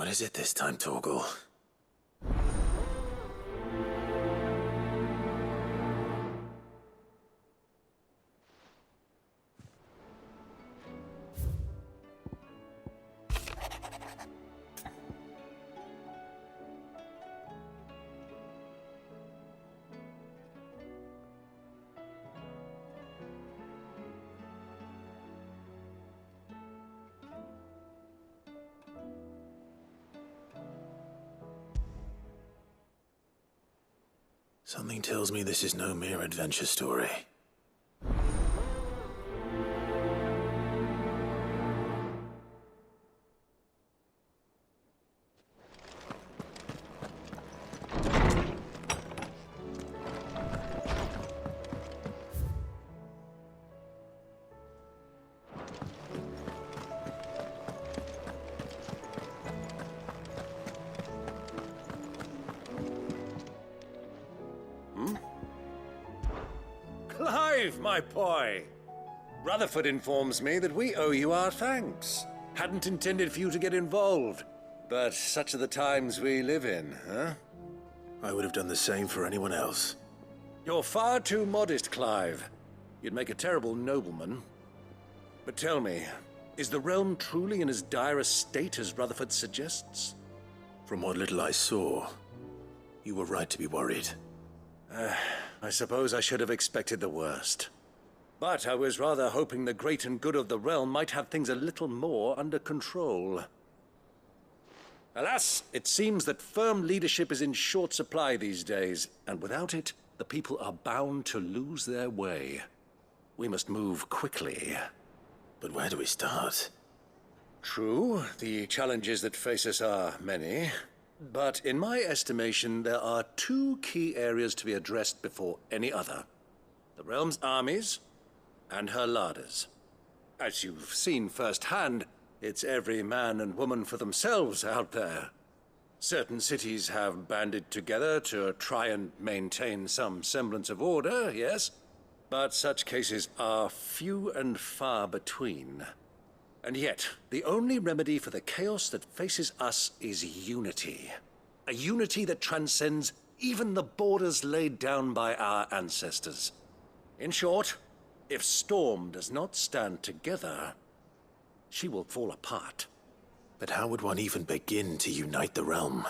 What is it this time, Torgal? Something tells me this is no mere adventure story. Clive, my boy! Rutherford informs me that we owe you our thanks. Hadn't intended for you to get involved, but such are the times we live in, huh? I would have done the same for anyone else. You're far too modest, Clive. You'd make a terrible nobleman. But tell me, is the realm truly in as dire a state as Rutherford suggests? From what little I saw, you were right to be worried. I suppose I should have expected the worst. But I was rather hoping the great and good of the realm might have things a little more under control. Alas, it seems that firm leadership is in short supply these days, and without it, the people are bound to lose their way. We must move quickly. But where do we start? True, the challenges that face us are many. But in my estimation, there are two key areas to be addressed before any other. The realm's armies and her larders. As you've seen firsthand, it's every man and woman for themselves out there. Certain cities have banded together to try and maintain some semblance of order, yes, but such cases are few and far between. And yet, the only remedy for the chaos that faces us is unity. A unity that transcends even the borders laid down by our ancestors. In short, if Storm does not stand together, she will fall apart. But how would one even begin to unite the realm?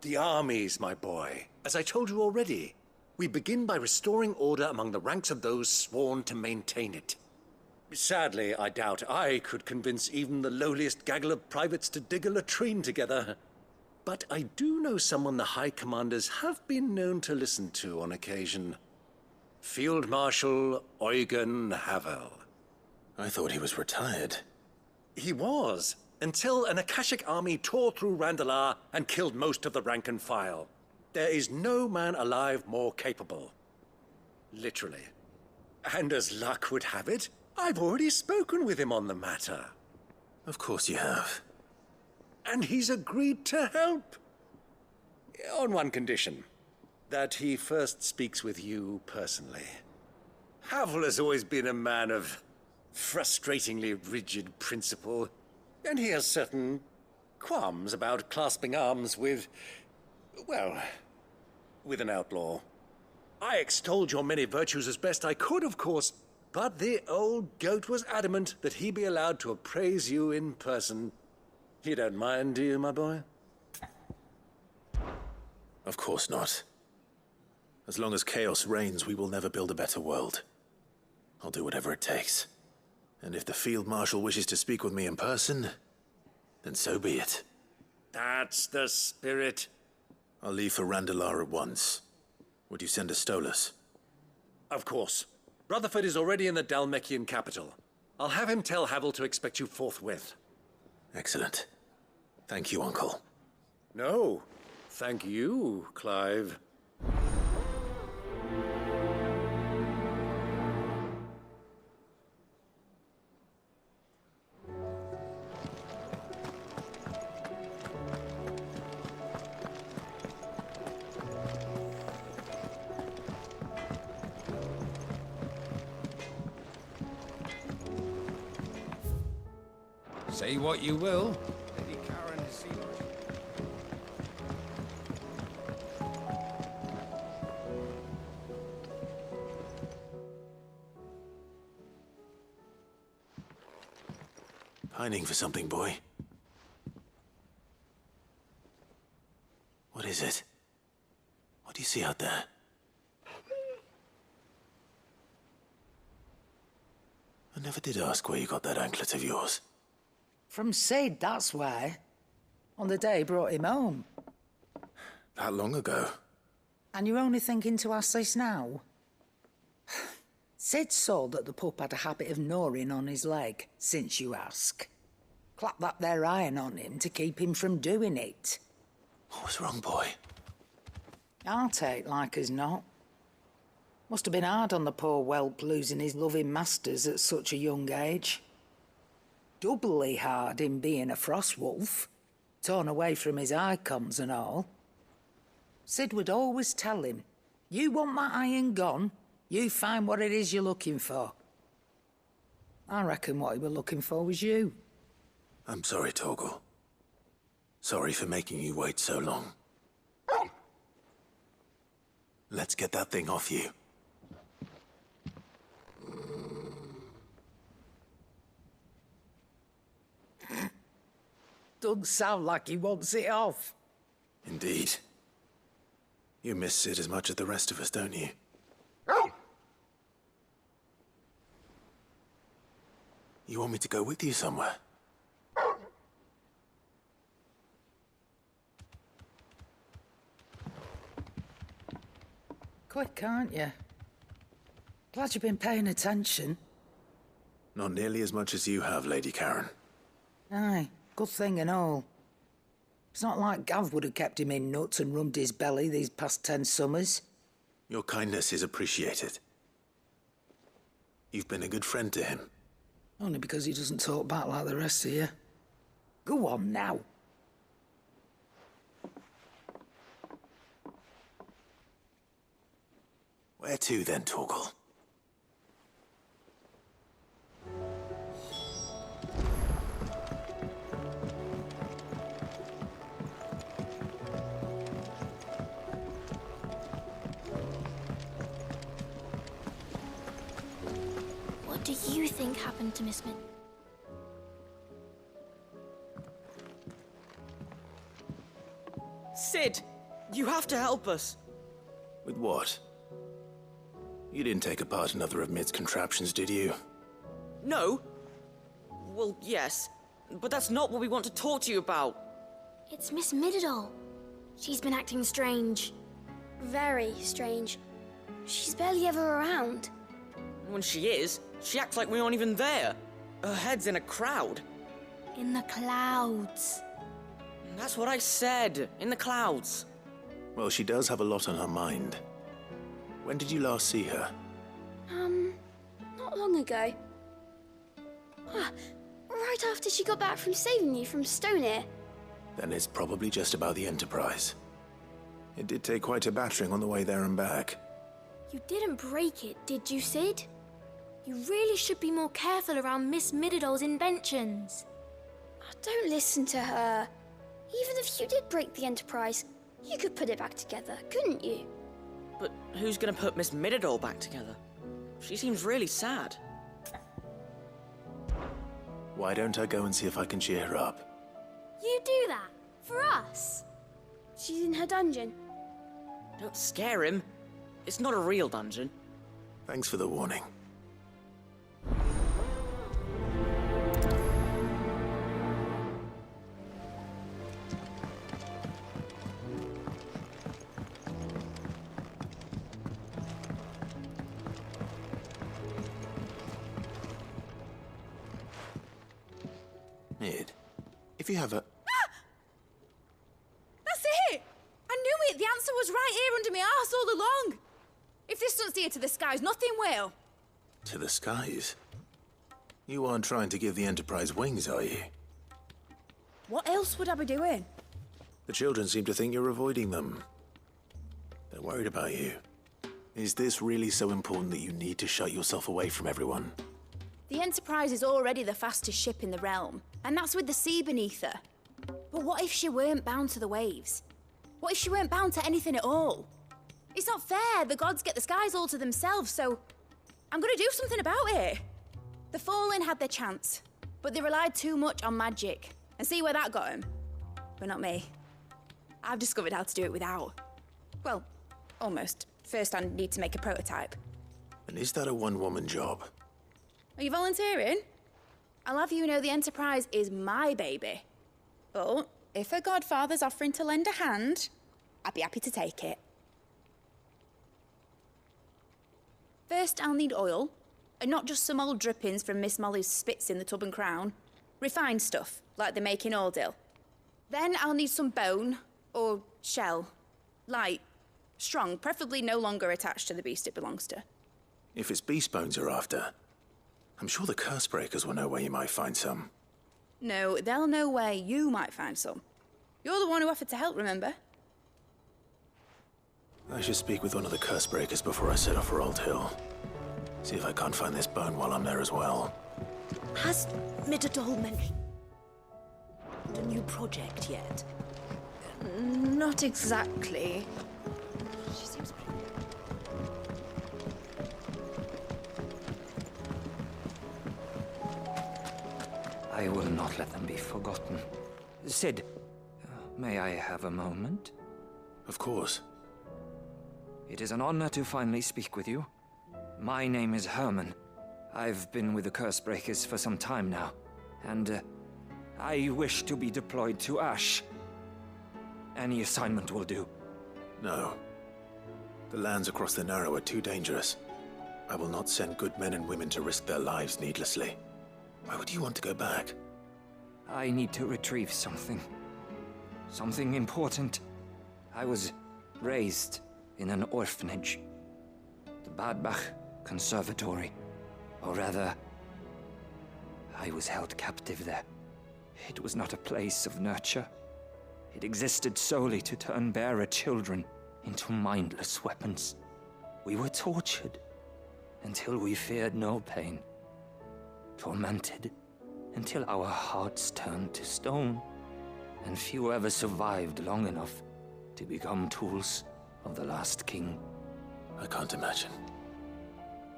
The armies, my boy. As I told you already, we begin by restoring order among the ranks of those sworn to maintain it. Sadly, I doubt I could convince even the lowliest gaggle of privates to dig a latrine together. But I do know someone the High Commanders have been known to listen to on occasion. Field Marshal Eugen Havel. I thought he was retired. He was, until an Akashic army tore through Randalar and killed most of the rank and file. There is no man alive more capable. Literally. And as luck would have it, I've already spoken with him on the matter. Of course you have. And he's agreed to help. On one condition. That he first speaks with you personally. Havel has always been a man of frustratingly rigid principle, and he has certain qualms about clasping arms with, well, with an outlaw. I extolled your many virtues as best I could, of course, but the old goat was adamant that he be allowed to appraise you in person. You don't mind, do you, my boy? Of course not. As long as chaos reigns, we will never build a better world. I'll do whatever it takes. And if the Field Marshal wishes to speak with me in person, then so be it. That's the spirit. I'll leave for Randalar at once. Would you send a Stolas? Of course. Rutherford is already in the Dalmekian capital. I'll have him tell Havel to expect you forthwith. Excellent. Thank you, Uncle. No, thank you, Clive. Say what you will, Lady Karen has seen Pining for something, boy. What is it? What do you see out there? I never did ask where you got that anklet of yours. From Sid, that's why. On the day he brought him home. That long ago? And you're only thinking to ask this now? Sid saw that the pup had a habit of gnawing on his leg, since you ask. Clap that there iron on him to keep him from doing it. What was wrong, boy? I'll take like as not. Must have been hard on the poor whelp losing his loving masters at such a young age. Doubly hard in being a frost wolf, torn away from his icons and all. Sid would always tell him, you want that iron gone, you find what it is you're looking for. I reckon what he were looking for was you. I'm sorry, Torgal. Sorry for making you wait so long. Let's get that thing off you. Doesn't sound like he wants it off. Indeed. You miss Sid as much as the rest of us, don't you? You want me to go with you somewhere? Quick, aren't you? Glad you've been paying attention. Not nearly as much as you have, Lady Karen. Aye, good thing and all. It's not like Gav would have kept him in nuts and rubbed his belly these past 10 summers. Your kindness is appreciated. You've been a good friend to him. Only because he doesn't talk back like the rest of you. Go on now. Where to then, Torgal? What do you think happened to Miss Min? Sid, you have to help us. With what? You didn't take apart another of Mid's contraptions, did you? No. Well, yes, but that's not what we want to talk to you about. It's Miss Mididol. She's been acting strange. Very strange. She's barely ever around. When she is, she acts like we aren't even there. Her head's in a crowd. In the clouds. That's what I said, in the clouds. Well, she does have a lot on her mind. When did you last see her? Not long ago. Right after she got back from saving you from Stoneir. Then it's probably just about the Enterprise. It did take quite a battering on the way there and back. You didn't break it, did you, Sid? You really should be more careful around Miss Mididol's inventions. Don't listen to her. Even if you did break the Enterprise, you could put it back together, couldn't you? But who's gonna put Miss Mididol back together? She seems really sad. Why don't I go and see if I can cheer her up? You do that? For us? She's in her dungeon. Don't scare him. It's not a real dungeon. Thanks for the warning. Mid, if you have a... That's it! I knew it! The answer was right here under my arse all along! If this doesn't steer to the skies, nothing will! To the skies? You aren't trying to give the Enterprise wings, are you? What else would I be doing? The children seem to think you're avoiding them. They're worried about you. Is this really so important that you need to shut yourself away from everyone? The Enterprise is already the fastest ship in the realm, and that's with the sea beneath her. But what if she weren't bound to the waves? What if she weren't bound to anything at all? It's not fair. The gods get the skies all to themselves, so I'm gonna do something about it. The Fallen had their chance. But they relied too much on magic. And see where that got them? But not me. I've discovered how to do it without. Well, almost. First, I need to make a prototype. And is that a one-woman job? Are you volunteering? I'll have you know the Enterprise is my baby. But if a godfather's offering to lend a hand, I'd be happy to take it. First, I'll need oil, and not just some old drippings from Miss Molly's spits in the Tub and Crown. Refined stuff, like they make in Ordill. Then I'll need some bone, or shell. Light, strong, preferably no longer attached to the beast it belongs to. If it's beast bones you're after, I'm sure the Cursebreakers will know where you might find some. No, they'll know where you might find some. You're the one who offered to help, remember? I should speak with one of the Cursebreakers before I set off for Old Hill. See if I can't find this bone while I'm there as well. Has Midadol mentioned a new project yet? Not exactly. She seems pretty... I will not let them be forgotten. Sid, may I have a moment? Of course. It is an honor to finally speak with you. My name is Herman. I've been with the Cursebreakers for some time now, and I wish to be deployed to Ash. Any assignment will do. No. The lands across the Narrow are too dangerous. I will not send good men and women to risk their lives needlessly. Why would you want to go back? I need to retrieve something. Something important. I was raised in an orphanage. The Badbach Conservatory. Or rather, I was held captive there. It was not a place of nurture. It existed solely to turn bearer children into mindless weapons. We were tortured until we feared no pain. Tormented until our hearts turned to stone, and few ever survived long enough to become tools of the last king. I can't imagine.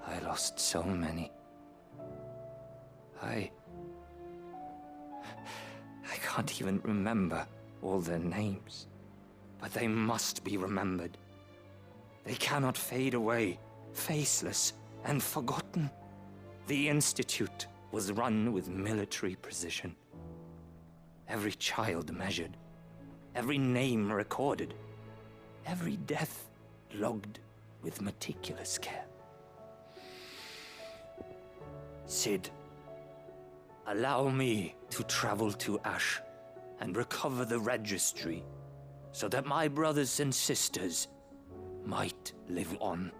I lost so many. I can't even remember all their names, but they must be remembered. They cannot fade away, faceless and forgotten. The Institute was run with military precision. Every child measured, every name recorded, every death logged with meticulous care. Sid, allow me to travel to Ash and recover the registry so that my brothers and sisters might live on.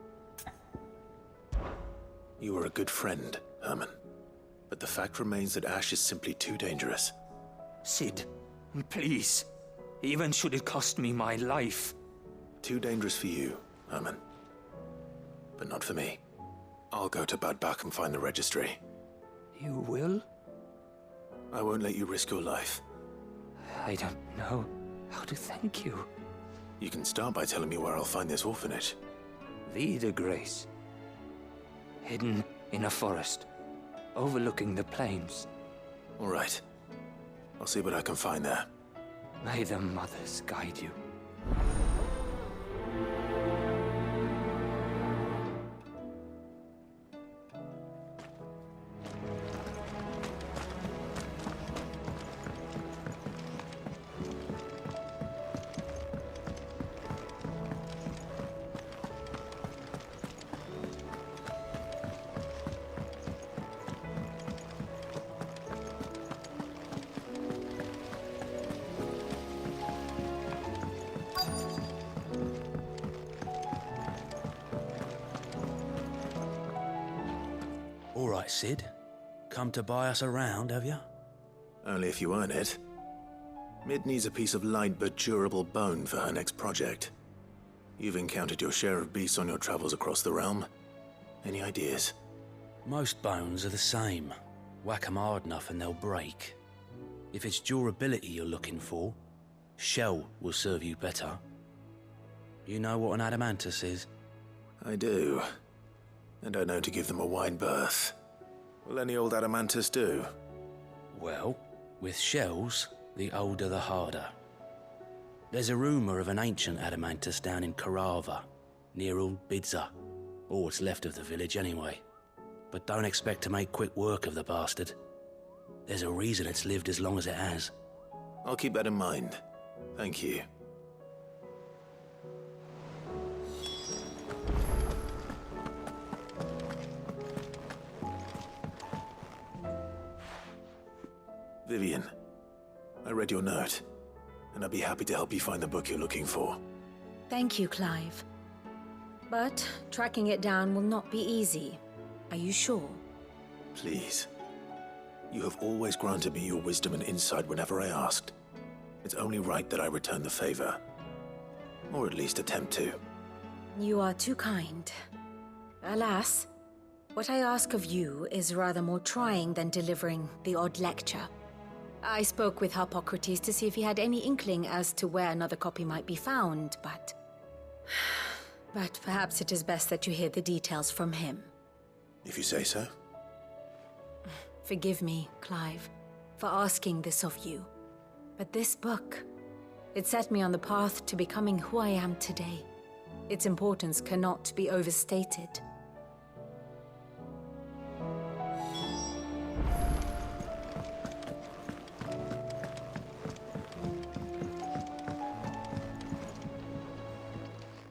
You were a good friend, Herman. But the fact remains that Ash is simply too dangerous. Sid, please. Even should it cost me my life. Too dangerous for you, Herman. But not for me. I'll go to Badbach and find the registry. You will? I won't let you risk your life. I don't know how to thank you. You can start by telling me where I'll find this orphanage. Vida Grace. Hidden in a forest, overlooking the plains. All right. I'll see what I can find there. May the mothers guide you. All right, Sid. Come to buy us around, have you? Only if you earn it. Mid needs a piece of light but durable bone for her next project. You've encountered your share of beasts on your travels across the realm. Any ideas? Most bones are the same. Whack 'em hard enough and they'll break. If it's durability you're looking for, shell will serve you better. You know what an adamantus is? I do. And I know to give them a wide berth. Will any old adamantus do? Well, with shells, the older the harder. There's a rumour of an ancient adamantus down in Karava, near Bidza, or what's left of the village anyway. But don't expect to make quick work of the bastard. There's a reason it's lived as long as it has. I'll keep that in mind. Thank you. Vivian, I read your note, and I'd be happy to help you find the book you're looking for. Thank you, Clive. But tracking it down will not be easy. Are you sure? Please. You have always granted me your wisdom and insight whenever I asked. It's only right that I return the favor. Or at least attempt to. You are too kind. Alas, what I ask of you is rather more trying than delivering the odd lecture. I spoke with Harpocrates to see if he had any inkling as to where another copy might be found, but perhaps it is best that you hear the details from him. If you say so. Forgive me, Clive, for asking this of you. But this book, it set me on the path to becoming who I am today. Its importance cannot be overstated.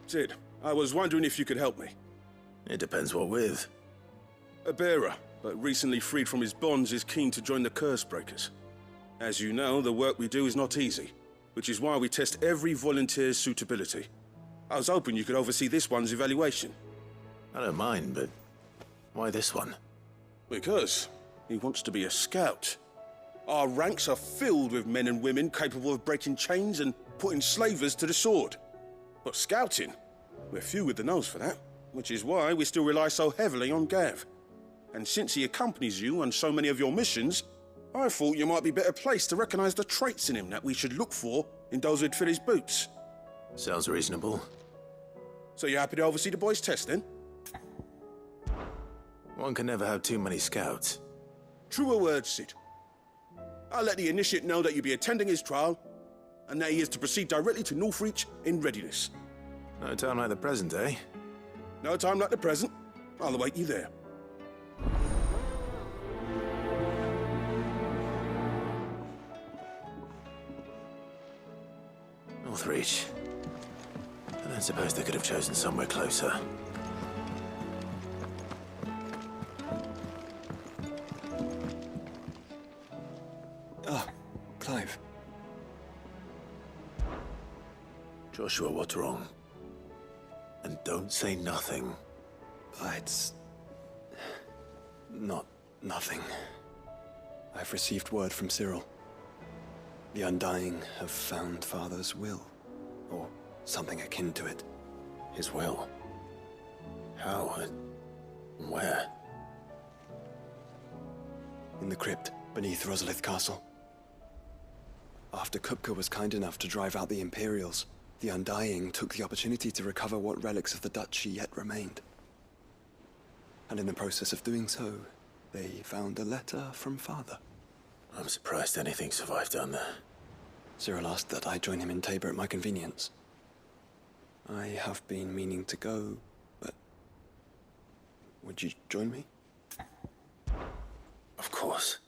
Sid, I was wondering if you could help me. It depends what with. A bearer, but recently freed from his bonds, is keen to join the Curse Breakers. As you know, the work we do is not easy, which is why we test every volunteer's suitability. I was hoping you could oversee this one's evaluation. I don't mind, but why this one? Because he wants to be a scout. Our ranks are filled with men and women capable of breaking chains and putting slavers to the sword. But scouting, we're few with the nose for that, which is why we still rely so heavily on Gav. And since he accompanies you on so many of your missions, I thought you might be better placed to recognize the traits in him that we should look for in those who'd fill his boots. Sounds reasonable. So you're happy to oversee the boys' test, then? One can never have too many scouts. Truer words, Sid. I'll let the initiate know that you'll be attending his trial, and that he is to proceed directly to Northreach in readiness. No time like the present, eh? No time like the present. I'll await you there. Northreach. I don't suppose they could have chosen somewhere closer. Ah, Clive. Joshua, what's wrong? And don't say nothing. It's not nothing. I've received word from Cyril. The Undying have found Father's will, or something akin to it. His will? How and where? In the crypt beneath Rosalith Castle. After Kupka was kind enough to drive out the Imperials, the Undying took the opportunity to recover what relics of the Duchy yet remained. And in the process of doing so, they found a letter from Father. I'm surprised anything survived down there. Cyril asked that I join him in Tabor at my convenience. I have been meaning to go, but would you join me? Of course.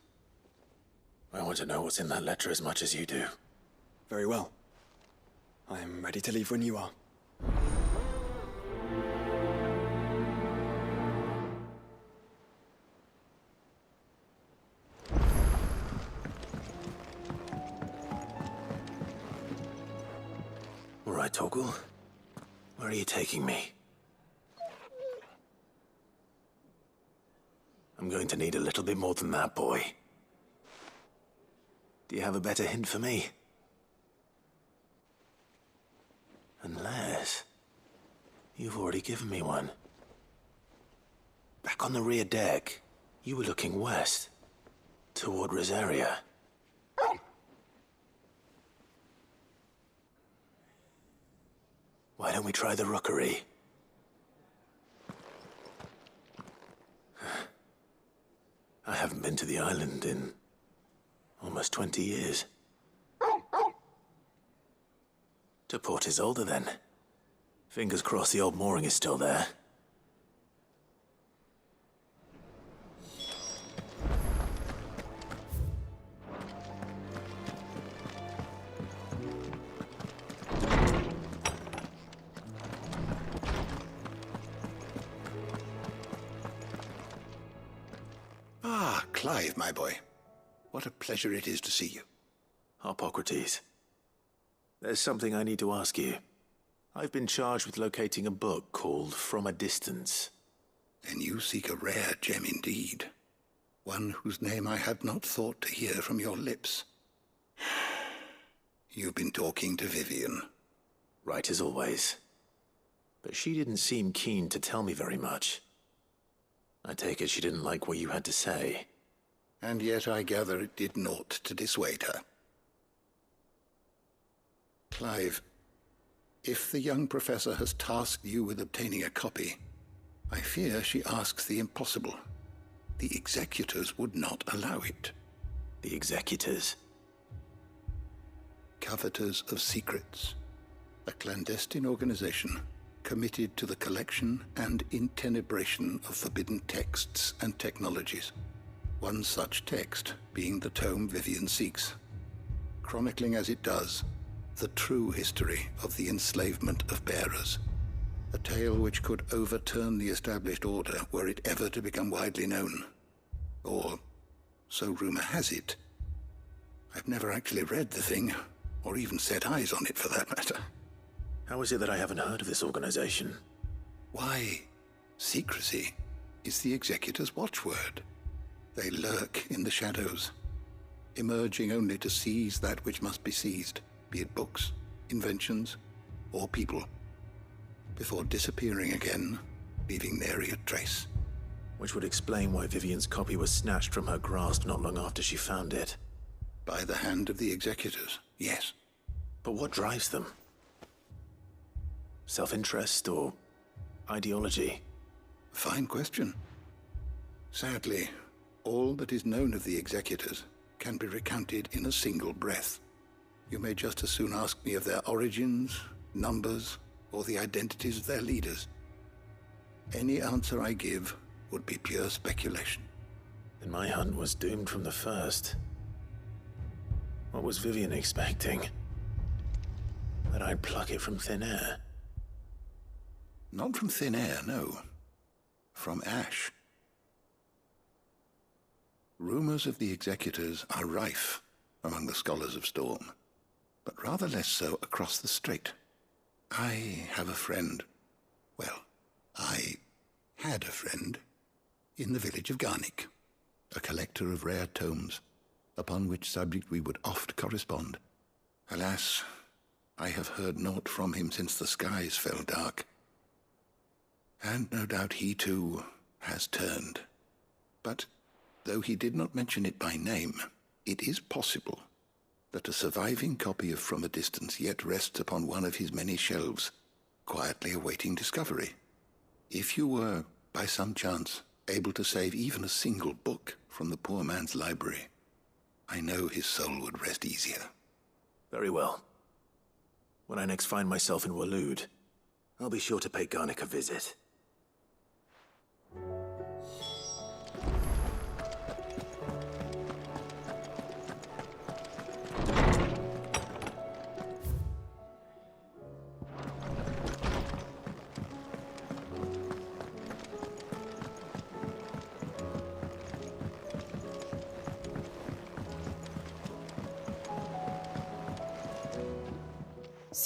I want to know what's in that letter as much as you do. Very well. I am ready to leave when you are. All right, Torgal. Where are you taking me? I'm going to need a little bit more than that, boy. Do you have a better hint for me? Unless you've already given me one. Back on the rear deck, you were looking west, toward Rosaria. Why don't we try the rookery? I haven't been to the island in Almost 20 years. To Port Isolde, then. Fingers crossed the old mooring is still there. Ah, Clive, my boy. What a pleasure it is to see you. Hippocrates. There's something I need to ask you. I've been charged with locating a book called From a Distance. Then you seek a rare gem indeed. One whose name I had not thought to hear from your lips. You've been talking to Vivian. Right as always. But she didn't seem keen to tell me very much. I take it she didn't like what you had to say. And yet I gather it did naught to dissuade her. Clive, if the young professor has tasked you with obtaining a copy, I fear she asks the impossible. The executors would not allow it. The executors? Coveters of Secrets. A clandestine organization committed to the collection and intenebration of forbidden texts and technologies. One such text being the tome Vivian seeks, chronicling as it does the true history of the enslavement of bearers. A tale which could overturn the established order were it ever to become widely known. Or, so rumor has it. I've never actually read the thing, or even set eyes on it for that matter. How is it that I haven't heard of this organization? Why, secrecy is the executor's watchword. They lurk in the shadows, emerging only to seize that which must be seized, be it books, inventions, or people, before disappearing again, leaving nary a trace. Which would explain why Vivian's copy was snatched from her grasp not long after she found it. By the hand of the executors, yes. But what drives them? Self-interest or ideology? Fine question. Sadly, all that is known of the executors can be recounted in a single breath. You may just as soon ask me of their origins, numbers, or the identities of their leaders. Any answer I give would be pure speculation. Then my hunt was doomed from the first. What was Vivian expecting? That I'd pluck it from thin air? Not from thin air, no. From ash. Rumors of the executors are rife among the scholars of Storm, but rather less so across the strait. I have a friend. Well, I had a friend in the village of Garnick, a collector of rare tomes, upon which subject we would oft correspond. Alas, I have heard naught from him since the skies fell dark. And no doubt he too has turned. But though he did not mention it by name, it is possible that a surviving copy of From a Distance yet rests upon one of his many shelves, quietly awaiting discovery. If you were, by some chance, able to save even a single book from the poor man's library, I know his soul would rest easier. Very well. When I next find myself in Waloed, I'll be sure to pay Garnick a visit.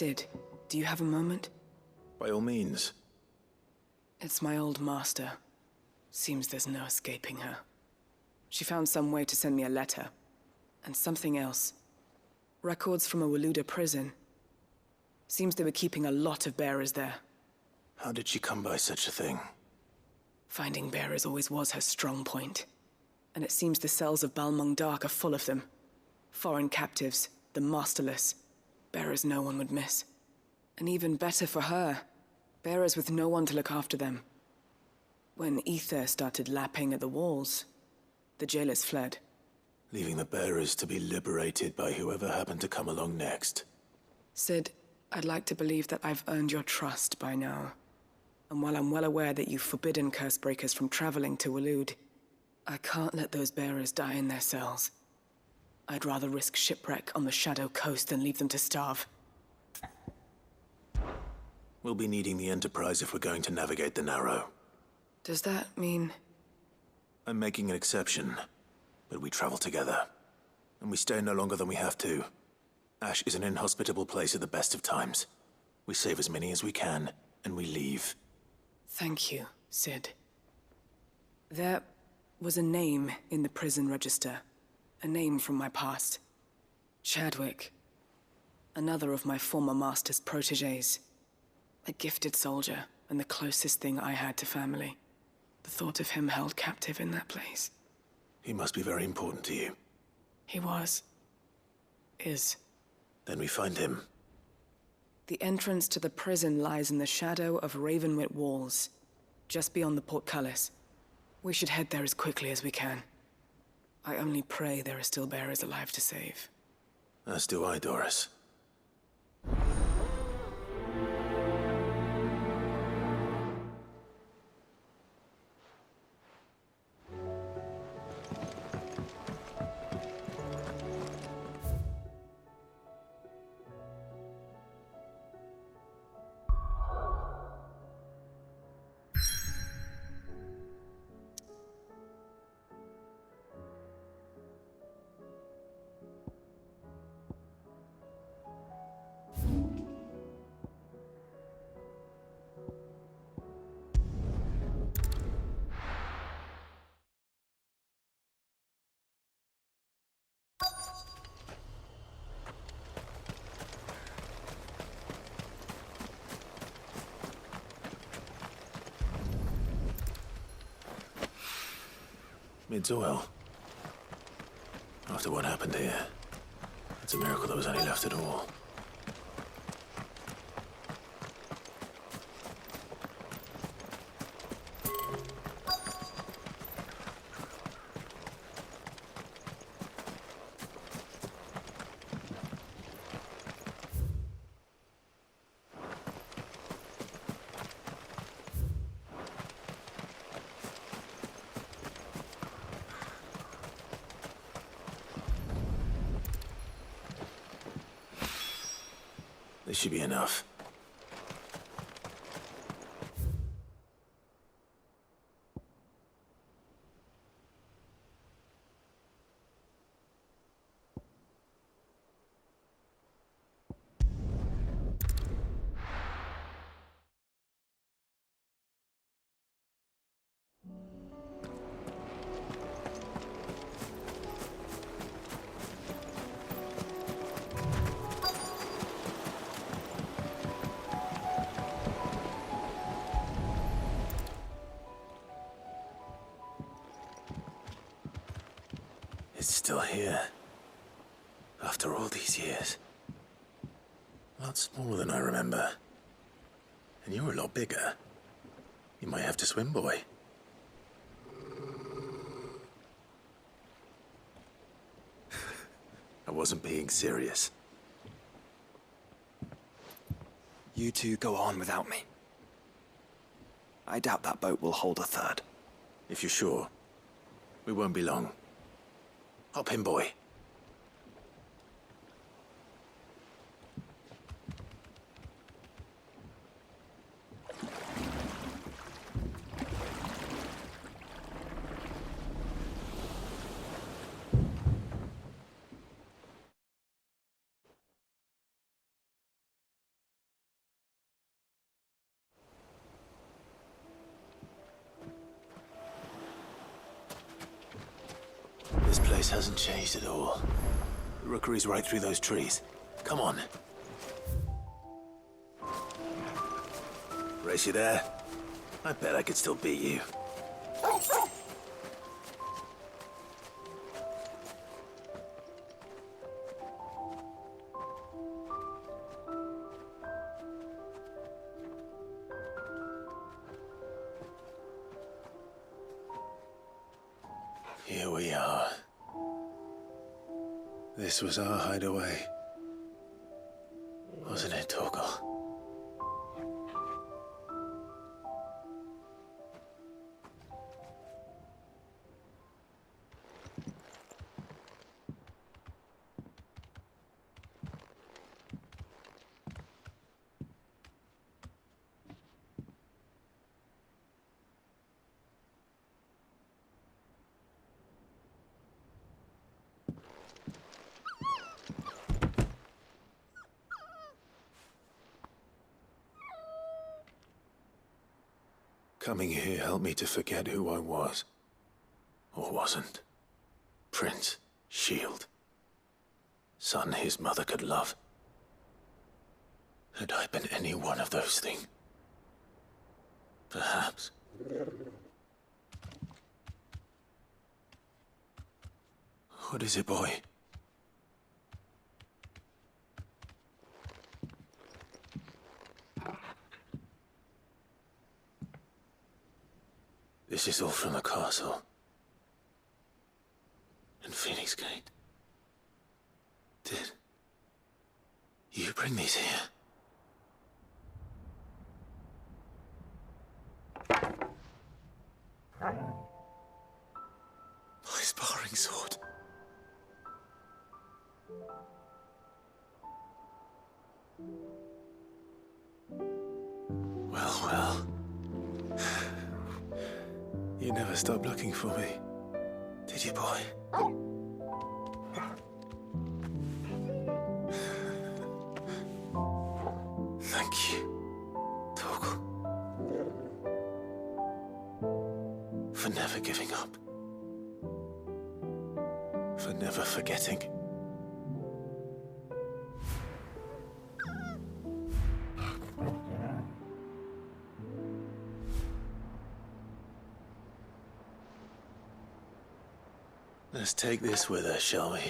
Sid, do you have a moment? By all means. It's my old master. Seems there's no escaping her. She found some way to send me a letter. And something else. Records from a Waluda prison. Seems they were keeping a lot of bearers there. How did she come by such a thing? Finding bearers always was her strong point. And it seems the cells of Balmung Dark are full of them. Foreign captives, the masterless. Bearers no one would miss. And even better for her, bearers with no one to look after them. When ether started lapping at the walls, the jailers fled. leaving the bearers to be liberated by whoever happened to come along next. Sid, I'd like to believe that I've earned your trust by now. And while I'm well aware that you've forbidden Cursebreakers from traveling to Waloed, I can't let those bearers die in their cells. I'd rather risk shipwreck on the Shadow Coast than leave them to starve. We'll be needing the Enterprise if we're going to navigate the Narrow. Does that mean... I'm making an exception, but we travel together. And we stay no longer than we have to. Ash is an inhospitable place at the best of times. We save as many as we can, and we leave. Thank you, Sid. There was a name in the prison register. A name from my past. Chadwick. Another of my former master's protégés. A gifted soldier, and the closest thing I had to family. The thought of him held captive in that place. He must be very important to you. He was. Is. Then we find him. The entrance to the prison lies in the shadow of Ravenwit Walls, just beyond the portcullis. We should head there as quickly as we can. I only pray there are still bearers alive to save. As do I, Doris. Mid's oil. After what happened here, it's a miracle there was any left at all. This should be enough. It's still here. After all these years. A lot smaller than I remember. And you're a lot bigger. You might have to swim, boy. I wasn't being serious. You two go on without me. I doubt that boat will hold a third. If you're sure, we won't be long. Hop in, boy. This place hasn't changed at all. The rookery's right through those trees. Come on. Race you there? I bet I could still beat you. Here we are. This was our hideaway. Wasn't it, Torgal? Coming here helped me to forget who I was. Or wasn't. Prince, shield. Son his mother could love. Had I been any one of those things? Perhaps. What is it, boy? This is all from the castle. And Phoenix Gate. Did you bring these here? My sparring sword. Well. You never stopped looking for me, did you, boy? Thank you, Torgal. For never giving up. For never forgetting. Let's take this with us, shall we?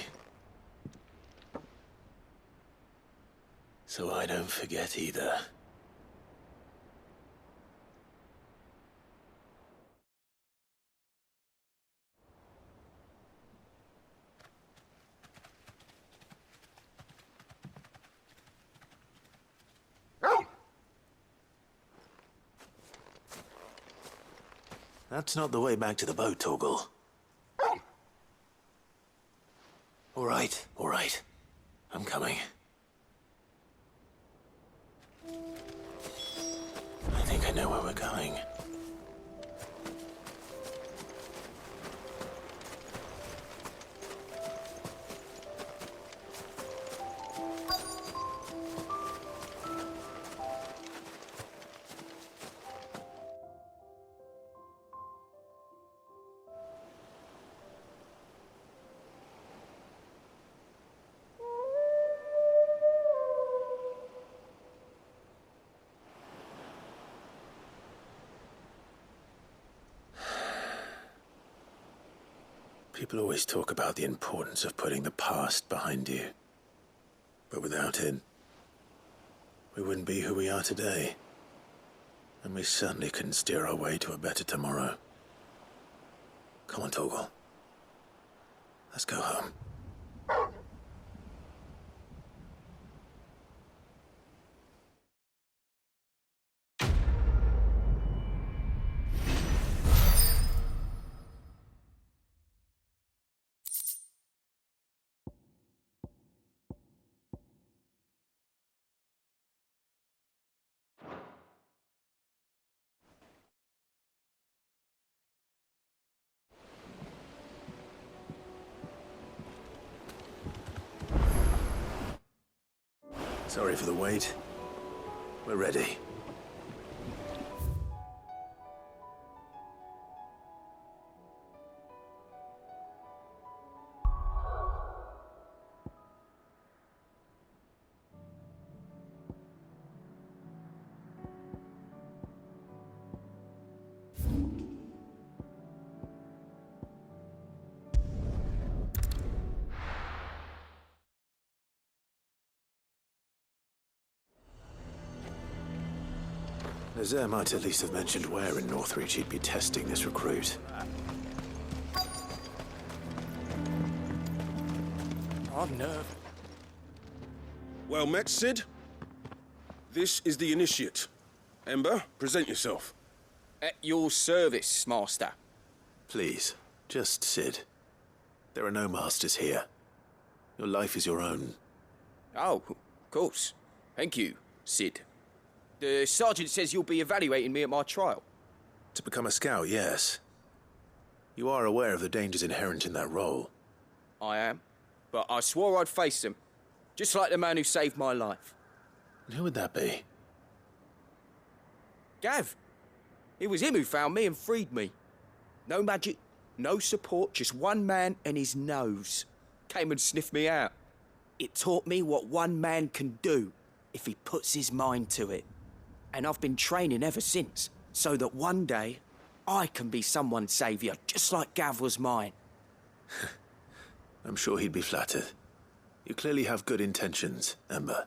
So I don't forget either. That's not the way back to the boat, Torgal. All right. I'm coming. I think I know where we're going. People always talk about the importance of putting the past behind you. But without it, we wouldn't be who we are today. And we certainly couldn't steer our way to a better tomorrow. Come on, Torgal. Let's go home. Sorry for the wait. We're ready. Nazaire might at least have mentioned where in Northreach he'd be testing this recruit. On nerve. Well met, Sid. This is the Initiate. Ember, present yourself. At your service, Master. Please, just Sid. There are no masters here. Your life is your own. Oh, of course. Thank you, Sid. The Sergeant says you'll be evaluating me at my trial. To become a scout, yes. You are aware of the dangers inherent in that role. I am. But I swore I'd face them. Just like the man who saved my life. And who would that be? Gav. It was him who found me and freed me. No magic, no support, just one man and his nose. Came and sniffed me out. It taught me what one man can do if he puts his mind to it. And I've been training ever since, so that one day I can be someone's saviour, just like Gav was mine. I'm sure he'd be flattered. You clearly have good intentions, Ember.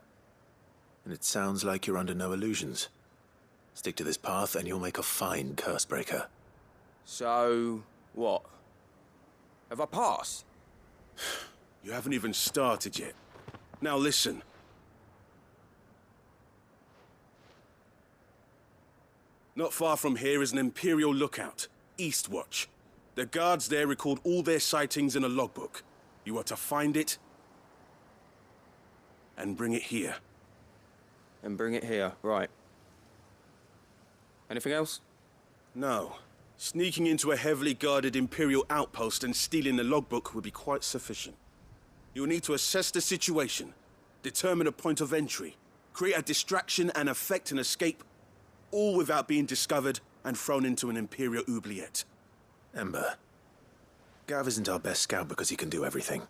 And it sounds like you're under no illusions. Stick to this path and you'll make a fine cursebreaker. So, what? Have I passed? You haven't even started yet. Now listen. Not far from here is an Imperial lookout, Eastwatch. The guards there record all their sightings in a logbook. You are to find it and bring it here. And bring it here, right. Anything else? No. Sneaking into a heavily guarded Imperial outpost and stealing the logbook would be quite sufficient. You'll need to assess the situation, determine a point of entry, create a distraction and effect an escape, all without being discovered and thrown into an Imperial oubliette. Ember, Gav isn't our best scout because he can do everything.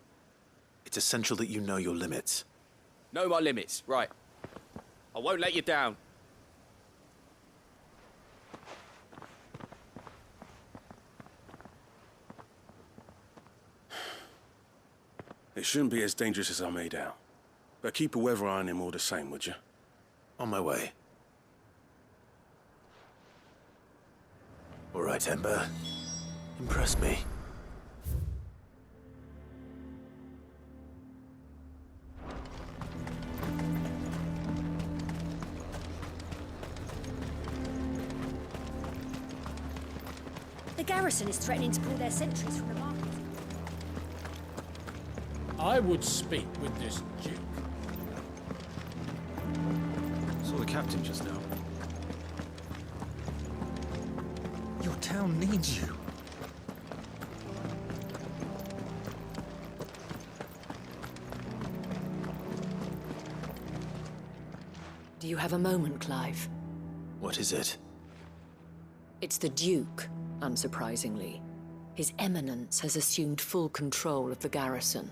It's essential that you know your limits. Know my limits, right. I won't let you down. It shouldn't be as dangerous as I made out. But keep a weather eye on him all the same, would you? On my way. All right, Ember. Impress me. The garrison is threatening to pull their sentries from the market. I would speak with this Duke. Saw the captain just now. Your town needs you. Do you have a moment, Clive? What is it? It's the Duke, unsurprisingly. His Eminence has assumed full control of the garrison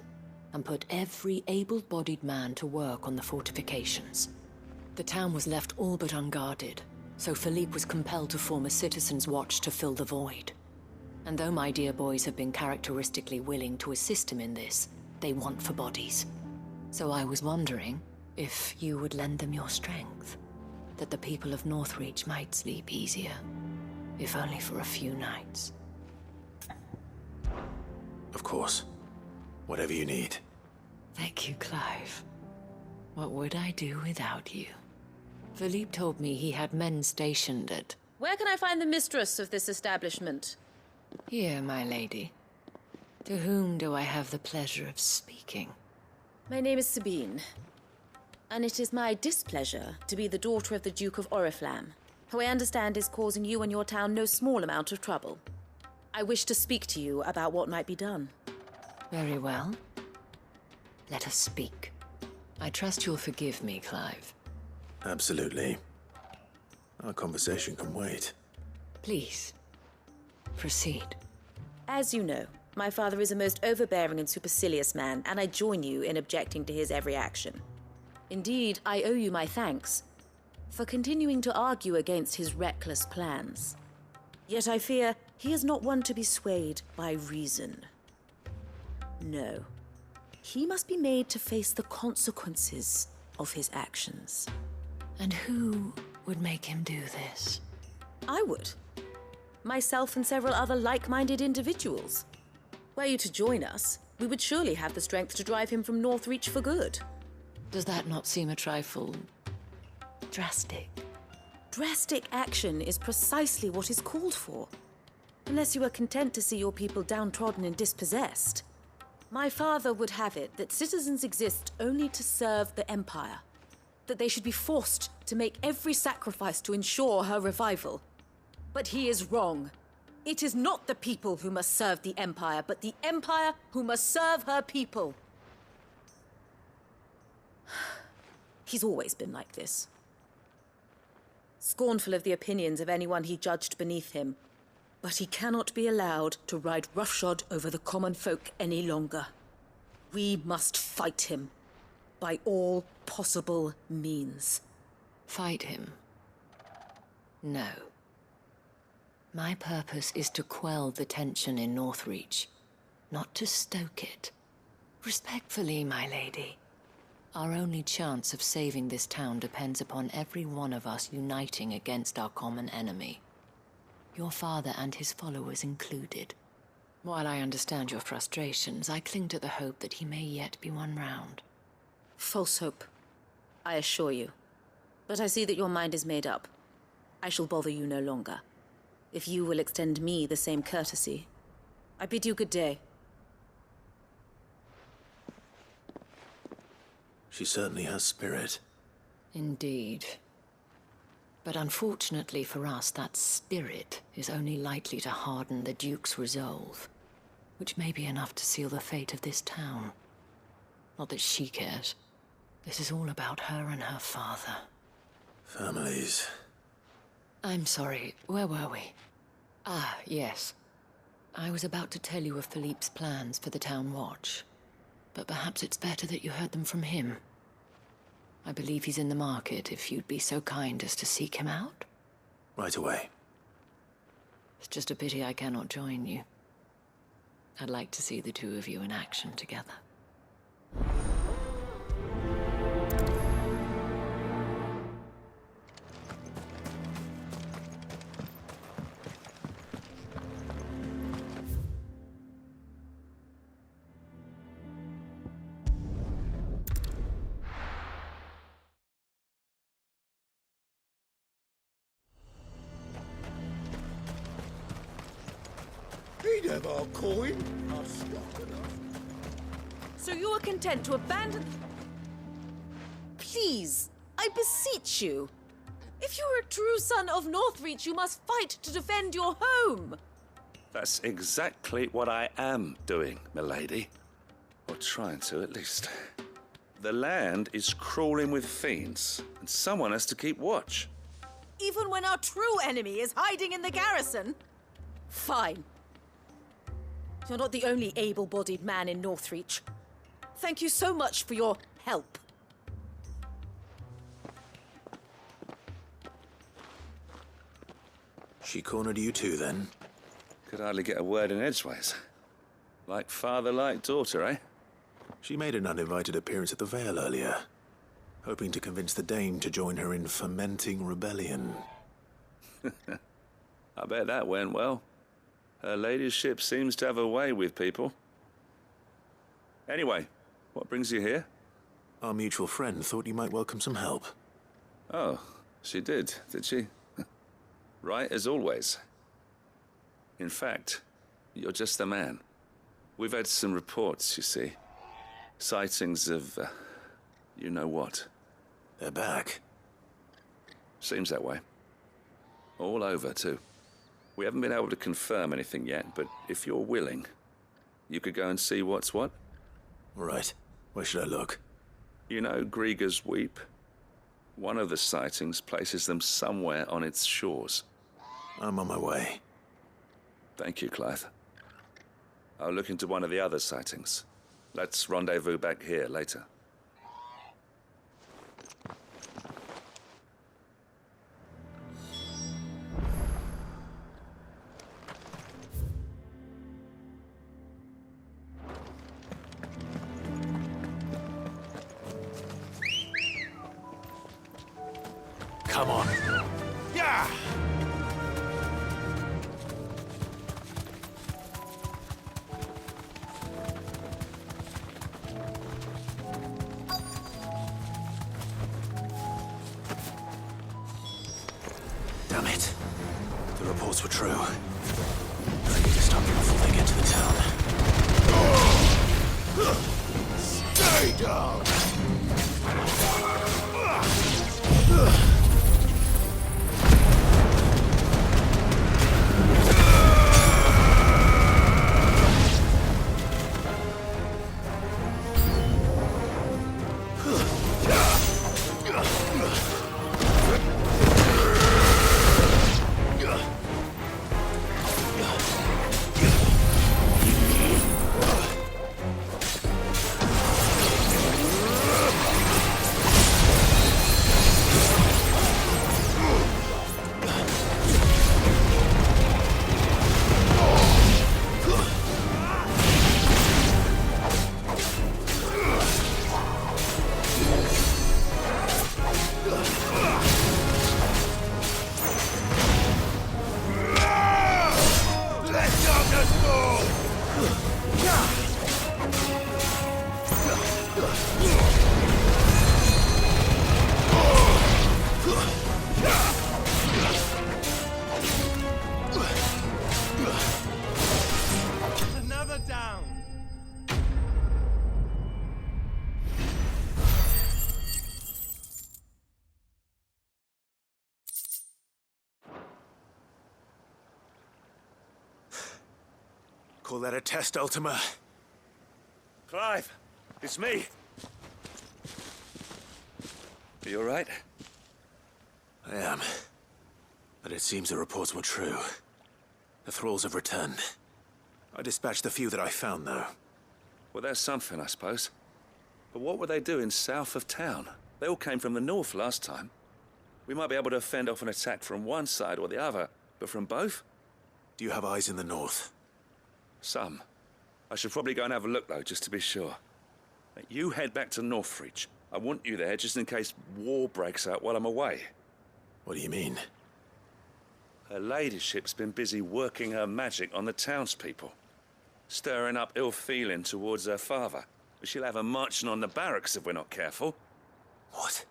and put every able-bodied man to work on the fortifications. The town was left all but unguarded, so Philippe was compelled to form a citizens' watch to fill the void. And though my dear boys have been characteristically willing to assist him in this, they want for bodies. So I was wondering if you would lend them your strength, that the people of Northreach might sleep easier, if only for a few nights. Of course. Whatever you need. Thank you, Clive. What would I do without you? Philippe told me he had men stationed at... Where can I find the mistress of this establishment? Here, my lady. To whom do I have the pleasure of speaking? My name is Sabine, and it is my displeasure to be the daughter of the Duke of Oriflamme, who I understand is causing you and your town no small amount of trouble. I wish to speak to you about what might be done. Very well. Let us speak. I trust you'll forgive me, Clive. Absolutely. Our conversation can wait. Please, proceed. As you know, my father is a most overbearing and supercilious man, and I join you in objecting to his every action. Indeed, I owe you my thanks for continuing to argue against his reckless plans. Yet I fear he is not one to be swayed by reason. No. He must be made to face the consequences of his actions. And who would make him do this? I would. Myself and several other like-minded individuals. Were you to join us, we would surely have the strength to drive him from Northreach for good. Does that not seem a trifle drastic? Drastic action is precisely what is called for. Unless you are content to see your people downtrodden and dispossessed. My father would have it that citizens exist only to serve the Empire. That they should be forced to make every sacrifice to ensure her revival. But he is wrong. It is not the people who must serve the Empire, but the Empire who must serve her people. He's always been like this. Scornful of the opinions of anyone he judged beneath him. But he cannot be allowed to ride roughshod over the common folk any longer. We must fight him. By all possible means. Fight him? No. My purpose is to quell the tension in Northreach, not to stoke it. Respectfully, my lady. Our only chance of saving this town depends upon every one of us uniting against our common enemy. Your father and his followers included. While I understand your frustrations, I cling to the hope that he may yet be won round. False hope, I assure you. But I see that your mind is made up. I shall bother you no longer. If you will extend me the same courtesy, I bid you good day. She certainly has spirit. Indeed. But unfortunately for us, that spirit is only likely to harden the Duke's resolve, which may be enough to seal the fate of this town. Not that she cares. This is all about her and her father. Families. I'm sorry, where were we? Ah, yes. I was about to tell you of Philippe's plans for the town watch, but perhaps it's better that you heard them from him. I believe he's in the market, if you'd be so kind as to seek him out. Right away. It's just a pity I cannot join you. I'd like to see the two of you in action together. He'd have our coin. Not strong enough. So you are content to abandon... Please, I beseech you. If you are a true son of Northreach, you must fight to defend your home. That's exactly what I am doing, milady. Or trying to, at least. The land is crawling with fiends, and someone has to keep watch. Even when our true enemy is hiding in the garrison? Fine. You're not the only able-bodied man in Northreach. Thank you so much for your help. She cornered you too, then? Could hardly get a word in edgeways. Like father, like daughter, eh? She made an uninvited appearance at the Vale earlier, hoping to convince the Dame to join her in fomenting rebellion. I bet that went well. Her ladyship seems to have a way with people. Anyway, what brings you here? Our mutual friend thought you might welcome some help. Oh, she did she? Right as always. In fact, you're just the man. We've had some reports, you see. Sightings of, you know what. They're back. Seems that way. All over, too. We haven't been able to confirm anything yet, but if you're willing, you could go and see what's what. Right. Where should I look? You know Grieger's Weep? One of the sightings places them somewhere on its shores. I'm on my way. Thank you, Clive. I'll look into one of the other sightings. Let's rendezvous back here later. Come on. Yeah! reports were true. I need to stop them before they get to the town. Stay down! Another down. Call that a test, Ultima? Clive, it's me. Are you all right? I am. But it seems the reports were true. The thralls have returned. I dispatched the few that I found, though. Well, that's something, I suppose. But what were they doing south of town? They all came from the north last time. We might be able to fend off an attack from one side or the other, but from both? Do you have eyes in the north? Some. I should probably go and have a look, though, just to be sure. You head back to Northreach. I want you there just in case war breaks out while I'm away. What do you mean? Her ladyship's been busy working her magic on the townspeople, stirring up ill feeling towards her father. She'll have her marching on the barracks if we're not careful. What?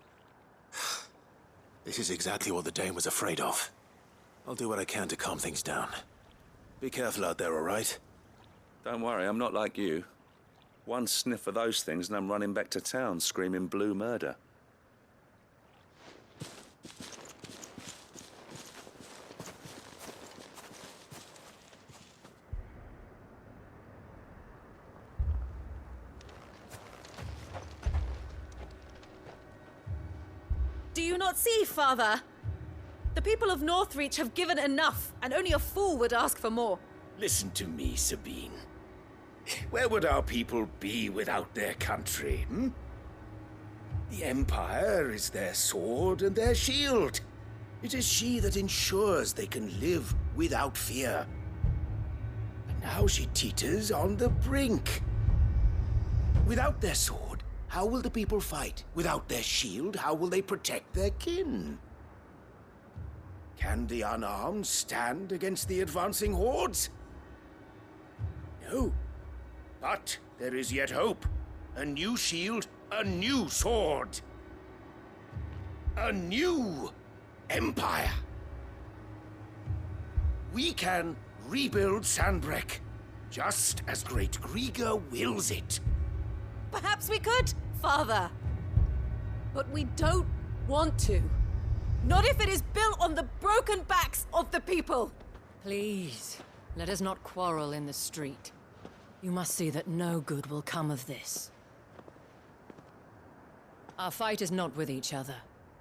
This is exactly what the Dane was afraid of. I'll do what I can to calm things down. Be careful out there, all right? Don't worry, I'm not like you. One sniff of those things and I'm running back to town screaming blue murder. Do you not see, Father? The people of Northreach have given enough, and only a fool would ask for more. Listen to me, Sabine. Where would our people be without their country, hmm? The Empire is their sword and their shield. It is she that ensures they can live without fear. But now she teeters on the brink. Without their sword, how will the people fight? Without their shield, how will they protect their kin? Can the unarmed stand against the advancing hordes? No. But there is yet hope. A new shield, a new sword. A new empire. We can rebuild Sandbreck, just as Great Grieger wills it. Perhaps we could, Father. But we don't want to. Not if it is built on the broken backs of the people. Please, let us not quarrel in the street. You must see that no good will come of this. Our fight is not with each other,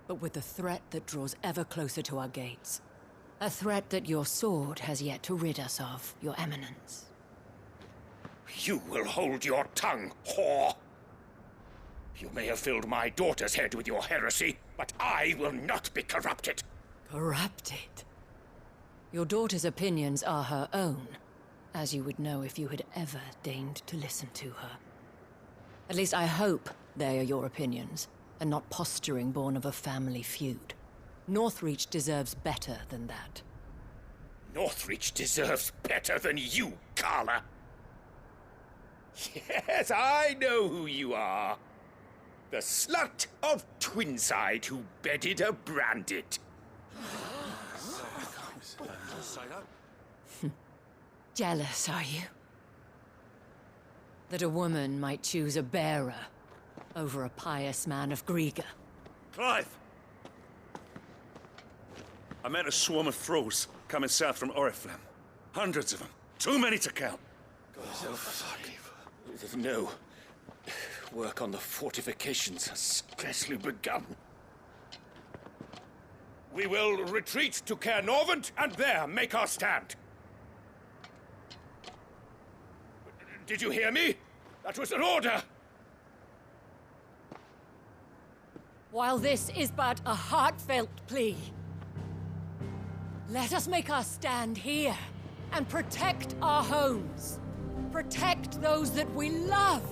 but with the threat that draws ever closer to our gates. A threat that your sword has yet to rid us of, Your Eminence. You will hold your tongue, whore! You may have filled my daughter's head with your heresy, but I will not be corrupted. Corrupted? Your daughter's opinions are her own, as you would know if you had ever deigned to listen to her. At least I hope they are your opinions, and not posturing born of a family feud. Northreach deserves better than that. Northreach deserves better than you, Carla. Yes, I know who you are. The slut of Twinside who bedded a Brandit. Jealous, are you? That a woman might choose a bearer over a pious man of Griega? Clive! I met a swarm of thralls coming south from Oriflamme. Hundreds of them. Too many to count. No. Work on the fortifications has scarcely begun. We will retreat to Caer Norvent and there make our stand. Did you hear me? That was an order! While this is but a heartfelt plea, let us make our stand here and protect our homes. Protect those that we love.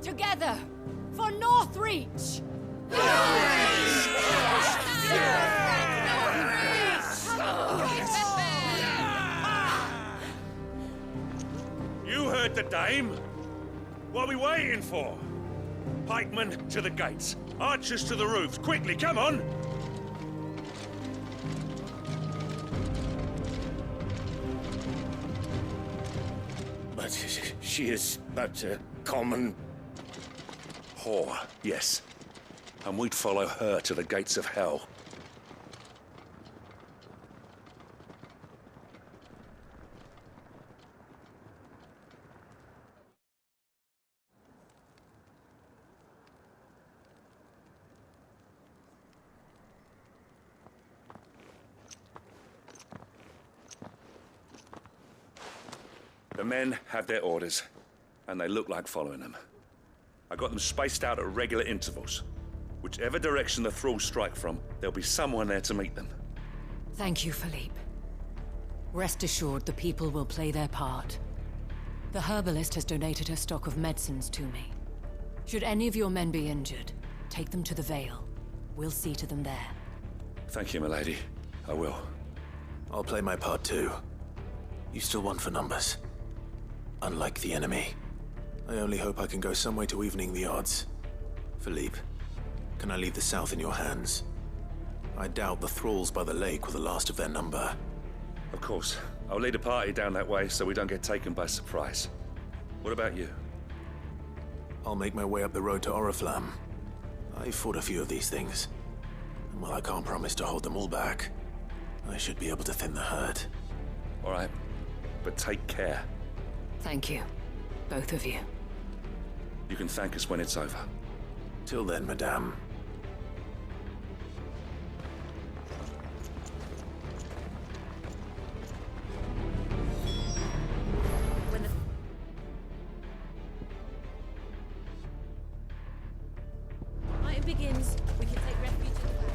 Together, for Northreach! You heard the dame. What are we waiting for? Pikemen to the gates. Archers to the roofs. Quickly, come on! But she is but a common... whore, yes. And we'd follow her to the gates of hell. The men have their orders, and they look like following them. I got them spaced out at regular intervals. Whichever direction the thralls strike from, there'll be someone there to meet them. Thank you, Philippe. Rest assured the people will play their part. The herbalist has donated her stock of medicines to me. Should any of your men be injured, take them to the Vale. We'll see to them there. Thank you, milady. I will. I'll play my part too. You still want for numbers. Unlike the enemy. I only hope I can go some way to evening the odds. Philippe, can I leave the south in your hands? I doubt the thralls by the lake were the last of their number. Of course. I'll lead a party down that way so we don't get taken by surprise. What about you? I'll make my way up the road to Oriflamme. I fought a few of these things. And while I can't promise to hold them all back, I should be able to thin the herd. All right. But take care. Thank you. Both of you. You can thank us when it's over. Till then, madame. Fighting begins. We can take refuge in the back.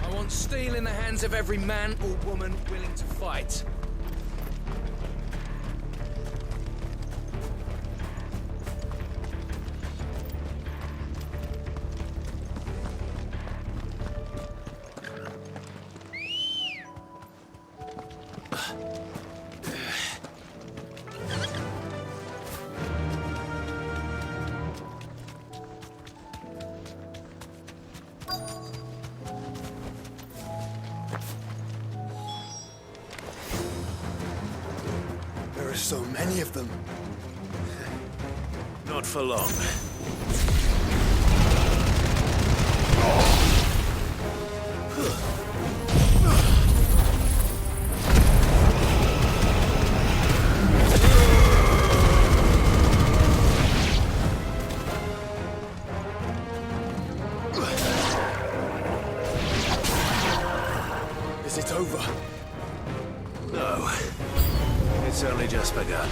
I want steel in the hands of every man or woman willing to fight. There are so many of them. Not for long. Is it over? No. It's only just begun.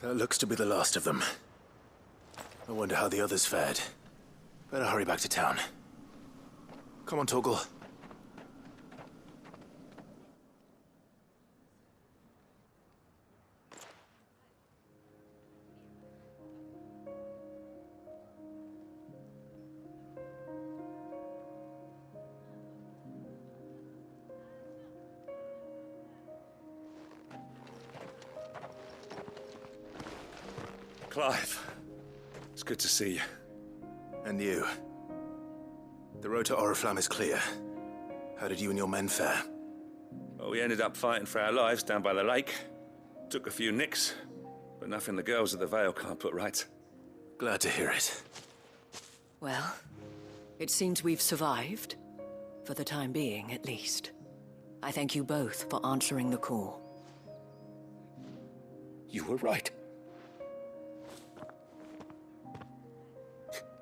That looks to be the last of them. I wonder how the others fared. Better hurry back to town. Come on, Torgal. Clive, it's good to see you. And you. The road to Oriflamme is clear. How did you and your men fare? Well, we ended up fighting for our lives down by the lake. Took a few nicks, but nothing the girls of the Vale can't put right. Glad to hear it. Well, it seems we've survived. For the time being, at least. I thank you both for answering the call. You were right.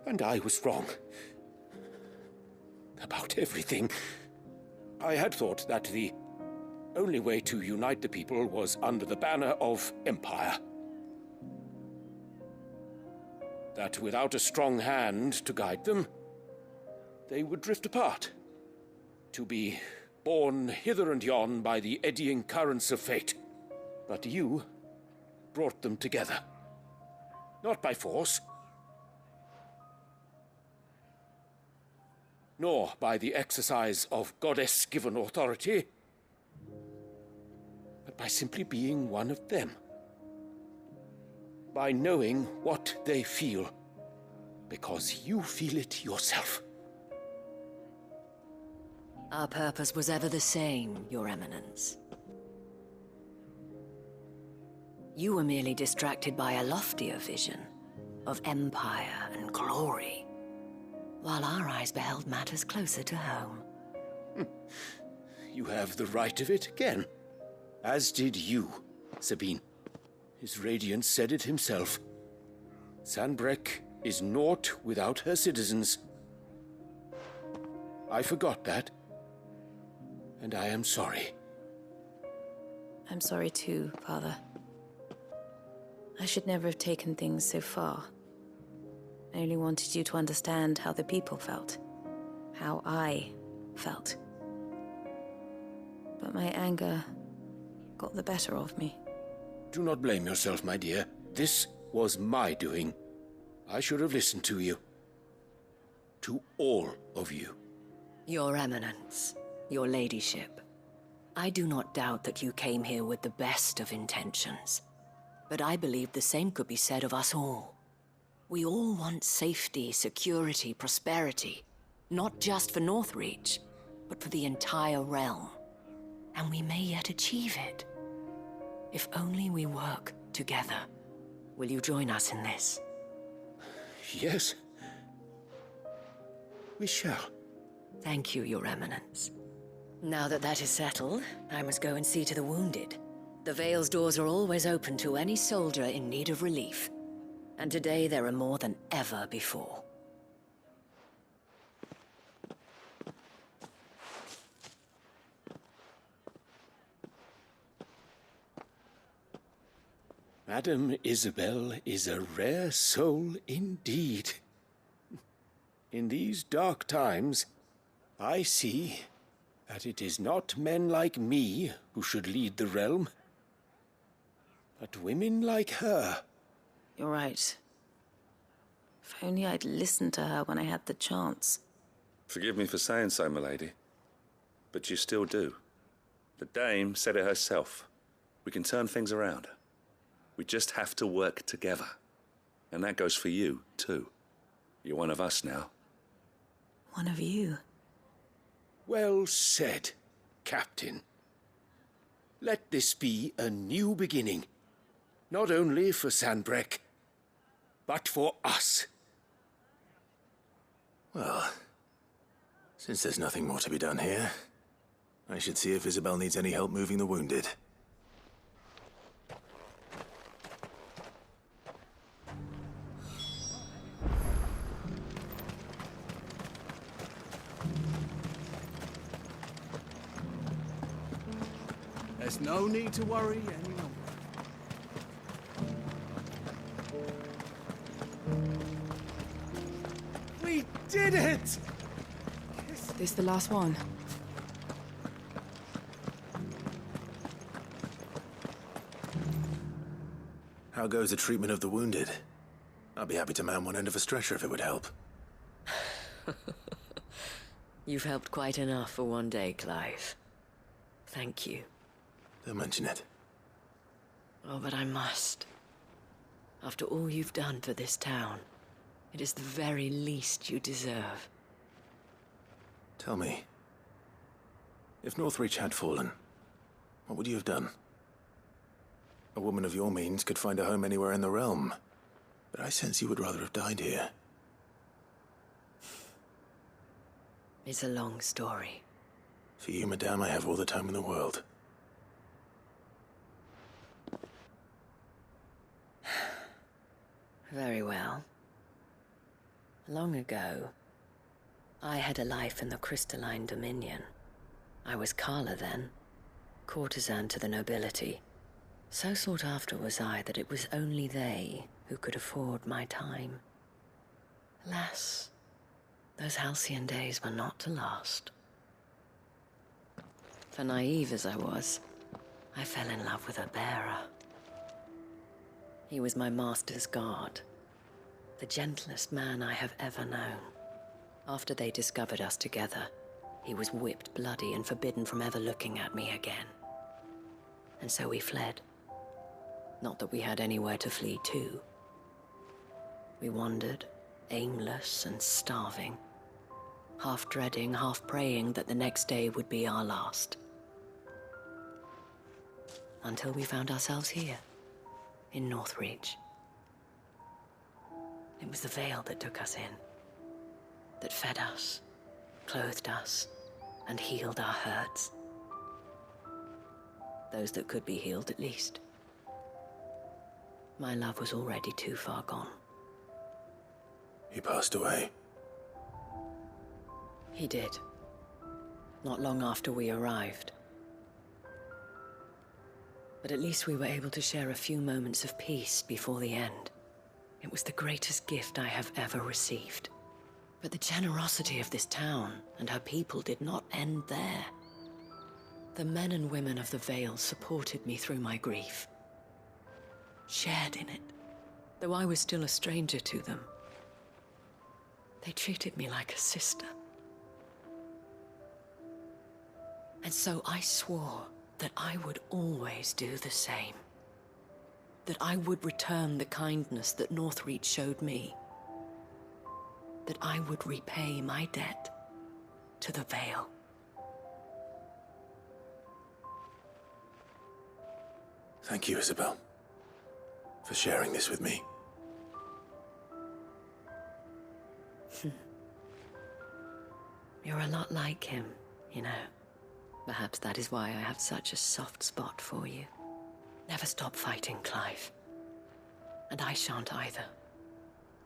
And I was wrong. About everything. I had thought that the only way to unite the people was under the banner of Empire. That without a strong hand to guide them, they would drift apart. To be borne hither and yon by the eddying currents of fate. But you brought them together. Not by force, nor by the exercise of goddess-given authority, but by simply being one of them. By knowing what they feel, because you feel it yourself. Our purpose was ever the same, Your Eminence. You were merely distracted by a loftier vision of empire and glory, while our eyes beheld matters closer to home. You have the right of it again. As did you, Sabine. His radiance said it himself. Sanbreque is naught without her citizens. I forgot that, and I am sorry. I'm sorry too, Father. I should never have taken things so far. I only wanted you to understand how the people felt. How I felt. But my anger got the better of me. Do not blame yourself, my dear. This was my doing. I should have listened to you. To all of you. Your Eminence, your Ladyship, I do not doubt that you came here with the best of intentions. But I believe the same could be said of us all. We all want safety, security, prosperity. Not just for Northreach, but for the entire realm. And we may yet achieve it. If only we work together. Will you join us in this? Yes. We shall. Thank you, Your Eminence. Now that that is settled, I must go and see to the wounded. The Vale's doors are always open to any soldier in need of relief. And today there are more than ever before. Madame Isabel is a rare soul indeed. In these dark times, I see that it is not men like me who should lead the realm, but women like her. You're right. If only I'd listened to her when I had the chance. Forgive me for saying so, milady, but you still do. The dame said it herself. We can turn things around. We just have to work together. And that goes for you, too. You're one of us now. One of you? Well said, Captain. Let this be a new beginning. Not only for Sanbreque, but for us. Well, since there's nothing more to be done here, I should see if Isabel needs any help moving the wounded. There's no need to worry any longer. did it! This the last one? How goes the treatment of the wounded? I'd be happy to man one end of a stretcher if it would help. You've helped quite enough for one day, Clive. Thank you. Don't mention it. Oh, but I must. After all you've done for this town, it is the very least you deserve. Tell me, if Northreach had fallen, what would you have done? A woman of your means could find a home anywhere in the realm, but I sense you would rather have died here. It's a long story. For you, madame, I have all the time in the world. Very well. Long ago, I had a life in the Crystalline Dominion. I was Carla then, courtesan to the nobility. So sought after was I that it was only they who could afford my time. Alas, those halcyon days were not to last. For naive as I was, I fell in love with a bearer. He was my master's guard, the gentlest man I have ever known. After they discovered us together, he was whipped bloody and forbidden from ever looking at me again. And so we fled. Not that we had anywhere to flee to. We wandered, aimless and starving, half dreading, half praying that the next day would be our last. Until we found ourselves here, in Northreach. It was the Veil that took us in, that fed us, clothed us, and healed our hurts. Those that could be healed, at least. My love was already too far gone. He passed away. He did. Not long after we arrived. But at least we were able to share a few moments of peace before the end. It was the greatest gift I have ever received. But the generosity of this town and her people did not end there. The men and women of the Vale supported me through my grief. Shared in it, though I was still a stranger to them. They treated me like a sister. And so I swore that I would always do the same. That I would return the kindness that Northreach showed me. That I would repay my debt to the Vale. Thank you, Isabel, for sharing this with me. You're a lot like him, you know. Perhaps that is why I have such a soft spot for you. Never stop fighting, Clive. And I shan't either.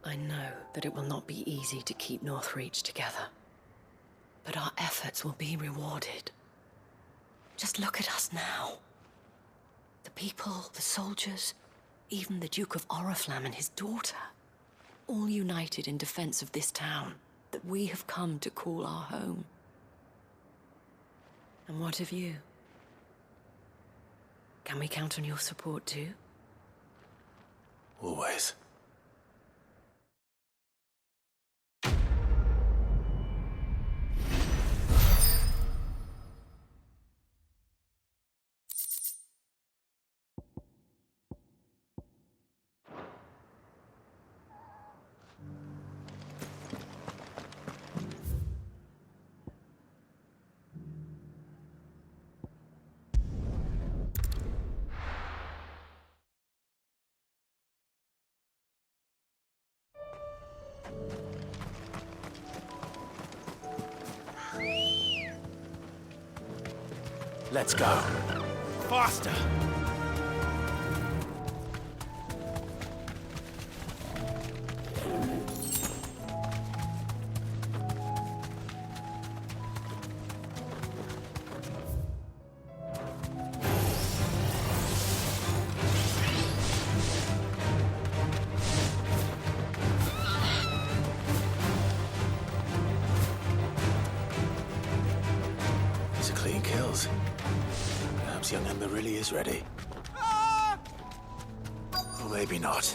I know that it will not be easy to keep Northreach together. But our efforts will be rewarded. Just look at us now. The people, the soldiers, even the Duke of Oriflamme and his daughter. All united in defense of this town that we have come to call our home. And what of you? Can we count on your support too? Always. Let's go. Faster! Perhaps young Ember really is ready. Or maybe not.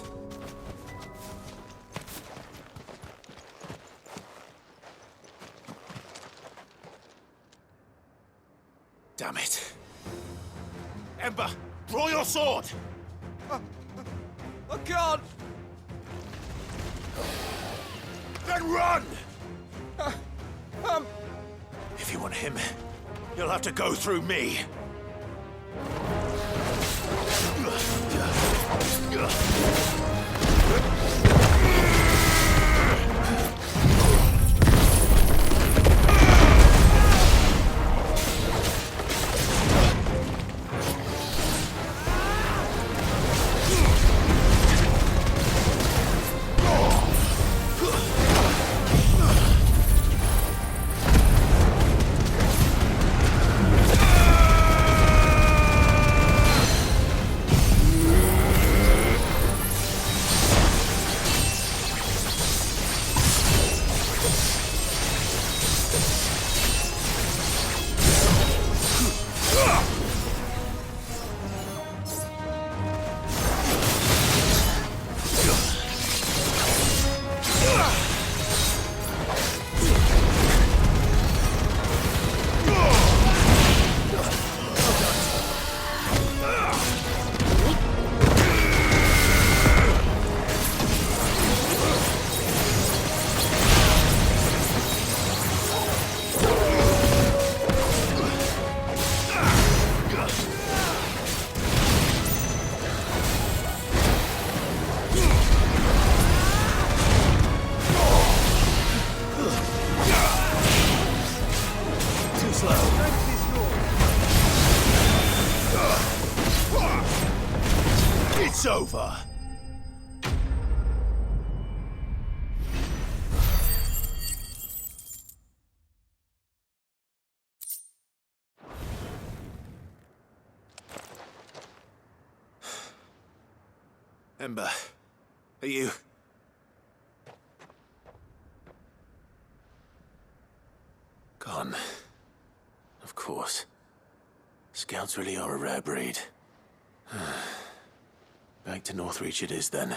Damn it. Ember, draw your sword! I can't! Then run! If you want him, you'll have to go through me. It's over. Ember, are you... gone? Of course. Scouts really are a rare breed. Back to Northreach it is, then.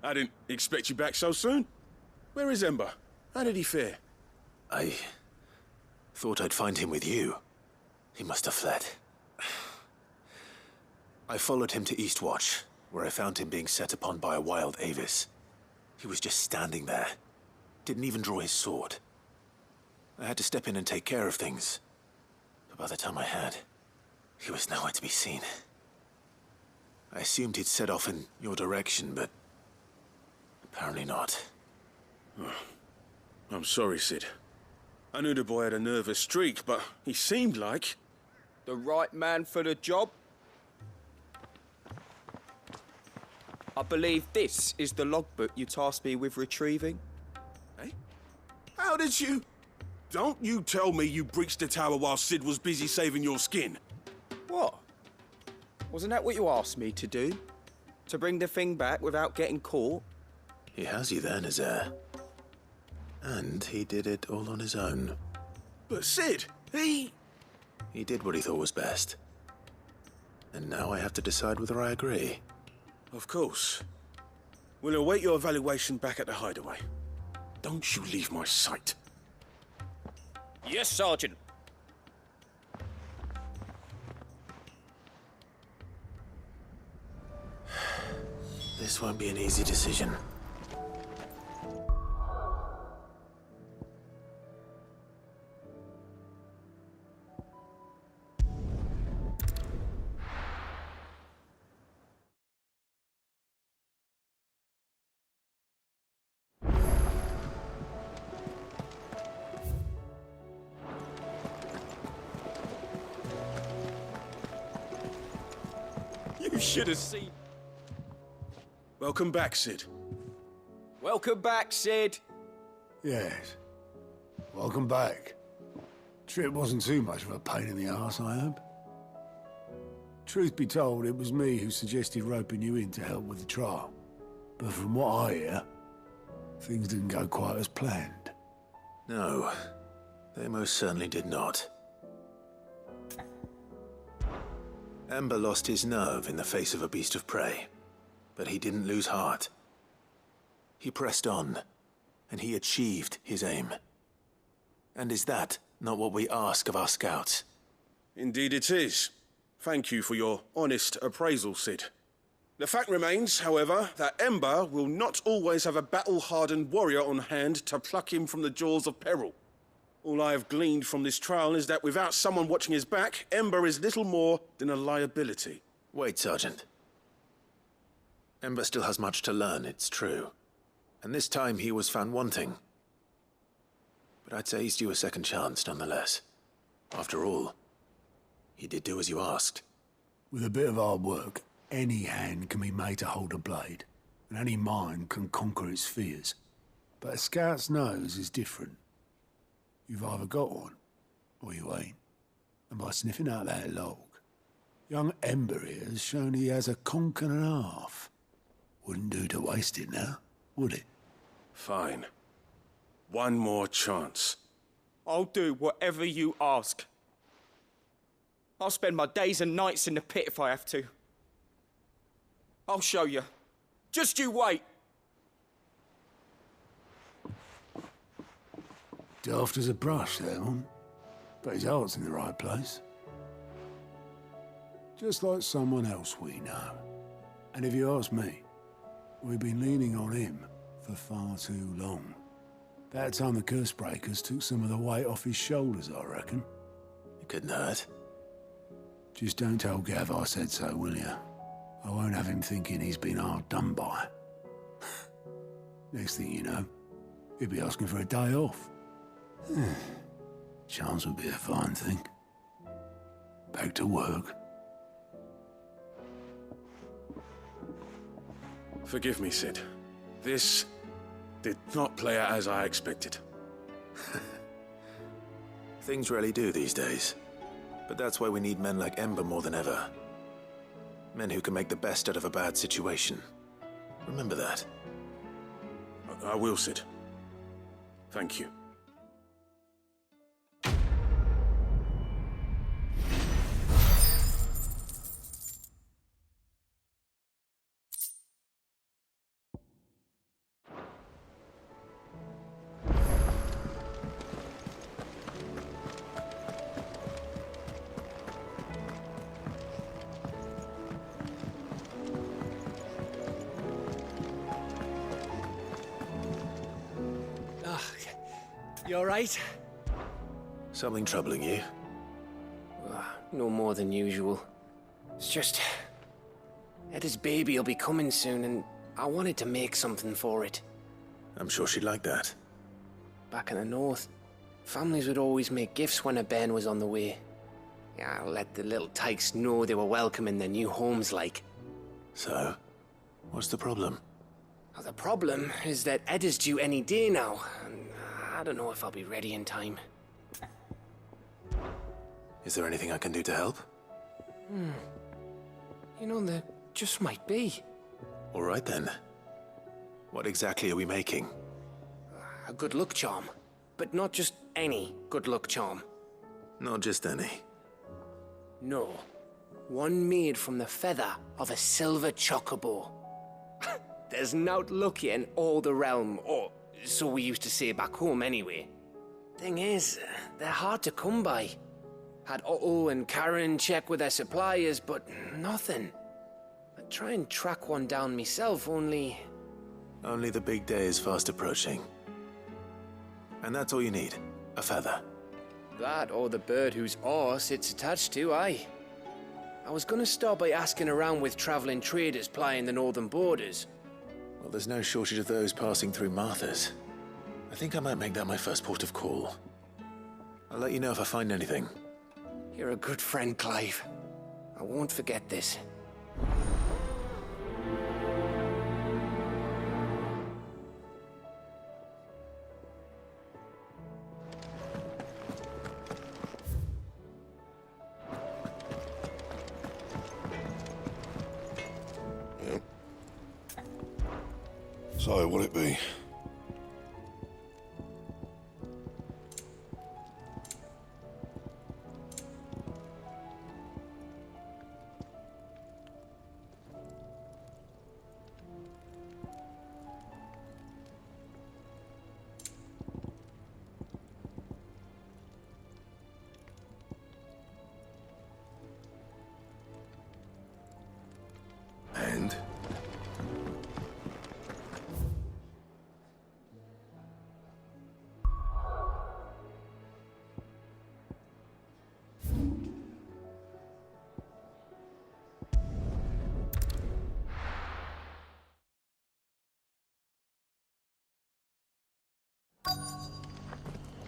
I didn't expect you back so soon. Where is Ember? How did he fare? I thought I'd find him with you. He must have fled. I followed him to Eastwatch, where I found him being set upon by a wild Avis. He was just standing there. Didn't even draw his sword. I had to step in and take care of things. But by the time I had, he was nowhere to be seen. I assumed he'd set off in your direction, but apparently not. I'm sorry, Sid. I knew the boy had a nervous streak, but he seemed like... The right man for the job? I believe this is the logbook you tasked me with retrieving. Eh? How did you... Don't you tell me you breached the tower while Sid was busy saving your skin. What? Wasn't that what you asked me to do? To bring the thing back without getting caught? He has you then, his heir. And he did it all on his own. But Sid, he did what he thought was best. And now I have to decide whether I agree. Of course. We'll await your evaluation back at the hideaway. Don't you leave my sight. Yes, Sergeant. This won't be an easy decision. You should have seen. Welcome back, Sid. Welcome back, Sid. Yes. Welcome back. Trip wasn't too much of a pain in the arse, I hope. Truth be told, it was me who suggested roping you in to help with the trial. But from what I hear, things didn't go quite as planned. No, they most certainly did not. Ember lost his nerve in the face of a beast of prey, but he didn't lose heart. He pressed on, and he achieved his aim. And is that not what we ask of our scouts? Indeed it is. Thank you for your honest appraisal, Sid. The fact remains, however, that Ember will not always have a battle-hardened warrior on hand to pluck him from the jaws of peril. All I have gleaned from this trial is that without someone watching his back, Ember is little more than a liability. Wait, Sergeant. Ember still has much to learn, it's true. And this time he was found wanting. But I'd say he's due a second chance, nonetheless. After all, he did do as you asked. With a bit of hard work, any hand can be made to hold a blade, and any mind can conquer its fears. But a scout's nose is different. You've either got one, or you ain't. And by sniffing out that log, young Ember here has shown he has a conch and a half. Wouldn't do to waste it now, would it? Fine. One more chance. I'll do whatever you ask. I'll spend my days and nights in the pit if I have to. I'll show you. Just you wait. Daft as a brush, that one. But his heart's in the right place. Just like someone else we know. And if you ask me, we've been leaning on him for far too long. That time the curse breakers took some of the weight off his shoulders, I reckon. It couldn't hurt. Just don't tell Gav I said so, will you? I won't have him thinking he's been hard done by. Next thing you know, he'll be asking for a day off. Chance would be a fine thing. Back to work. Forgive me, Sid. This did not play out as I expected. Things rarely do these days. But that's why we need men like Ember more than ever. Men who can make the best out of a bad situation. Remember that. I will, Sid. Thank you. You alright? Something troubling you? No more than usual. It's just... Eda's baby will be coming soon, and I wanted to make something for it. I'm sure she'd like that. Back in the north, families would always make gifts when a bairn was on the way. Yeah, I'll let the little tykes know they were welcome in their new homes, like. So, what's the problem? Well, the problem is that Eda's due any day now, and I don't know if I'll be ready in time. Is there anything I can do to help? You know, there just might be. All right then. What exactly are we making? A good luck charm. But not just any good luck charm. Not just any. No. One made from the feather of a silver chocobo. There's naught lucky in all the realm, or so we used to say back home anyway. Thing is, they're hard to come by. Had Otto and Karen check with their suppliers, but nothing. I'd try and track one down myself, only... Only the big day is fast approaching. And that's all you need, a feather. That or the bird whose horse it's attached to, aye. I was gonna start by asking around with traveling traders plying the northern borders. Well, there's no shortage of those passing through Martha's. I think I might make that my first port of call. I'll let you know if I find anything. You're a good friend, Clive. I won't forget this. So, what'll it be? And?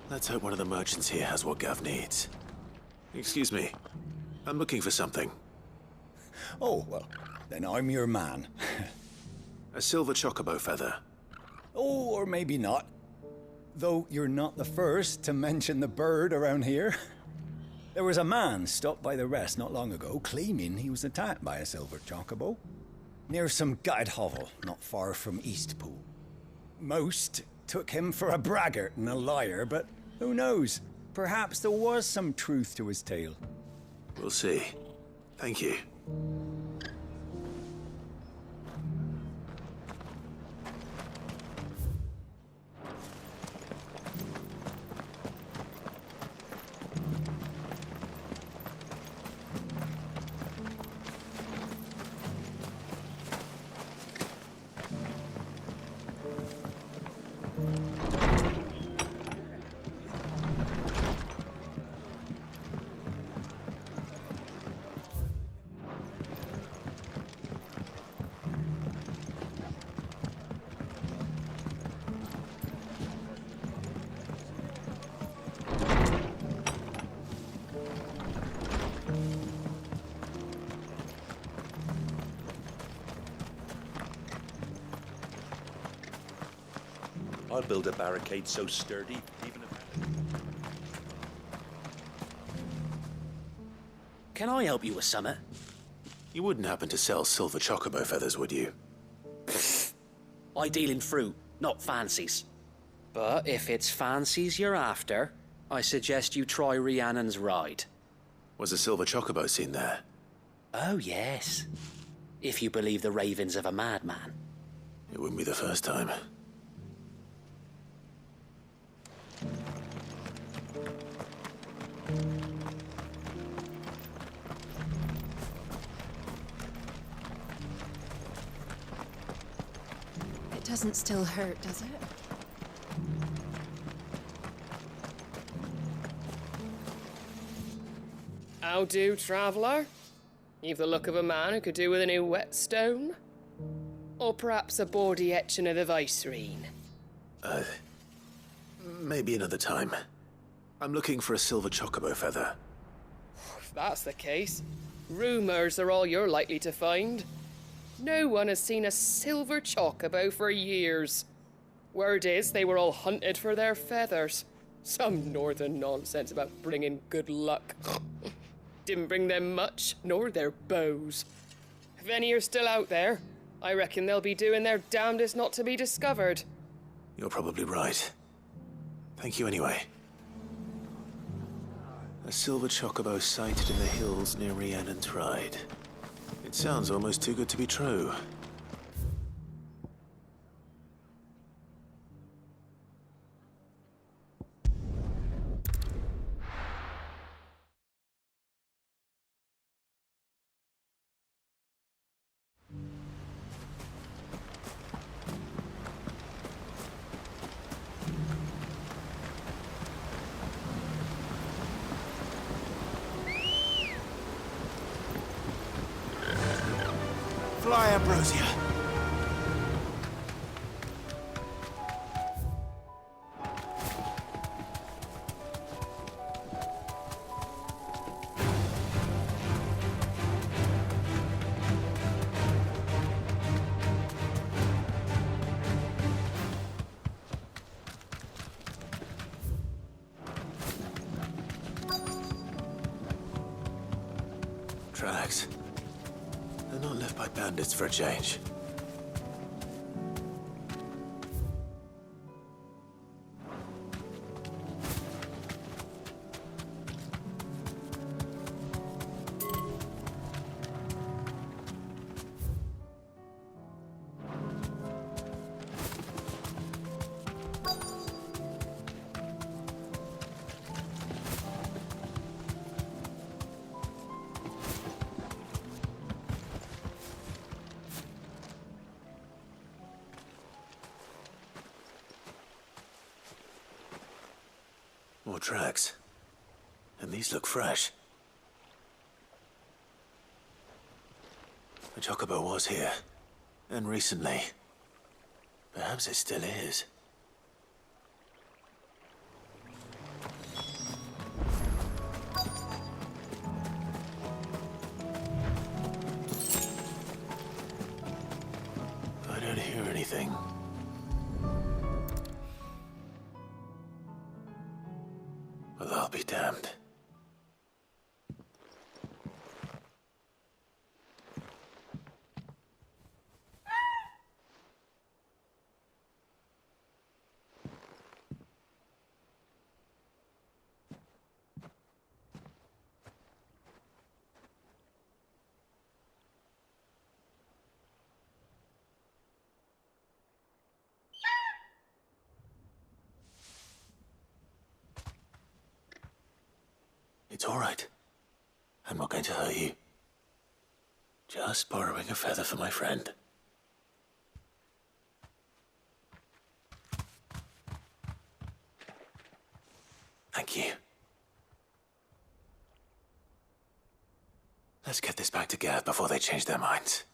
Let's hope one of the merchants here has what Gav needs. Excuse me. I'm looking for something. Oh, well, then I'm your man. A silver chocobo feather. Oh, or maybe not. Though you're not the first to mention the bird around here. There was a man stopped by the rest not long ago claiming he was attacked by a silver chocobo near some gutted hovel not far from Eastpool. Most took him for a braggart and a liar, but who knows? Perhaps there was some truth to his tale. We'll see. Thank you. I'll build a barricade so sturdy, even if... Can I help you with something? You wouldn't happen to sell silver chocobo feathers, would you? I deal in fruit, not fancies. But if it's fancies you're after, I suggest you try Rhiannon's ride. Was a silver chocobo seen there? Oh, yes. If you believe the ravings of a madman. It wouldn't be the first time. It doesn't still hurt, does it? How do, traveller? You've the look of a man who could do with a new whetstone? Or perhaps a bawdy etching of the Vicerine? Maybe another time. I'm looking for a silver chocobo feather. If that's the case, rumours are all you're likely to find. No one has seen a silver chocobo for years. Word is they were all hunted for their feathers. Some northern nonsense about bringing good luck. Didn't bring them much, nor their bows. If any are still out there, I reckon they'll be doing their damnedest not to be discovered. You're probably right. Thank you anyway. A silver chocobo sighted in the hills near Rhiannon's Ride. It sounds almost too good to be true. Fly, Ambrosia! Tracks. They're not left by bandits for a change. More tracks. And these look fresh. The chocobo was here. And recently. Perhaps it still is. I don't hear anything. Well, I'll be damned. It's all right. I'm not going to hurt you. Just borrowing a feather for my friend. Thank you. Let's get this back to Gav before they change their minds.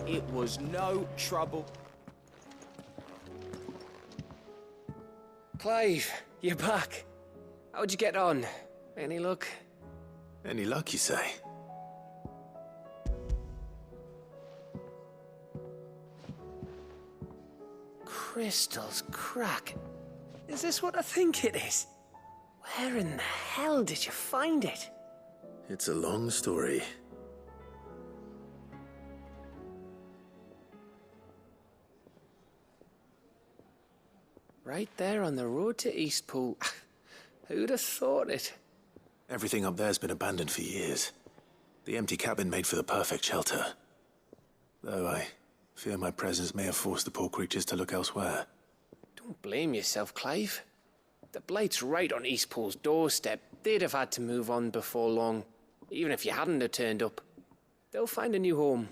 It was no trouble. Clive, you're back. How'd you get on? Any luck? Any luck, you say? Crystals crack. Is this what I think it is? Where in the hell did you find it? It's a long story. Right there on the road to Eastpool. Who'd have thought it? Everything up there's been abandoned for years. The empty cabin made for the perfect shelter. Though I fear my presence may have forced the poor creatures to look elsewhere. Don't blame yourself, Clive. The Blight's right on Eastpool's doorstep. They'd have had to move on before long, even if you hadn't have turned up. They'll find a new home.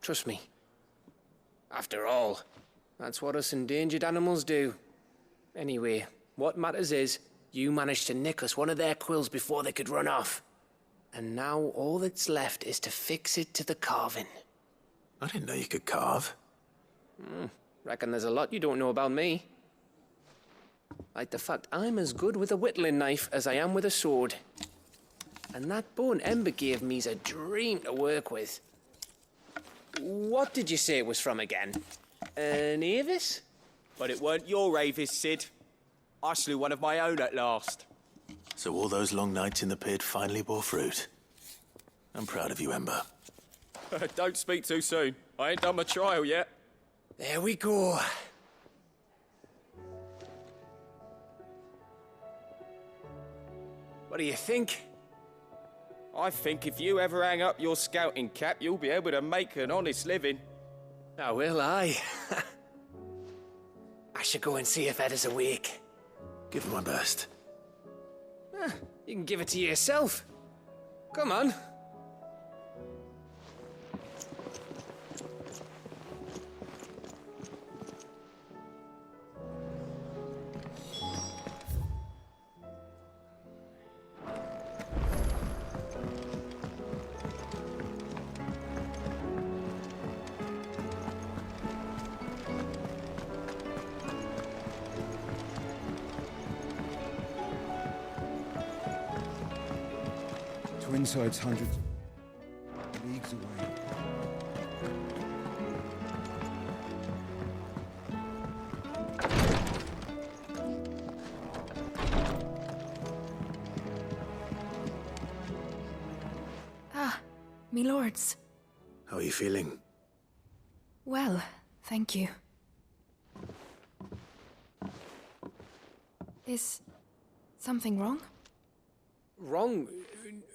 Trust me. After all, that's what us endangered animals do. Anyway, what matters is, you managed to nick us one of their quills before they could run off. And now all that's left is to fix it to the carving. I didn't know you could carve. Reckon there's a lot you don't know about me. Like the fact I'm as good with a whittling knife as I am with a sword. And that bone Ember gave me's a dream to work with. What did you say it was from again? An Avis? But it weren't your Avis, Sid. I slew one of my own at last. So all those long nights in the pit finally bore fruit. I'm proud of you, Ember. Don't speak too soon. I ain't done my trial yet. There we go. What do you think? I think if you ever hang up your scouting cap, you'll be able to make an honest living. Oh, will I? I should go and see if Ed is awake. Give it my best. You can give it to yourself. Come on. Twinside's hundreds of leagues away. Ah, me lords. How are you feeling? Well, thank you. Is something wrong? Wrong?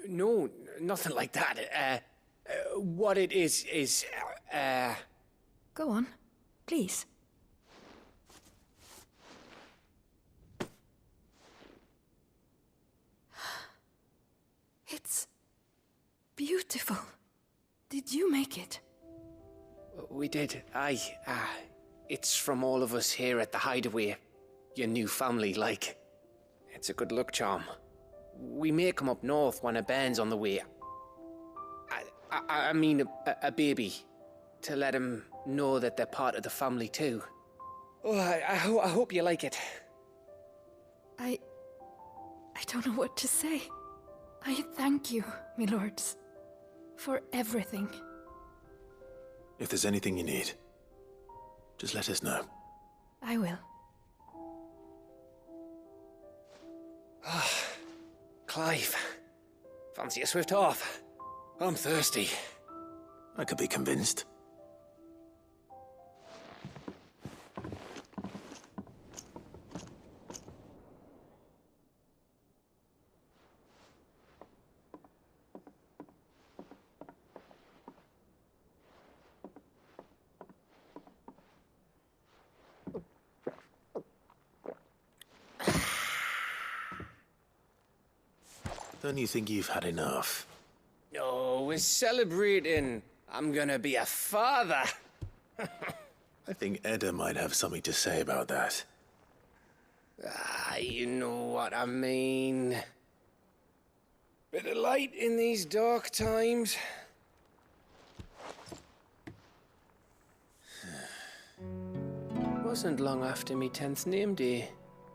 No, nothing like that. What it is... Go on, please. It's beautiful. Did you make it? We did. Aye. It's from all of us here at the Hideaway. Your new family, like. It's a good luck charm. We may come up north when a band's on the way. I mean a baby. To let him know that they're part of the family too. Oh, I hope you like it. I don't know what to say. I thank you, my lords, for everything. If there's anything you need, just let us know. I will. Clive, fancy a swift off? I'm thirsty. I could be convinced. Don't you think you've had enough? Oh, we're celebrating. I'm gonna be a father. I think Edda might have something to say about that. You know what I mean. Bit of light in these dark times. Wasn't long after me 10th name day.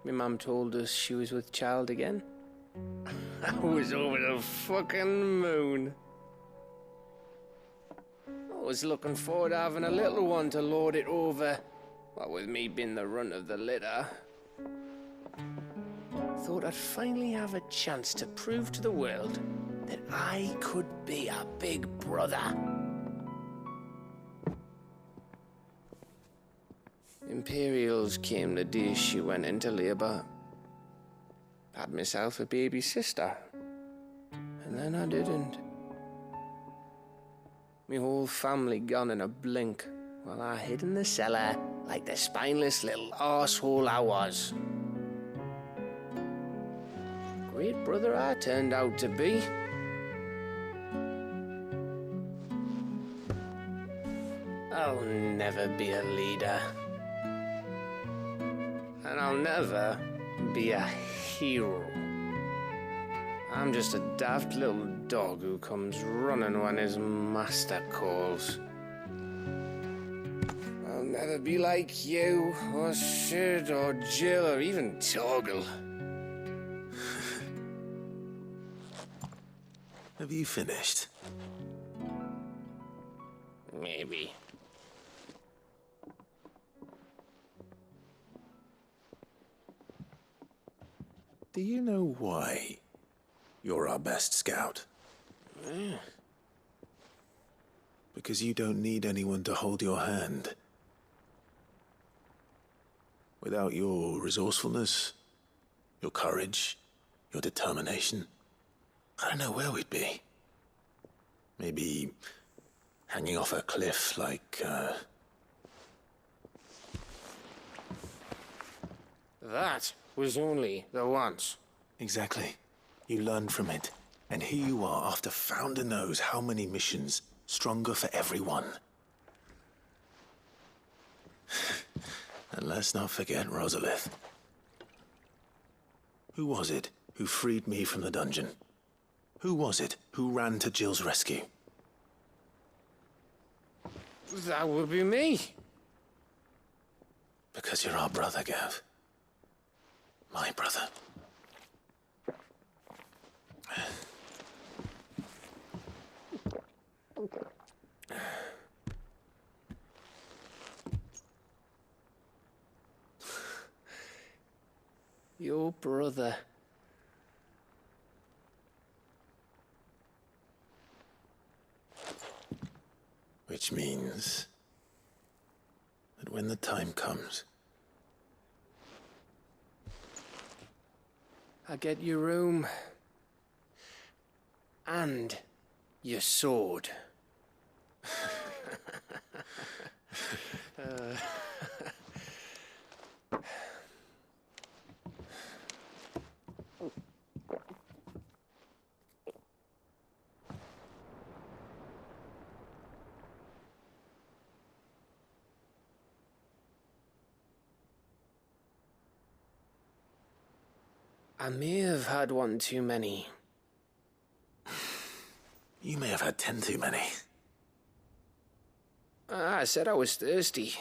My mum told us she was with child again. I was over the fucking moon. I was looking forward to having a little one to lord it over. What with me being the runt of the litter. Thought I'd finally have a chance to prove to the world that I could be a big brother. Imperials came the day she went into labour. Had myself a baby sister. And then I didn't. My whole family gone in a blink, while I hid in the cellar like the spineless little arsehole I was. Great brother I turned out to be. I'll never be a leader. And I'll never be a hero. I'm just a daft little dog who comes running when his master calls. I'll never be like you, or Sid, or Jill, or even Torgal. Have you finished? Maybe. Do you know why you're our best scout? Because you don't need anyone to hold your hand. Without your resourcefulness, your courage, your determination, I don't know where we'd be. Maybe hanging off a cliff like, That was only the once. Exactly. You learned from it. And here you are after Founder knows how many missions, stronger for everyone. And let's not forget Rosalith. Who was it who freed me from the dungeon? Who was it who ran to Jill's rescue? That would be me. Because you're our brother, Gav. My brother. Your brother. Which means that when the time comes, I get your room. And Your sword. I may have had one too many. You may have had 10 too many. I said I was thirsty.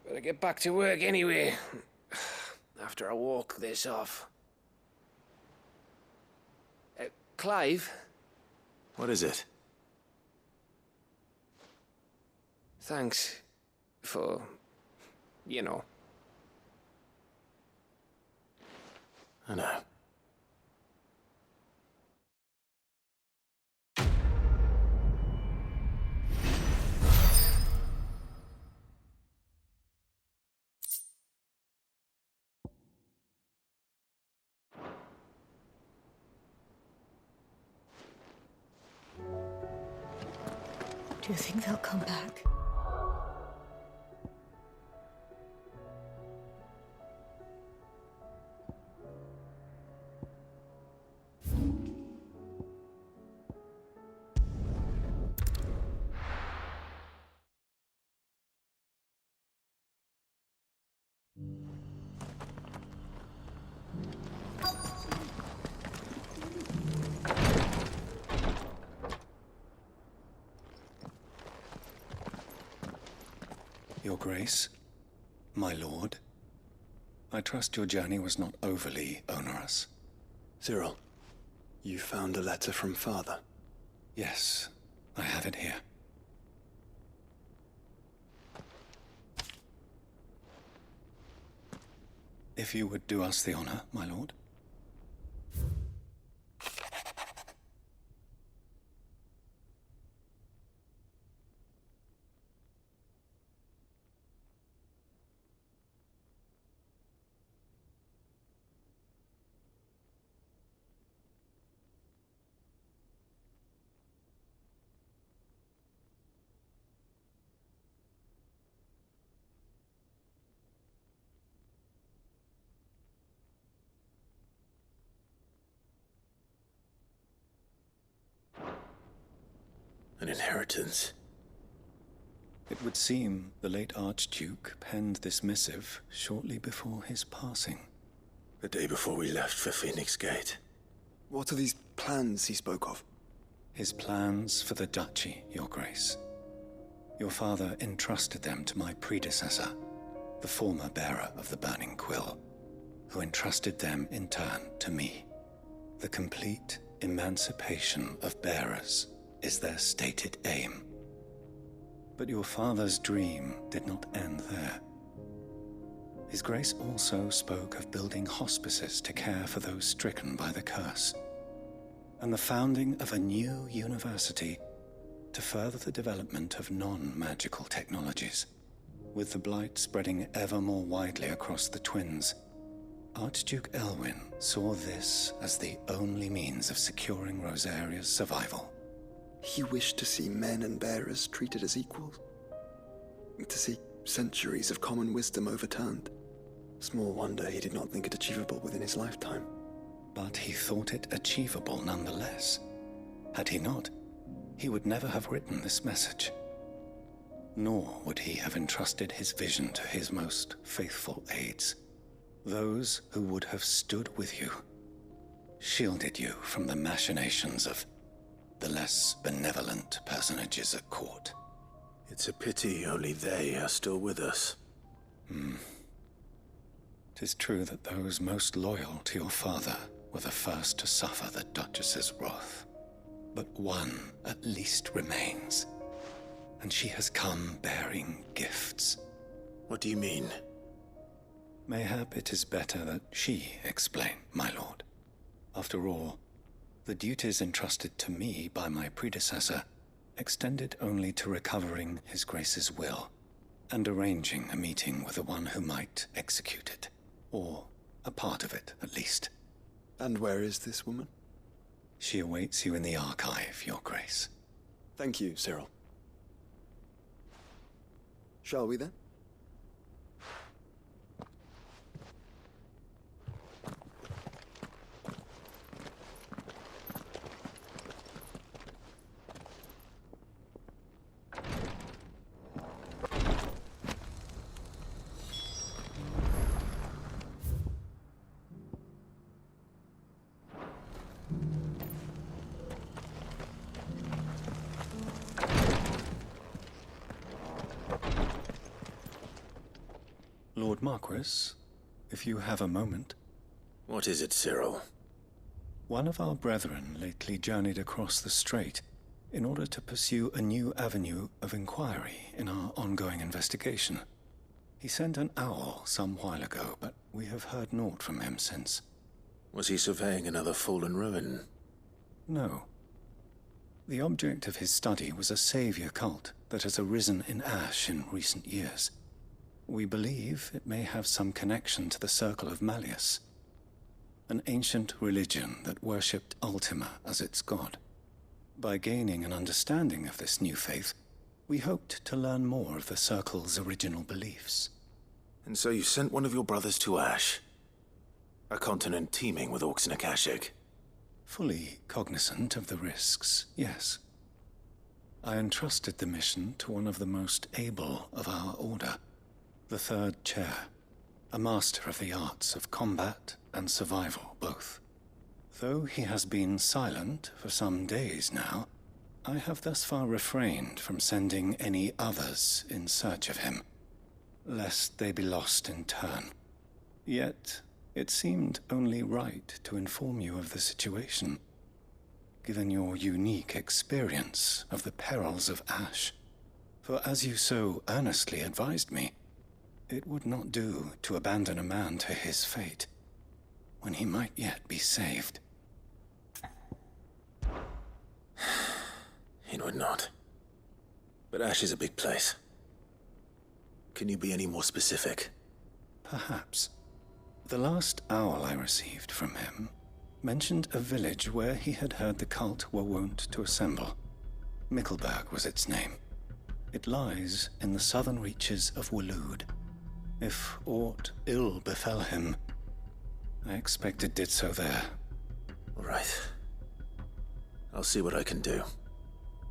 Better get back to work anyway, after I walk this off. Clive? What is it? Thanks for, you know. I know. Do you think they'll come back? Your Grace, my lord, I trust your journey was not overly onerous. Cyril, you found a letter from Father? Yes, I have it here. If you would do us the honor, my lord. An inheritance. It would seem the late Archduke penned this missive shortly before his passing. The day before we left for Phoenix Gate. What are these plans he spoke of? His plans for the duchy, Your Grace. Your father entrusted them to my predecessor, the former bearer of the Burning Quill, who entrusted them in turn to me. The complete emancipation of bearers is their stated aim. But your father's dream did not end there. His Grace also spoke of building hospices to care for those stricken by the curse, and the founding of a new university to further the development of non-magical technologies. With the Blight spreading ever more widely across the Twins, Archduke Elwyn saw this as the only means of securing Rosaria's survival. He wished to see men and bearers treated as equals. To see centuries of common wisdom overturned. Small wonder he did not think it achievable within his lifetime. But he thought it achievable nonetheless. Had he not, he would never have written this message. Nor would he have entrusted his vision to his most faithful aides. Those who would have stood with you, shielded you from the machinations of the less benevolent personages at court. It's a pity only they are still with us. 'Tis true that those most loyal to your father were the first to suffer the Duchess's wrath. But one at least remains, and she has come bearing gifts. What do you mean? Mayhap it is better that she explain, my lord. After all, the duties entrusted to me by my predecessor extended only to recovering His Grace's will and arranging a meeting with the one who might execute it, or a part of it at least. And where is this woman? She awaits you in the archive, Your Grace. Thank you, Cyril. Shall we then? Lord Marquis, if you have a moment. What is it, Cyril? One of our brethren lately journeyed across the strait in order to pursue a new avenue of inquiry in our ongoing investigation. He sent an owl some while ago, but we have heard naught from him since. Was he surveying another fallen ruin? No. The object of his study was a savior cult that has arisen in Ash in recent years. We believe it may have some connection to the Circle of Malleus, an ancient religion that worshipped Ultima as its god. By gaining an understanding of this new faith, we hoped to learn more of the Circle's original beliefs. And so you sent one of your brothers to Ash, a continent teeming with orcs and Akashic. Fully cognizant of the risks, yes. I entrusted the mission to one of the most able of our order, the Third Chair, a master of the arts of combat and survival both. Though he has been silent for some days now, I have thus far refrained from sending any others in search of him, lest they be lost in turn. Yet, it seemed only right to inform you of the situation, given your unique experience of the perils of Ash. For as you so earnestly advised me, it would not do to abandon a man to his fate, when he might yet be saved. It would not. But Ash is a big place. Can you be any more specific? Perhaps. The last owl I received from him mentioned a village where he had heard the cult were wont to assemble. Mickleburg was its name. It lies in the southern reaches of Waloed. If aught ill befell him, I expect it did so there. All right. I'll see what I can do.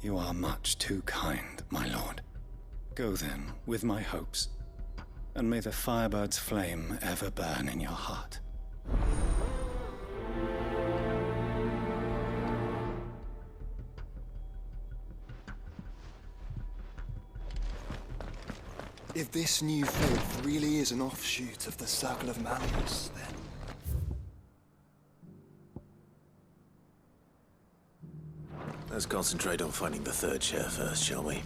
You are much too kind, my lord. Go then, with my hopes, and may the Firebird's flame ever burn in your heart. If this new faith really is an offshoot of the Circle of Malleus, then... Let's concentrate on finding the Third Chair first, shall we?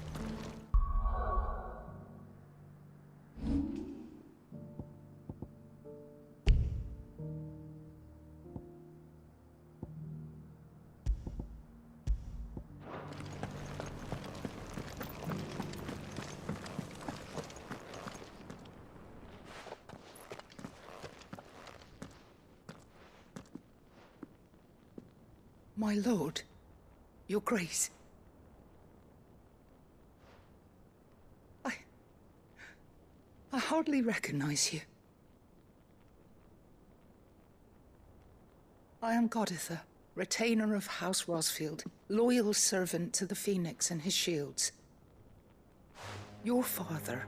My lord, your grace. I hardly recognize you. I am Goditha, retainer of House Rosfield, loyal servant to the Phoenix and his shields. Your father,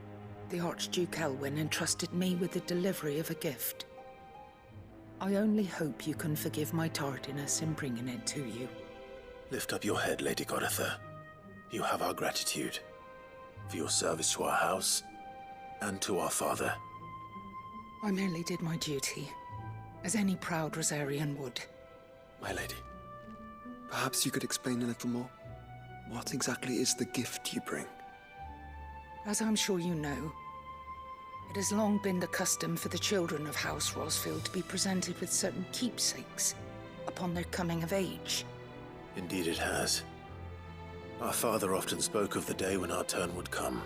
the Archduke Elwyn, entrusted me with the delivery of a gift. I only hope you can forgive my tardiness in bringing it to you. Lift up your head, Lady Goditha. You have our gratitude for your service to our house and to our father. I merely did my duty, as any proud Rosarian would. My lady, perhaps you could explain a little more? What exactly is the gift you bring? As I'm sure you know, it has long been the custom for the children of House Rosfield to be presented with certain keepsakes upon their coming of age. Indeed it has. Our father often spoke of the day when our turn would come.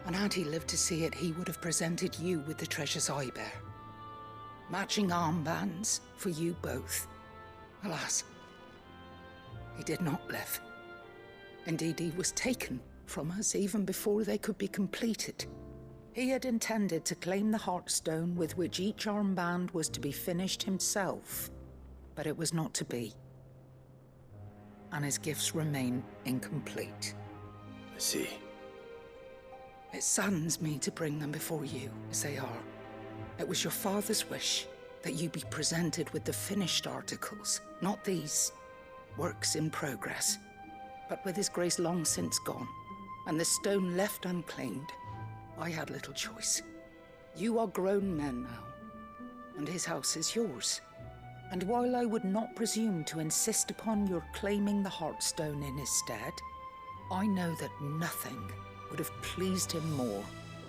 And had he lived to see it, he would have presented you with the treasures I bear. Matching armbands for you both. Alas, he did not live. Indeed, he was taken from us even before they could be completed. He had intended to claim the Heartstone with which each armband was to be finished himself, but it was not to be. And his gifts remain incomplete. I see. It saddens me to bring them before you, as they are. It was your father's wish that you be presented with the finished articles, not these works in progress. But with his grace long since gone, and the stone left unclaimed, I had little choice. You are grown men now, and his house is yours. And while I would not presume to insist upon your claiming the Heartstone in his stead, I know that nothing would have pleased him more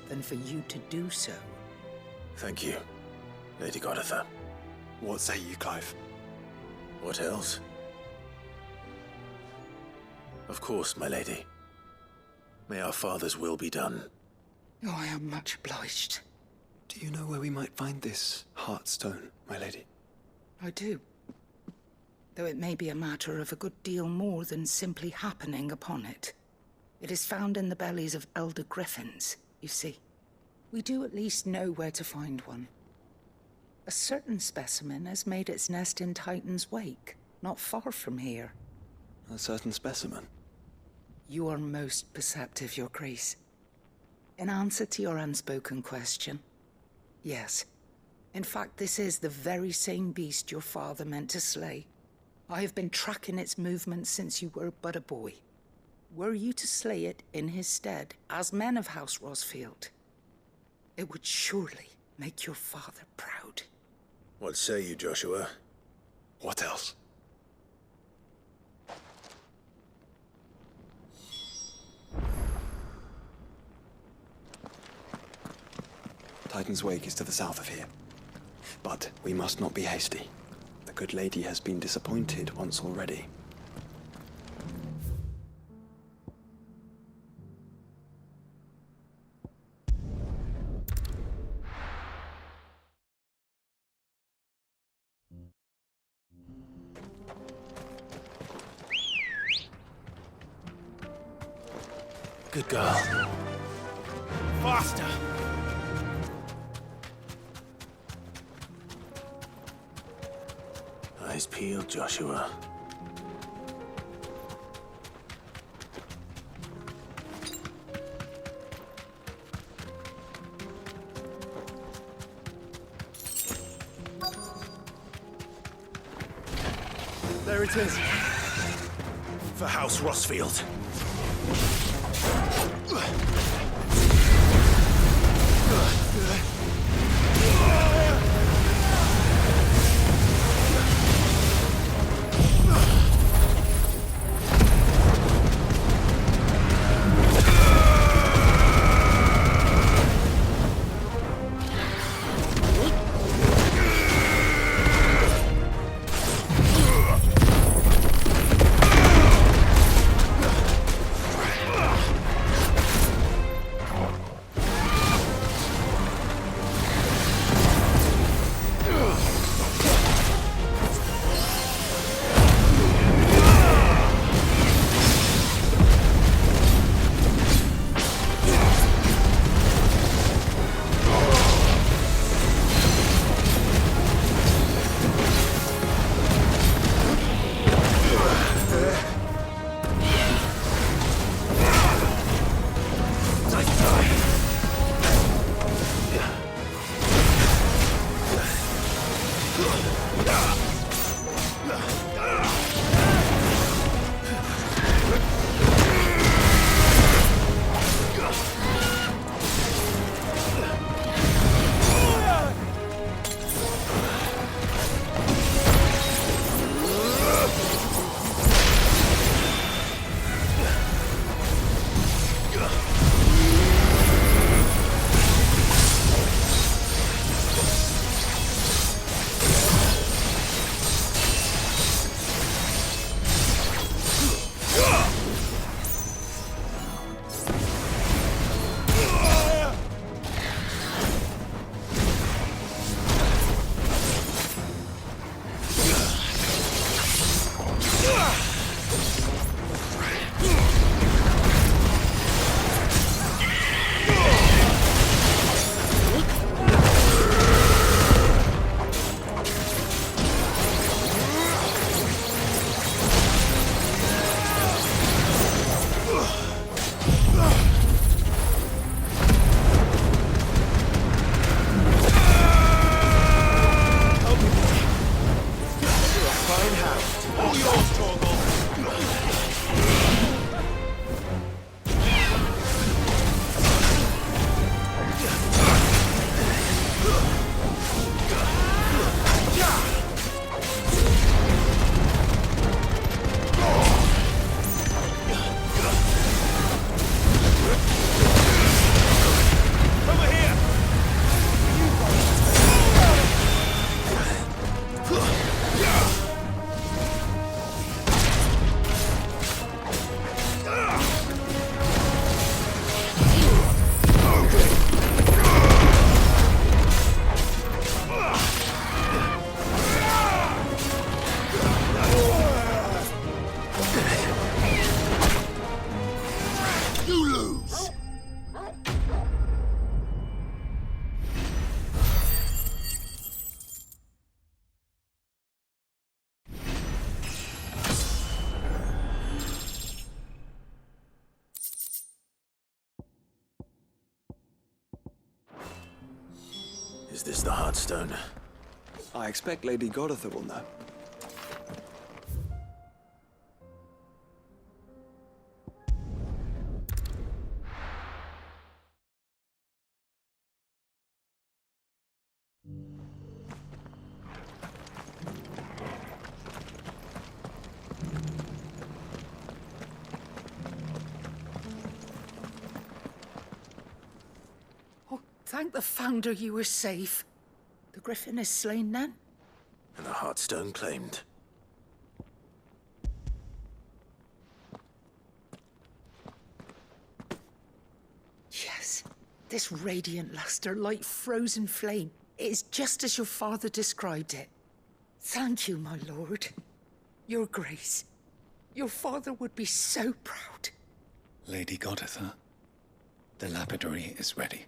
than for you to do so. Thank you, Lady Goditha. What say you, Clive? What else? Of course, my lady. May our father's will be done. Oh, I am much obliged. Do you know where we might find this Heartstone, my lady? I do. Though it may be a matter of a good deal more than simply happening upon it. It is found in the bellies of elder griffins, you see. We do at least know where to find one. A certain specimen has made its nest in Titan's Wake, not far from here. A certain specimen? You are most perceptive, Your Grace. In answer to your unspoken question, yes. In fact, this is the very same beast your father meant to slay. I have been tracking its movements since you were but a boy. Were you to slay it in his stead, as men of House Rosfield, it would surely make your father proud. What say you, Joshua? What else? Titan's Wake is to the south of here. But we must not be hasty. The good lady has been disappointed once already. Good girl. Faster! Eyes peeled, Joshua. There it is. For House Rosfield. Is this the Heartstone? I expect Lady Goditha will know. Thank the Founder you were safe. The Griffin is slain then? And the Heartstone claimed. Yes. This radiant luster, like frozen flame. It is just as your father described it. Thank you, my lord. Your Grace. Your father would be so proud. Lady Goditha, the lapidary is ready.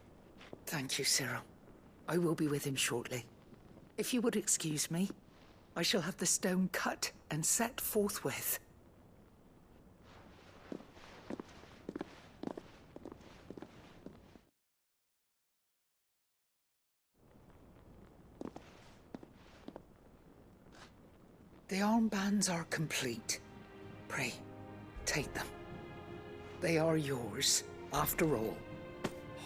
Thank you, Cyril. I will be with him shortly. If you would excuse me, I shall have the stone cut and set forthwith. The armbands are complete. Pray, take them. They are yours, after all.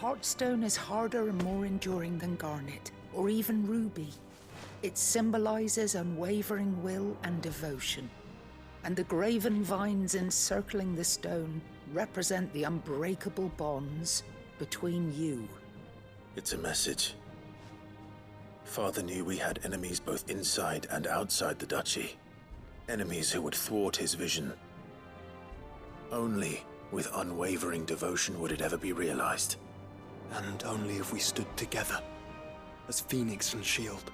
Heartstone is harder and more enduring than garnet, or even ruby. It symbolizes unwavering will and devotion. And the graven vines encircling the stone represent the unbreakable bonds between you. It's a message. Father knew we had enemies both inside and outside the duchy. Enemies who would thwart his vision. Only with unwavering devotion would it ever be realized. And only if we stood together, as Phoenix and Shield,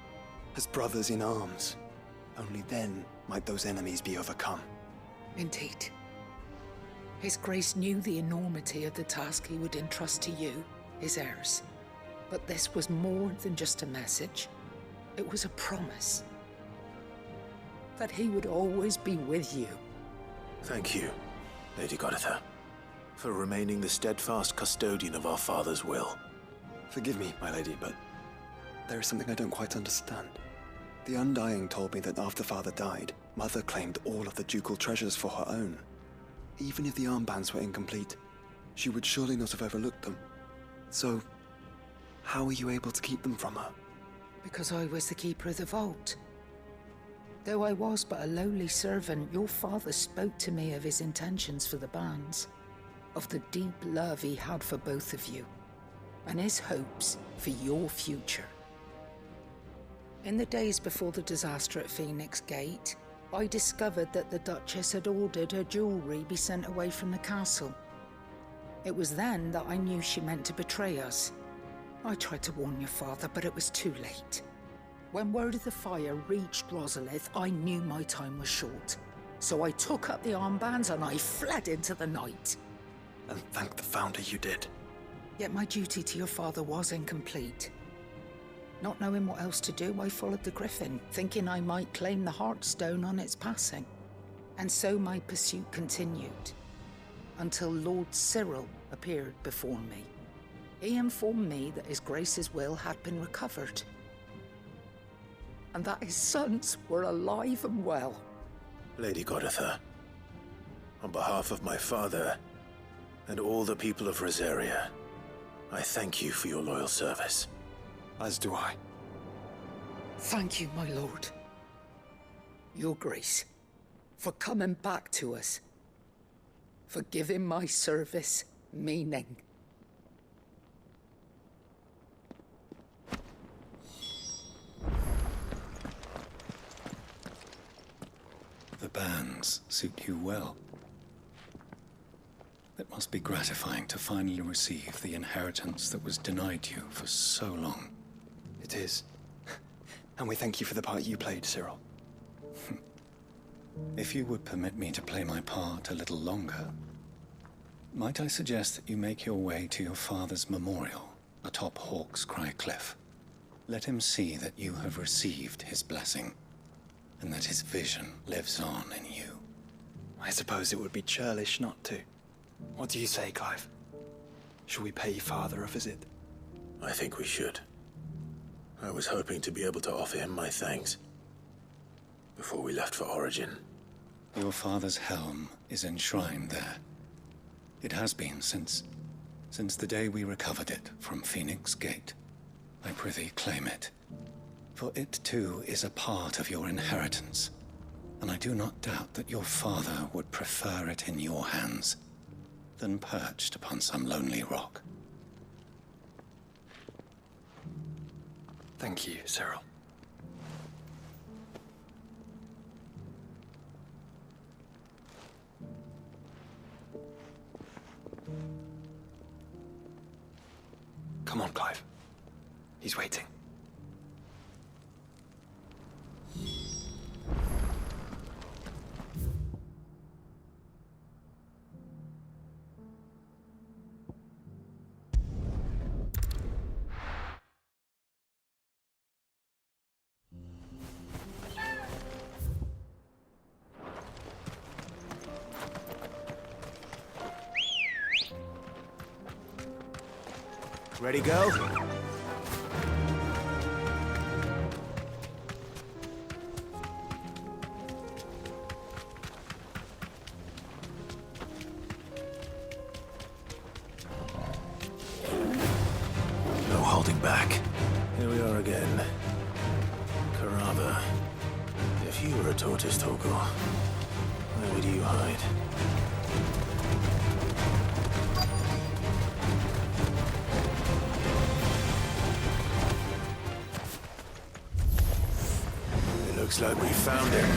as brothers in arms, only then might those enemies be overcome. Indeed. His Grace knew the enormity of the task he would entrust to you, his heirs. But this was more than just a message. It was a promise. That he would always be with you. Thank you, Lady Goditha, for remaining the steadfast custodian of our father's will. Forgive me, my lady, but there is something I don't quite understand. The Undying told me that after Father died, Mother claimed all of the ducal treasures for her own. Even if the armbands were incomplete, she would surely not have overlooked them. So, how were you able to keep them from her? Because I was the keeper of the vault. Though I was but a lowly servant, your father spoke to me of his intentions for the bands, of the deep love he had for both of you, and his hopes for your future. In the days before the disaster at Phoenix Gate, I discovered that the Duchess had ordered her jewelry be sent away from the castle. It was then that I knew she meant to betray us. I tried to warn your father, but it was too late. When word of the fire reached Rosalith, I knew my time was short. So I took up the armbands and I fled into the night. And thank the Founder you did. Yet my duty to your father was incomplete. Not knowing what else to do, I followed the Griffin, thinking I might claim the Heartstone on its passing. And so my pursuit continued, until Lord Cyril appeared before me. He informed me that His Grace's will had been recovered, and that his sons were alive and well. Lady Goditha, on behalf of my father and all the people of Rosaria, I thank you for your loyal service. As do I. Thank you, my lord. Your Grace, for coming back to us, for giving my service meaning. The bands suit you well. It must be gratifying to finally receive the inheritance that was denied you for so long. It is. And we thank you for the part you played, Cyril. If you would permit me to play my part a little longer, might I suggest that you make your way to your father's memorial atop Hawk's Cry Cliff? Let him see that you have received his blessing, and that his vision lives on in you. I suppose it would be churlish not to. What do you say, Clive? Shall we pay Father a visit? I think we should. I was hoping to be able to offer him my thanks before we left for Origin. Your father's helm is enshrined there. It has been since the day we recovered it from Phoenix Gate. I prithee claim it, for it too is a part of your inheritance, and I do not doubt that your father would prefer it in your hands than perched upon some lonely rock. Thank you, Cyril. Come on, Clive. He's waiting. Ready, go? No holding back. Here we are again. Carava. If you were a tortoise, Torgal, where would you hide? Looks like we found him.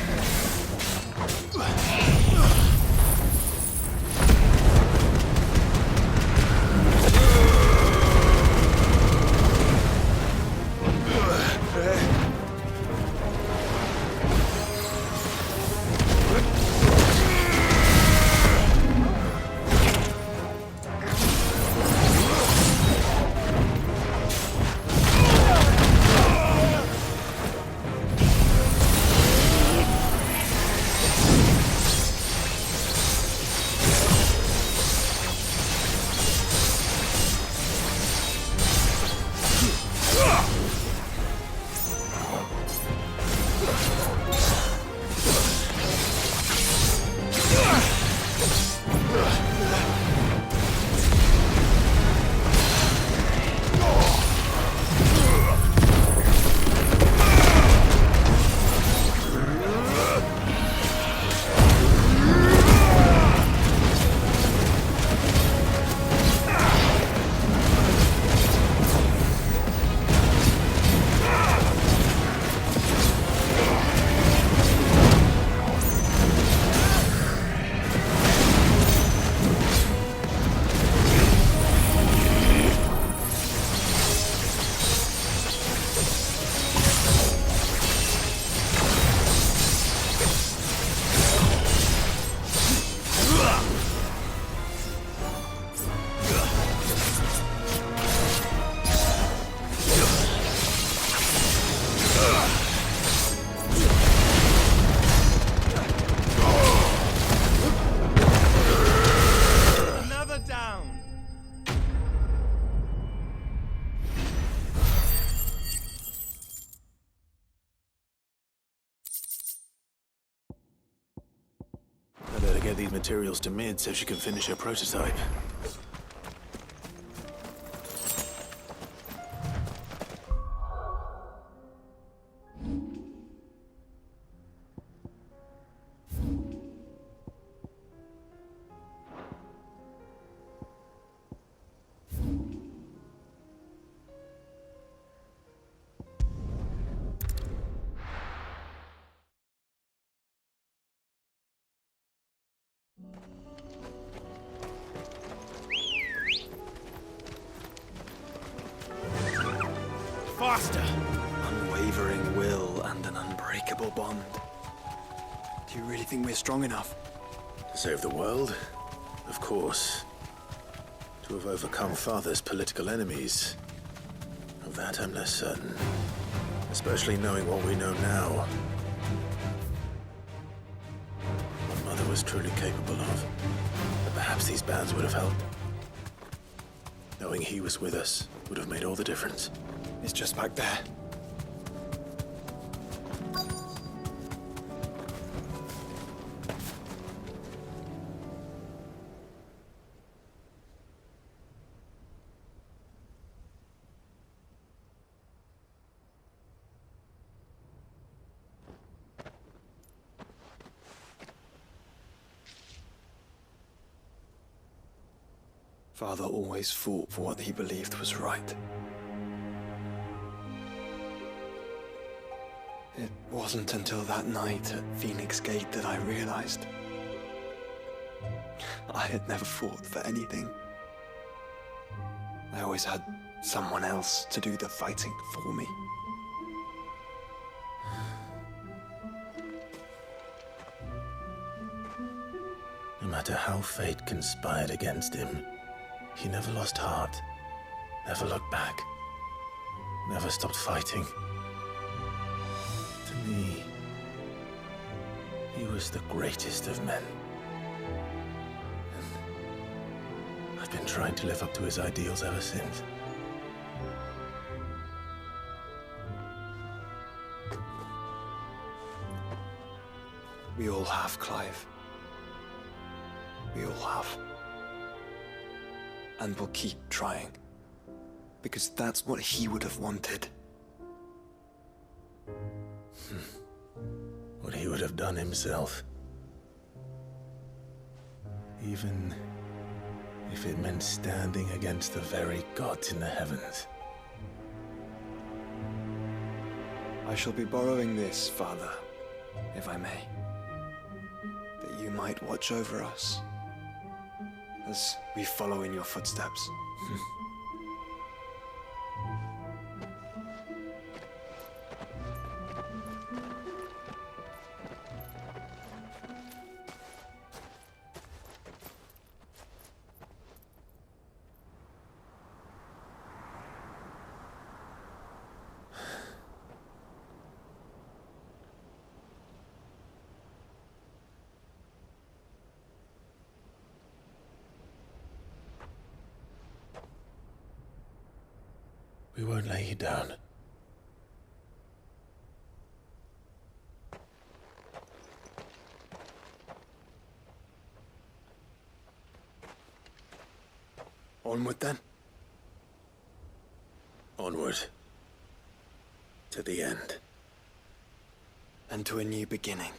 I better get these materials to Mid so she can finish her prototype. Faster! Unwavering will and an unbreakable bond. Do you really think we're strong enough? To save the world? Of course. To have overcome Father's political enemies? Of that I'm less certain. Especially knowing what we know now. What Mother was truly capable of. But perhaps these bands would have helped. Knowing he was with us would have made all the difference. It's just back there. Father always fought for what he believed was right. It wasn't until that night at Phoenix Gate that I realized I had never fought for anything. I always had someone else to do the fighting for me. No matter how fate conspired against him, he never lost heart, never looked back, never stopped fighting. To me, he was the greatest of men. And I've been trying to live up to his ideals ever since. We all have, Clive. We all have. And we'll keep trying. Because that's what he would have wanted. What he would have done himself. Even if it meant standing against the very gods in the heavens. I shall be borrowing this, Father, if I may. That you might watch over us as we follow in your footsteps. We won't lay you down. Onward then. Onward. To the end. And to a new beginning.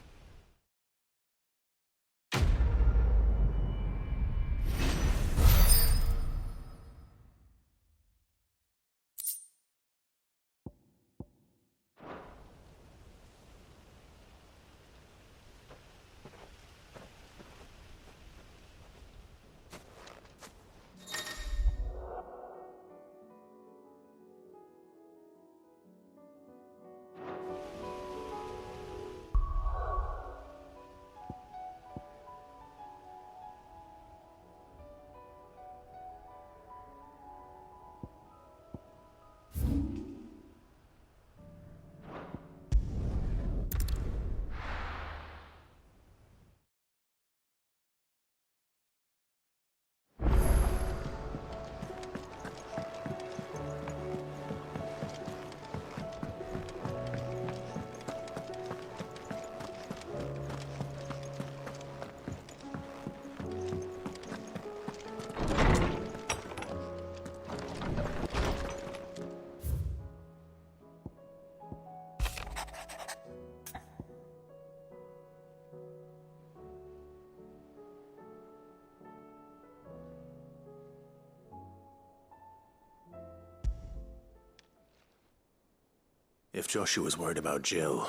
If Joshua's worried about Jill,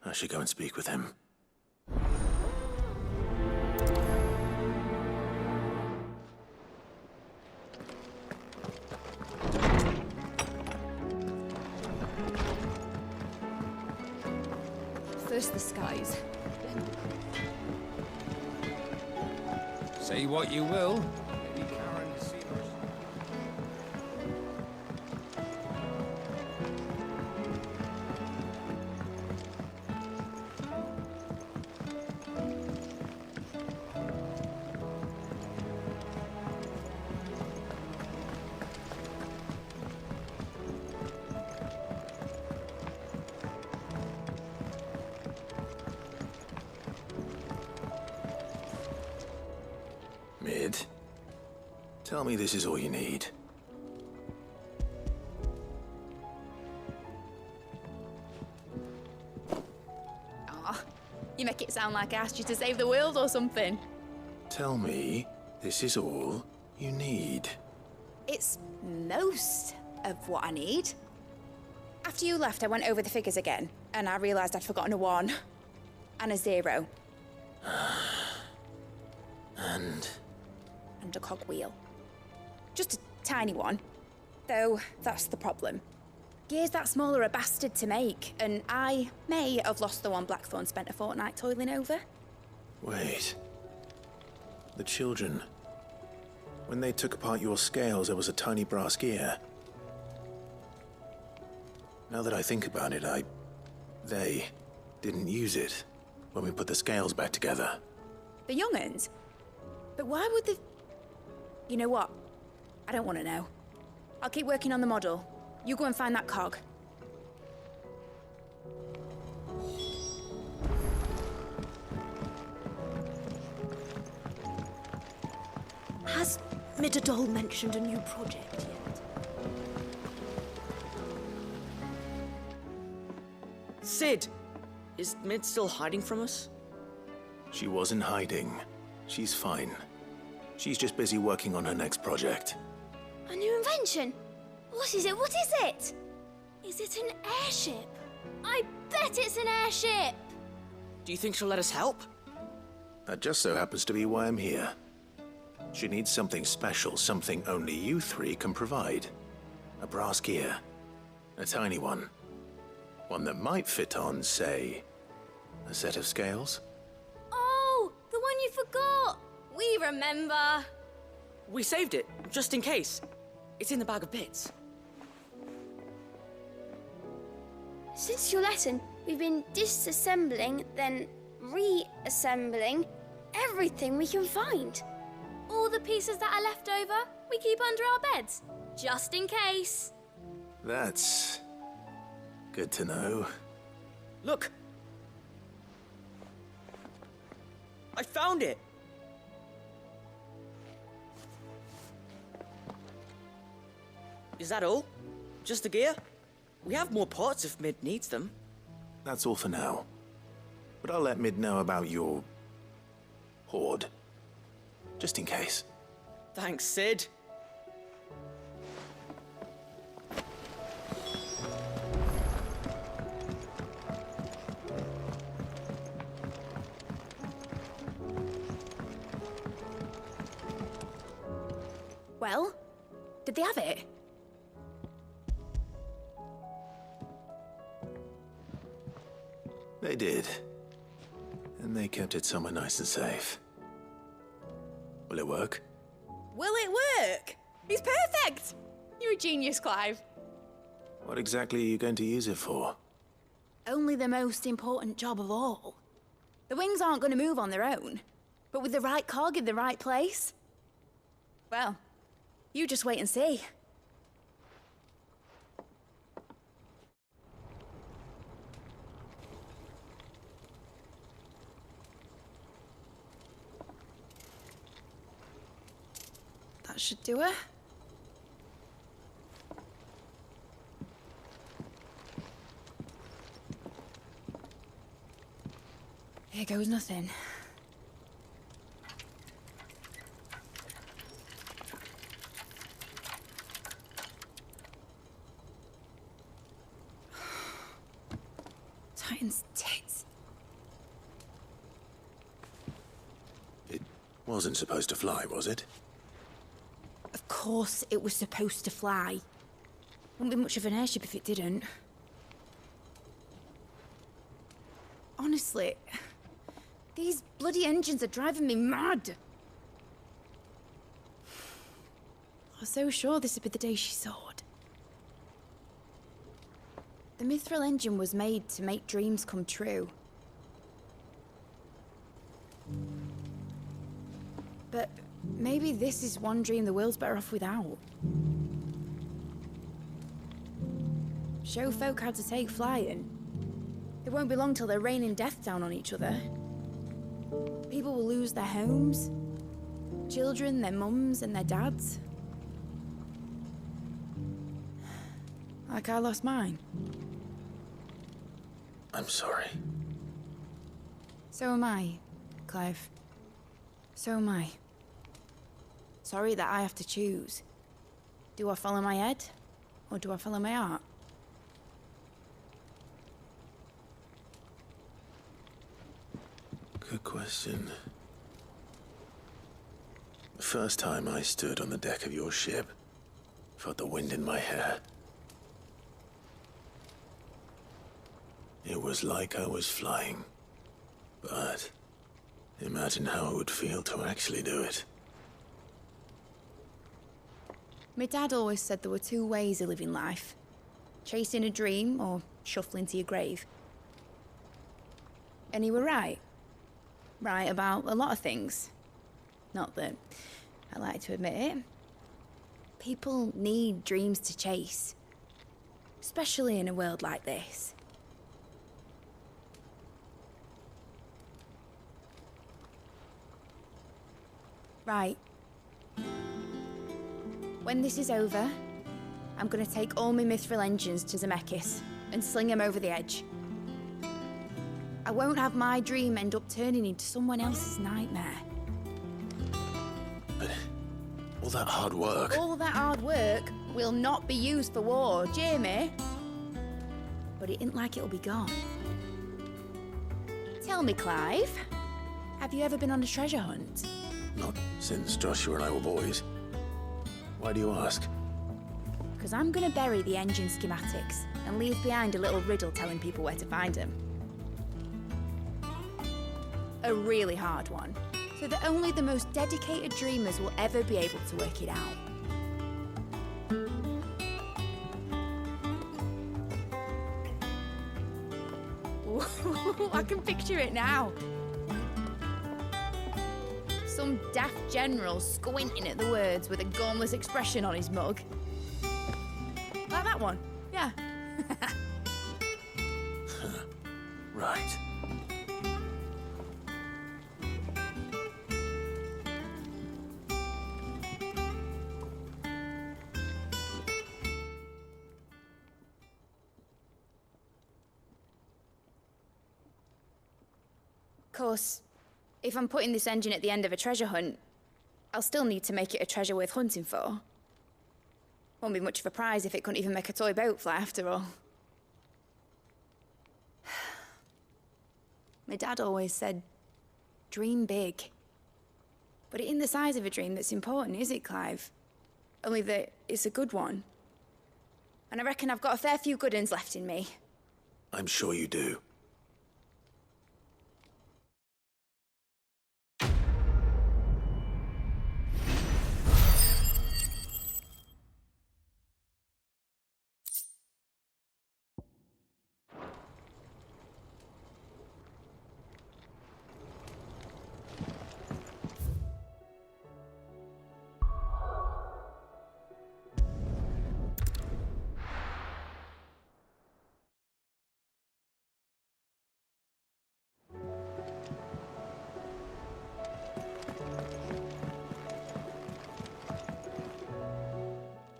I should go and speak with him. First the skies. Say what you will. Mid, tell me this is all you need. Aw, you make it sound like I asked you to save the world or something. Tell me this is all you need? It's most of what I need. After you left, I went over the figures again, and I realised I'd forgotten a 1 and a 0. And a cogwheel. Just a tiny one. Though, that's the problem. Gears that small are a bastard to make, and I may have lost the one Blackthorn spent a fortnight toiling over. wait. The children. When they took apart your scales, there was a tiny brass gear. Now that I think about it, they didn't use it when we put the scales back together. The young'uns? But why would the... You know what? I don't want to know. I'll keep working on the model. You go and find that cog. Has Midadol mentioned a new project yet? Sid! Is Mid still hiding from us? She wasn't hiding. She's fine. She's just busy working on her next project. A new invention? What is it? What is it? Is it an airship? I bet it's an airship! Do you think she'll let us help? That just so happens to be why I'm here. She needs something special, something only you three can provide. A brass gear. A tiny one. One that might fit on, say, a set of scales? Oh, the one you forgot! We remember! We saved it, just in case. It's in the bag of bits. Since your lesson, we've been disassembling, then reassembling everything we can find. All the pieces that are left over, we keep under our beds, just in case. That's good to know. Look! I found it! Is that all? Just the gear? We have more parts if Mid needs them. That's all for now. But I'll let Mid know about your hoard. Just in case. Thanks, Sid. Well, did they have it? They did. And they kept it somewhere nice and safe. Will it work? Will it work? It's perfect! You're a genius, Clive. What exactly are you going to use it for? Only the most important job of all. The wings aren't going to move on their own. But with the right cog in the right place... Well, you just wait and see. That should do it. Here goes nothing. Titan's tits. It wasn't supposed to fly, was it? Of course it was supposed to fly. Wouldn't be much of an airship if it didn't. Honestly, these bloody engines are driving me mad. I was so sure this would be the day she soared. The Mithril engine was made to make dreams come true. But maybe this is one dream the world's better off without. Show folk how to take flying. It won't be long till they're raining death down on each other. People will lose their homes. Children, their mums and their dads. Like I lost mine. I'm sorry. So am I, Clive. So am I. Sorry that I have to choose. Do I follow my head, or do I follow my heart? Good question. The first time I stood on the deck of your ship, felt the wind in my hair. It was like I was flying. But imagine how it would feel to actually do it. My dad always said there were two ways of living life. Chasing a dream or shuffling to your grave. And he were right. Right about a lot of things. Not that I like to admit it. People need dreams to chase. Especially in a world like this. Right. When this is over, I'm gonna take all my mithril engines to Zemeckis and sling them over the edge. I won't have my dream end up turning into someone else's nightmare. But all that hard work... All that hard work will not be used for war, Jamie. But it ain't like it'll be gone. Tell me, Clive, have you ever been on a treasure hunt? Not since Joshua and I were boys. Why do you ask? Because I'm gonna bury the engine schematics and leave behind a little riddle telling people where to find them. A really hard one, so that only the most dedicated dreamers will ever be able to work it out. Ooh, I can picture it now. Some daft general squinting at the words with a gormless expression on his mug. Like that one, yeah. Right. Of course, if I'm putting this engine at the end of a treasure hunt, I'll still need to make it a treasure worth hunting for. Won't be much of a prize if it couldn't even make a toy boat fly after all. My dad always said, dream big. But it ain't the size of a dream that's important, is it, Clive? Only that it's a good one. And I reckon I've got a fair few good uns left in me. I'm sure you do.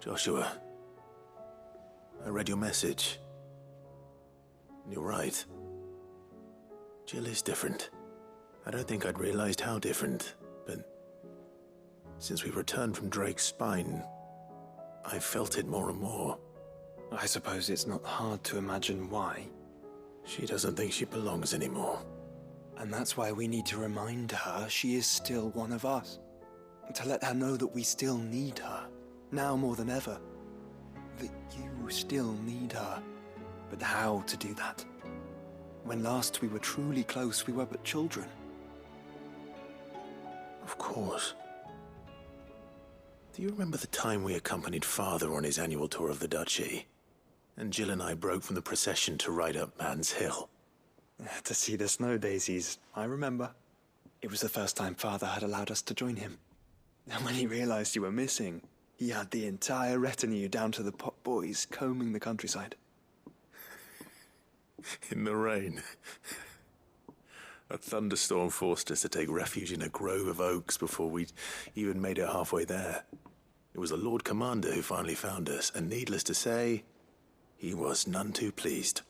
Joshua, I read your message. You're right. Jill is different. I don't think I'd realized how different, but since we returned from Drake's spine, I've felt it more and more. I suppose it's not hard to imagine why. She doesn't think she belongs anymore. And that's why we need to remind her she is still one of us. To let her know that we still need her. Now more than ever. That you still need her. But how to do that? When last we were truly close, we were but children. Of course. Do you remember the time we accompanied Father on his annual tour of the Duchy? And Jill and I broke from the procession to ride up Man's Hill. To see the snow daisies, I remember. It was the first time Father had allowed us to join him. And when he realized you were missing, he had the entire retinue down to the pot boys combing the countryside. In the rain. A thunderstorm forced us to take refuge in a grove of oaks before we'd even made it halfway there. It was the Lord Commander who finally found us, and needless to say, he was none too pleased.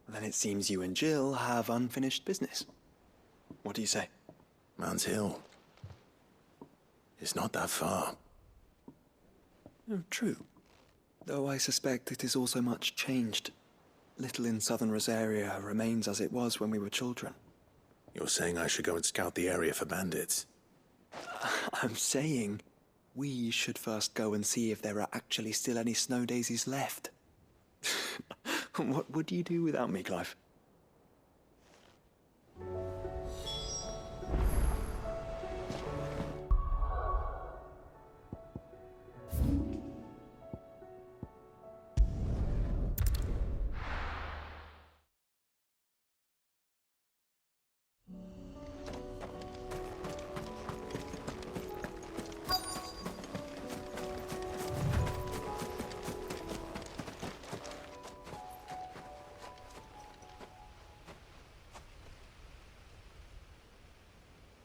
Then it seems you and Jill have unfinished business. What do you say? Man's Hill. is not that far. Oh, true. Though I suspect it is also much changed. Little in southern Rosaria remains as it was when we were children. You're saying I should go and scout the area for bandits? I'm saying we should first go and see if there are actually still any snow daisies left. What would you do without me, Clive?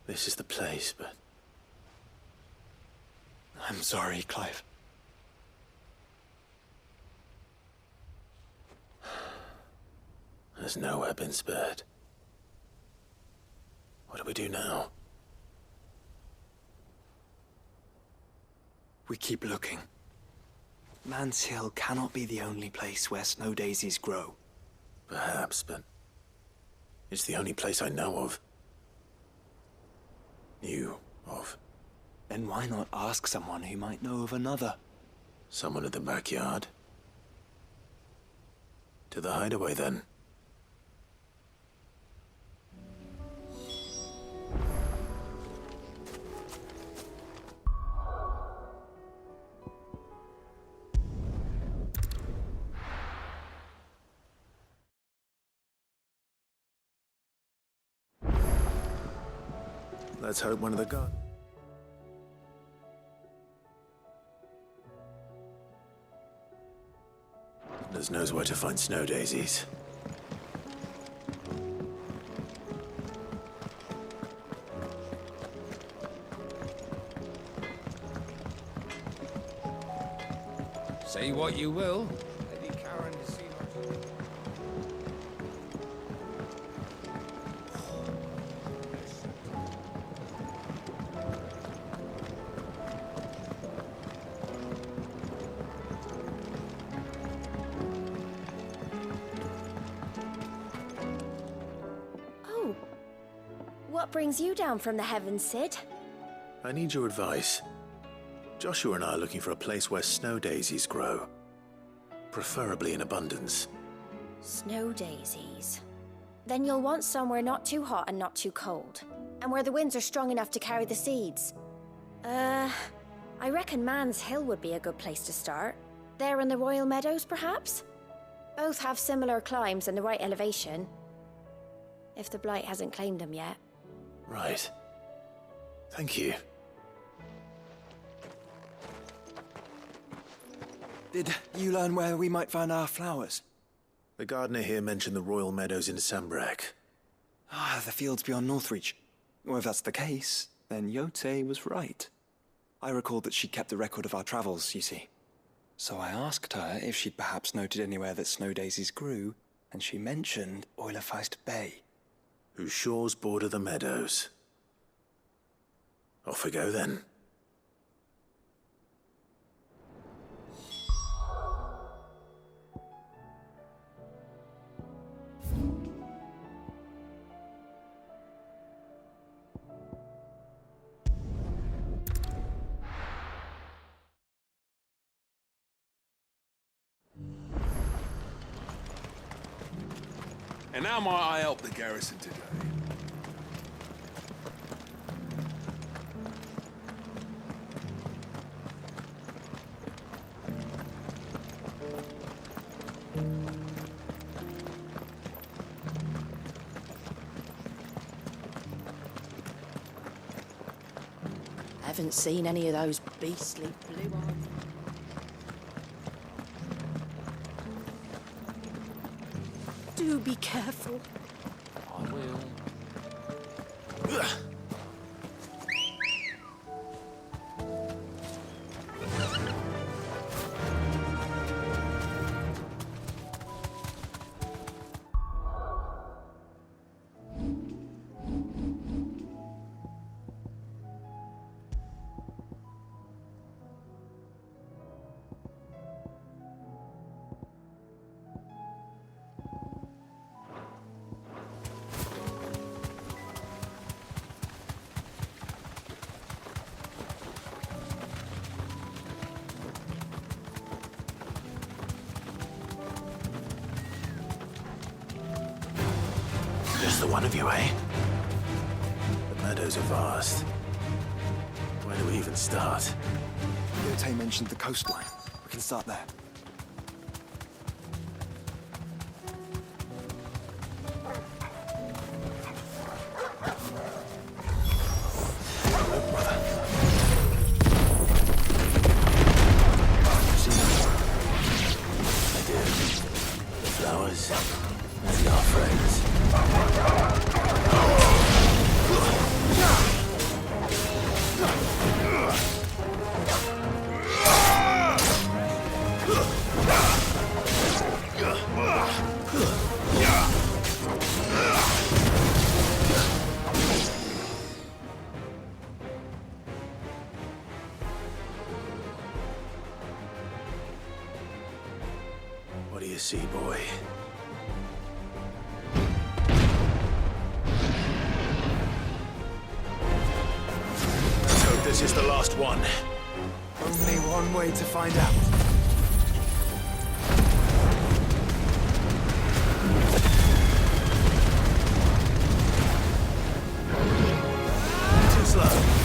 This is the place, but... I'm sorry, Clive. There's nowhere been spared. What do we do now? We keep looking. Man's Hill cannot be the only place where snow daisies grow. Perhaps, but... it's the only place I know of. Knew of. Then why not ask someone who might know of another? Someone at the backyard? To the hideaway, then. Let's hope one of the guards... knows where to find snow daisies. Say what you will. Lady Karen has seen her. What brings you down from the heavens, Sid? I need your advice. Joshua and I are looking for a place where snow daisies grow. Preferably in abundance. Snow daisies. Then you'll want somewhere not too hot and not too cold. And where the winds are strong enough to carry the seeds. I reckon Man's Hill would be a good place to start. There in the Royal Meadows, perhaps? Both have similar climbs and the right elevation. If the Blight hasn't claimed them yet. Right. Thank you. Did you learn where we might find our flowers? The gardener here mentioned the Royal Meadows in Sambrek. Ah, the fields beyond Northreach. Well, if that's the case, then Yote was right. I recalled that she kept the record of our travels, you see. So I asked her if she'd perhaps noted anywhere that snow daisies grew, and she mentioned Oilafeist Bay. Whose shores border the meadows. Off we go, then. And how might I help the garrison today? Haven't seen any of those beastly blue-eyed... Do be careful. I will. the one of you, eh? The meadows are vast. Where do we even start? Yotei mentioned the coastline. We can start there. What do you see, boy? Let's hope this is the last one. Only one way to find out. Too slow.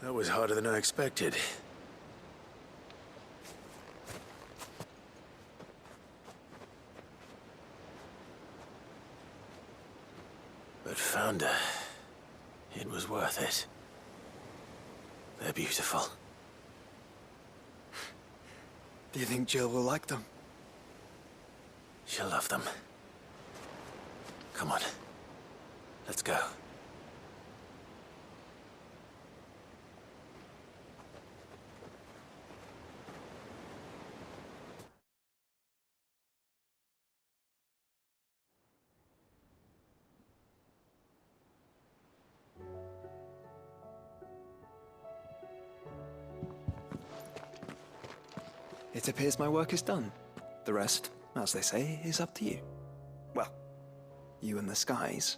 That was harder than I expected. But found her. It was worth it. They're beautiful. Do you think Jill will like them? She'll love them. Come on. Let's go. It appears my work is done. The rest, as they say, is up to you. Well, you and the skies.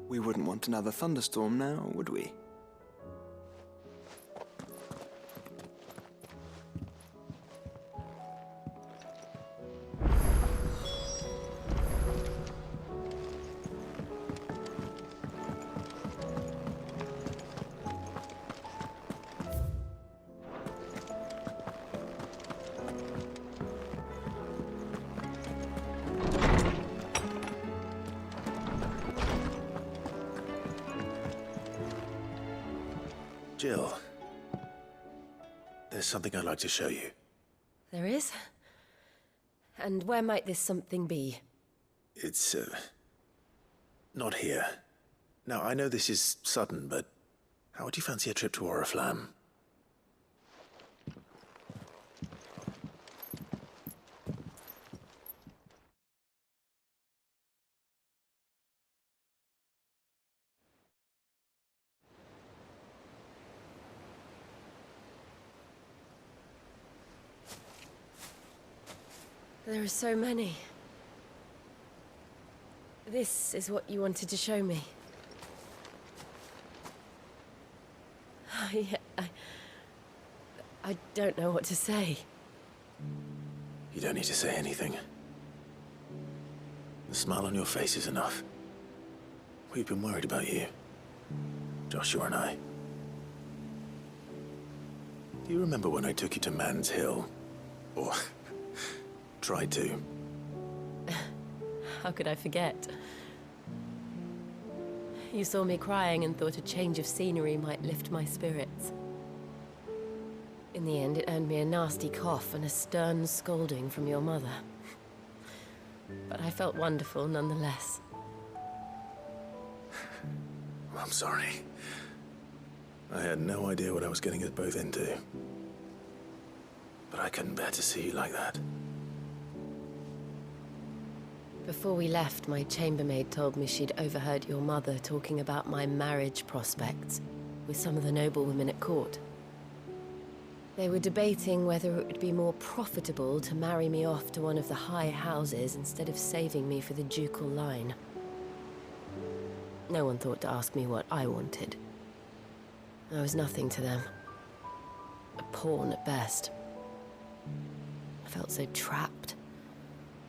We wouldn't want another thunderstorm now, would we? Jill, there's something I'd like to show you. There is? And where might this something be? It's, not here. Now, I know this is sudden, but how would you fancy a trip to Oriflamme? There are so many. This is what you wanted to show me. I don't know what to say. You don't need to say anything. The smile on your face is enough. We've been worried about you, Joshua and I. Do you remember when I took you to Man's Hill? Or tried to? How could I forget? You saw me crying and thought a change of scenery might lift my spirits. In the end, it earned me a nasty cough and a stern scolding from your mother. But I felt wonderful nonetheless. I'm sorry. I had no idea what I was getting us both into. But I couldn't bear to see you like that. Before we left, my chambermaid told me she'd overheard your mother talking about my marriage prospects with some of the noblewomen at court. They were debating whether it would be more profitable to marry me off to one of the high houses instead of saving me for the ducal line. No one thought to ask me what I wanted. I was nothing to them. A pawn at best. I felt so trapped.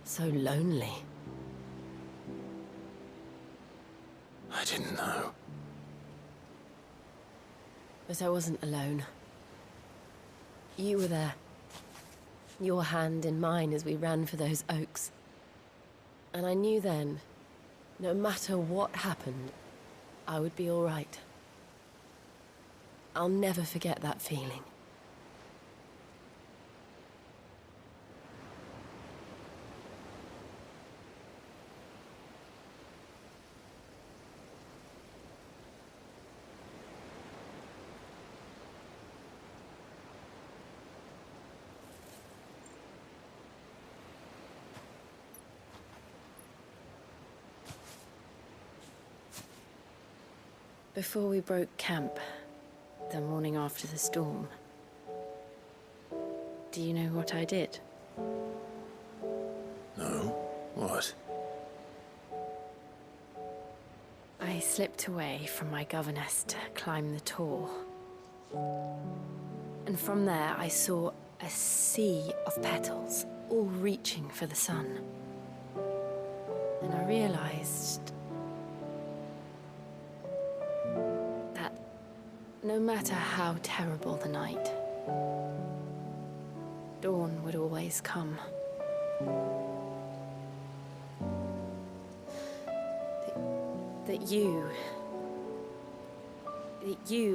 So lonely. I didn't know. But I wasn't alone. You were there. Your hand in mine as we ran for those oaks. And I knew then, no matter what happened, I would be all right. I'll never forget that feeling. Before we broke camp, the morning after the storm, do you know what I did? No? What? I slipped away from my governess to climb the tor. And from there I saw a sea of petals, all reaching for the sun. And I realized no matter how terrible the night, dawn would always come. That you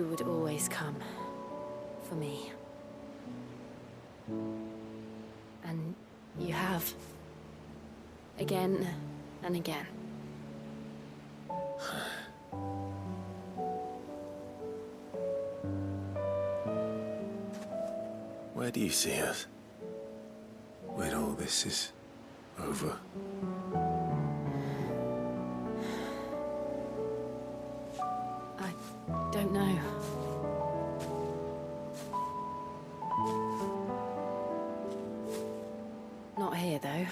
would always come for me. And you have. Again and again. Where do you see us? When all this is over? I don't know. Not here, though.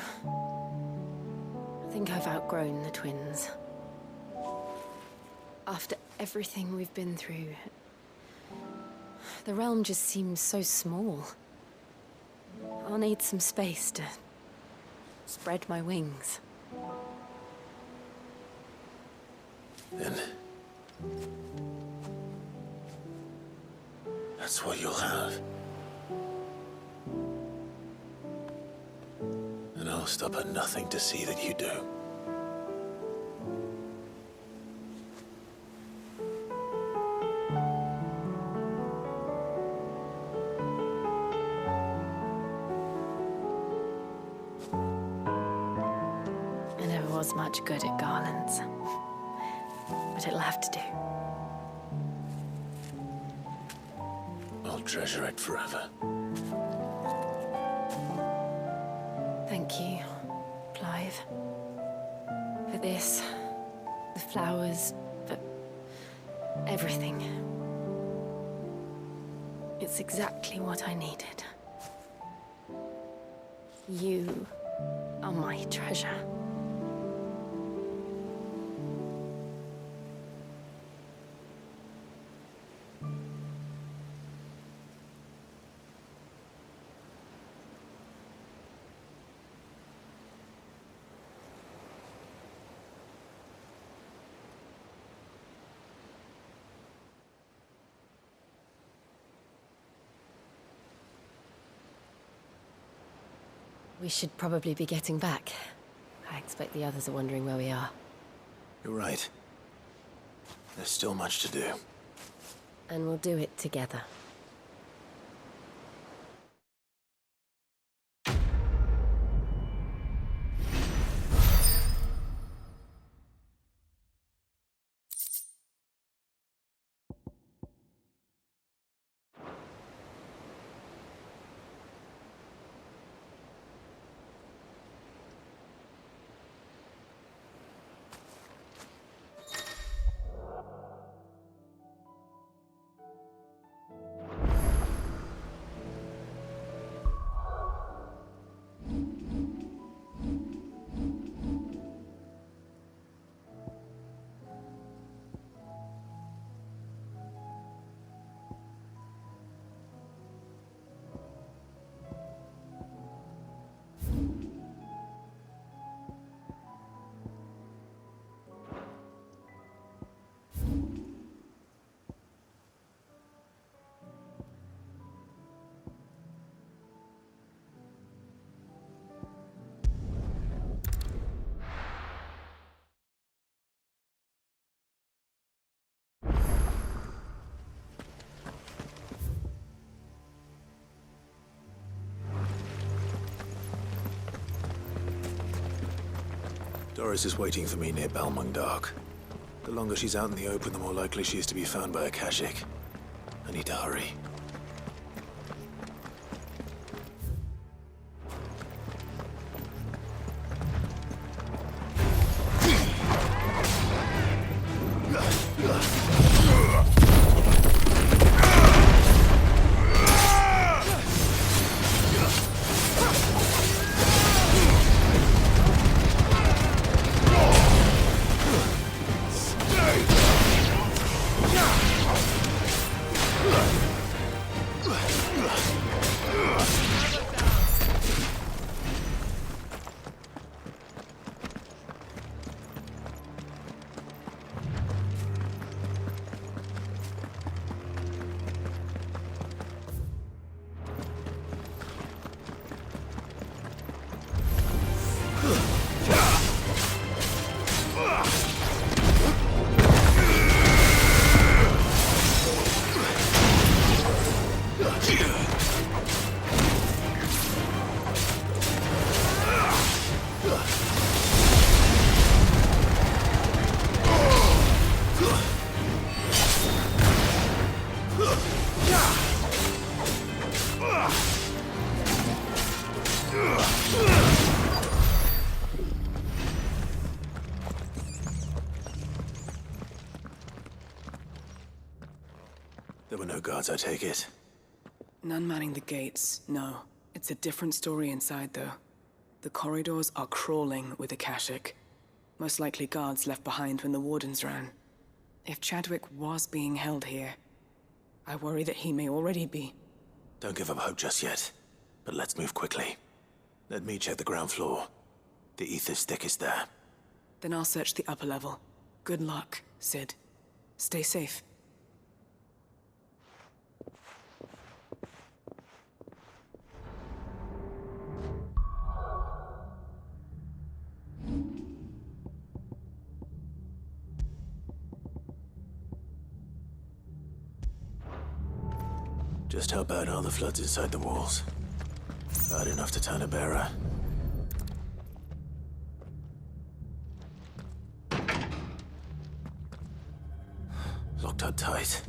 I think I've outgrown the twins. After everything we've been through, the realm just seems so small. I'll need some space to spread my wings. Then that's what you'll have. And I'll stop at nothing to see that you do. Much good at garlands, but it'll have to do. I'll treasure it forever. Thank you, Clive, for this, the flowers, for everything. It's exactly what I needed. You Oh, my treasure. We should probably be getting back. I expect the others are wondering where we are. You're right. There's still much to do. And we'll do it together. Doris is waiting for me near Balmung Dark. The longer she's out in the open, the more likely she is to be found by a Kashik. I need to hurry. There were no guards, I take it. None manning the gates, no. It's a different story inside, though. The corridors are crawling with Akashic. Most likely guards left behind when the wardens ran. If Chadwick was being held here, I worry that he may already be. Don't give up hope just yet, but let's move quickly. Let me check the ground floor. The ether stick is there. Then I'll search the upper level. Good luck, Sid. Stay safe. Just how bad are the floods inside the walls? Bad enough to turn a bearer. Locked up tight.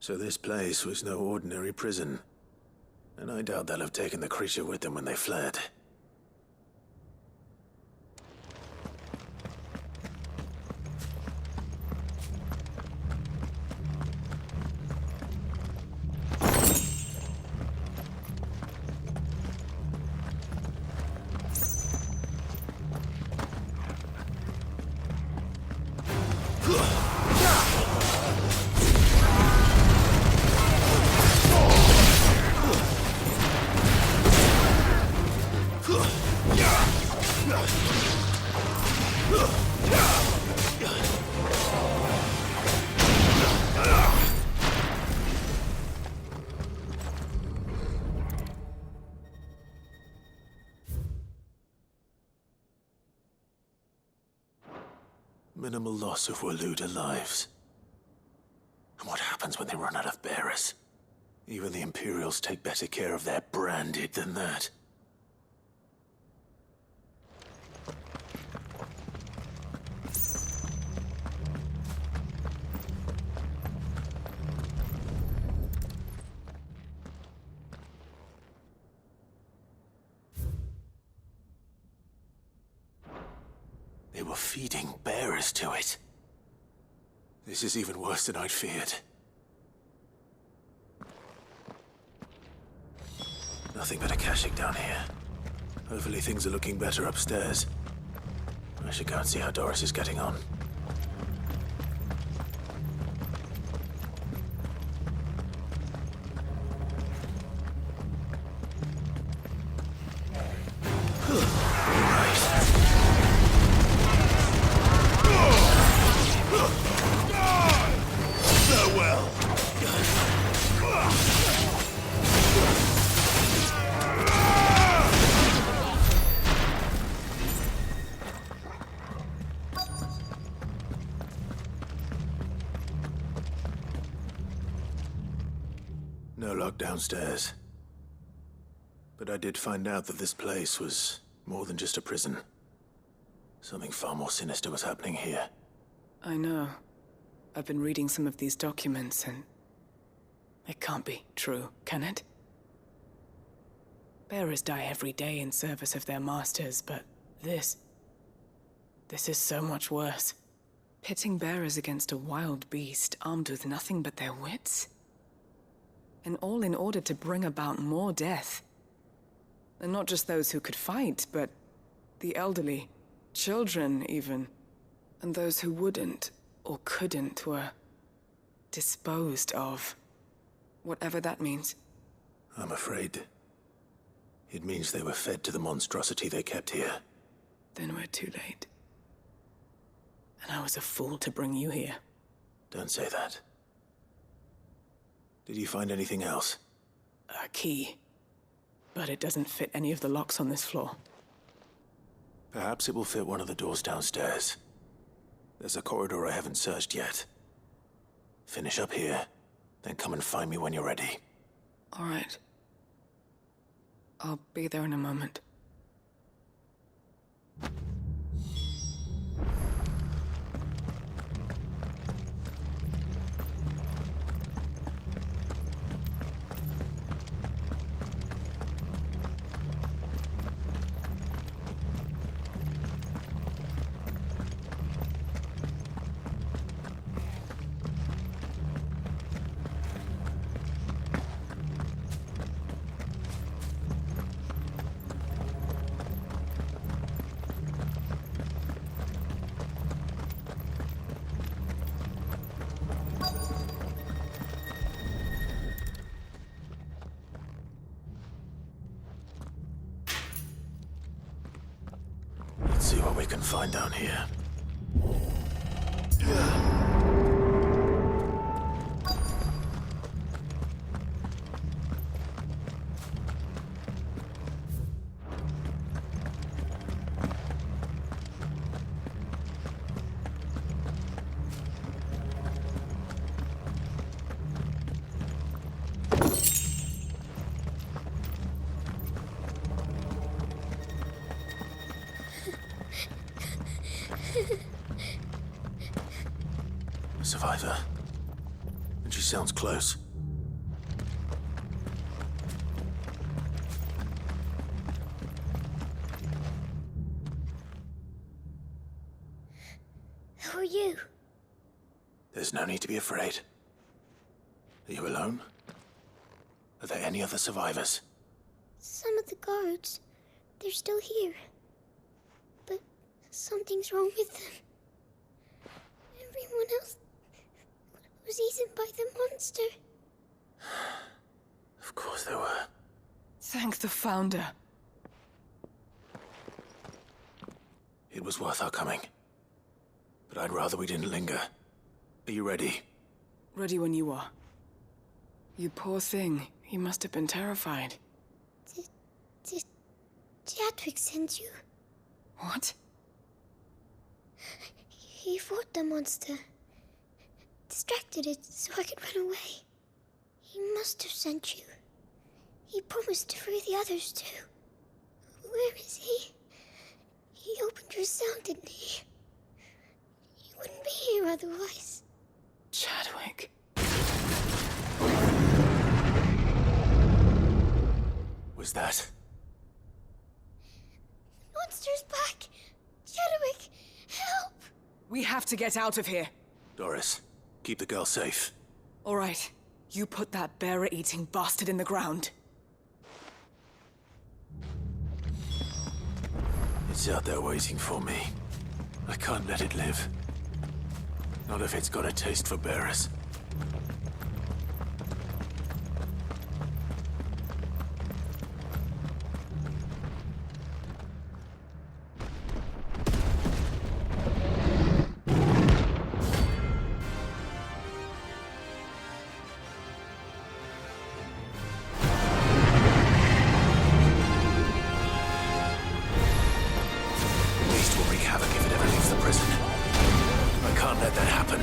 So this place was no ordinary prison. And I doubt they'll have taken the creature with them when they fled. Minimal loss of Waluda lives. And what happens when they run out of bearers? Even the Imperials take better care of their branded than that. They were feeding bearers to it. This is even worse than I'd feared. Nothing but a caching down here. Hopefully things are looking better upstairs. I should go and see how Doris is getting on. No lock downstairs. But I did find out that this place was more than just a prison. Something far more sinister was happening here. I know. I've been reading some of these documents and... it can't be true, can it? Bearers die every day in service of their masters, but this is so much worse. Pitting bearers against a wild beast armed with nothing but their wits? And all in order to bring about more death. And not just those who could fight, but the elderly, children even. And those who wouldn't or couldn't were disposed of. Whatever that means. I'm afraid it means they were fed to the monstrosity they kept here. Then we're too late. And I was a fool to bring you here. Don't say that. Did you find anything else? A key. But it doesn't fit any of the locks on this floor. Perhaps it will fit one of the doors downstairs. There's a corridor I haven't searched yet. Finish up here, then come and find me when you're ready. All right. I'll be there in a moment. Let's see what we can find down here. Survivor. and she sounds close. Who are you? There's no need to be afraid. Are you alone? Are there any other survivors? Some of the guards, they're still here. But something's wrong with them. Everyone else was eaten by the monster. Of course there were. Thank the Founder. It was worth our coming. But I'd rather we didn't linger. Are you ready? Ready when you are. You poor thing. You must have been terrified. Did Chadwick send you? What? He fought the monster. Distracted it so I could run away. He must have sent you. He promised to free the others too. Where is he? He opened your cell, didn't he? You wouldn't be here otherwise. Chadwick. Was that? Monster's back! Chadwick, help! We have to get out of here. Doris, keep the girl safe. All right. You put that bearer-eating bastard in the ground. It's out there waiting for me. I can't let it live. Not if it's got a taste for bearers. Havoc if it ever leaves the prison. I can't let that happen.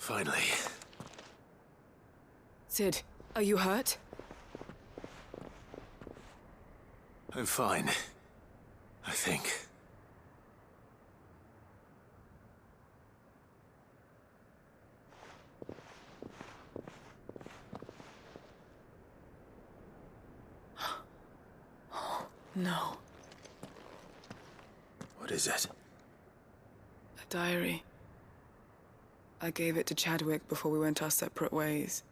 Finally. Sid, are you hurt? I'm fine. I think. No. What is it? A diary. I gave it to Chadwick before we went our separate ways.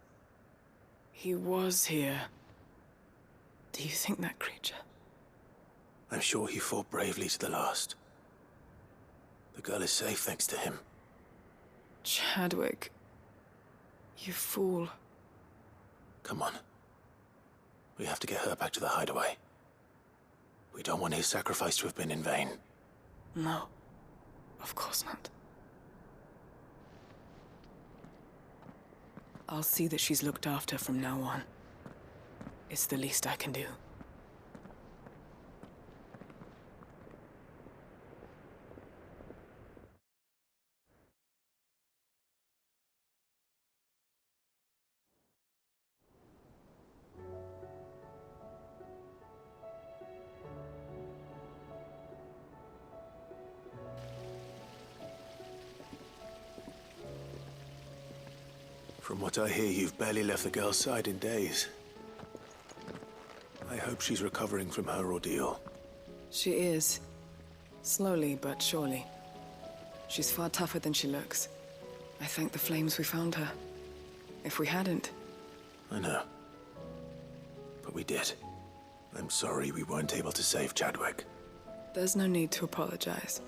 He was here. Do you think that creature? I'm sure he fought bravely to the last. The girl is safe thanks to him. Chadwick. You fool. Come on. We have to get her back to the hideaway. We don't want his sacrifice to have been in vain. No. Of course not. I'll see that she's looked after from now on. It's the least I can do. From what I hear, you've barely left the girl's side in days. I hope she's recovering from her ordeal. She is. Slowly but surely. She's far tougher than she looks. I thank the flames we found her. If we hadn't... I know. But we did. I'm sorry we weren't able to save Chadwick. There's no need to apologize.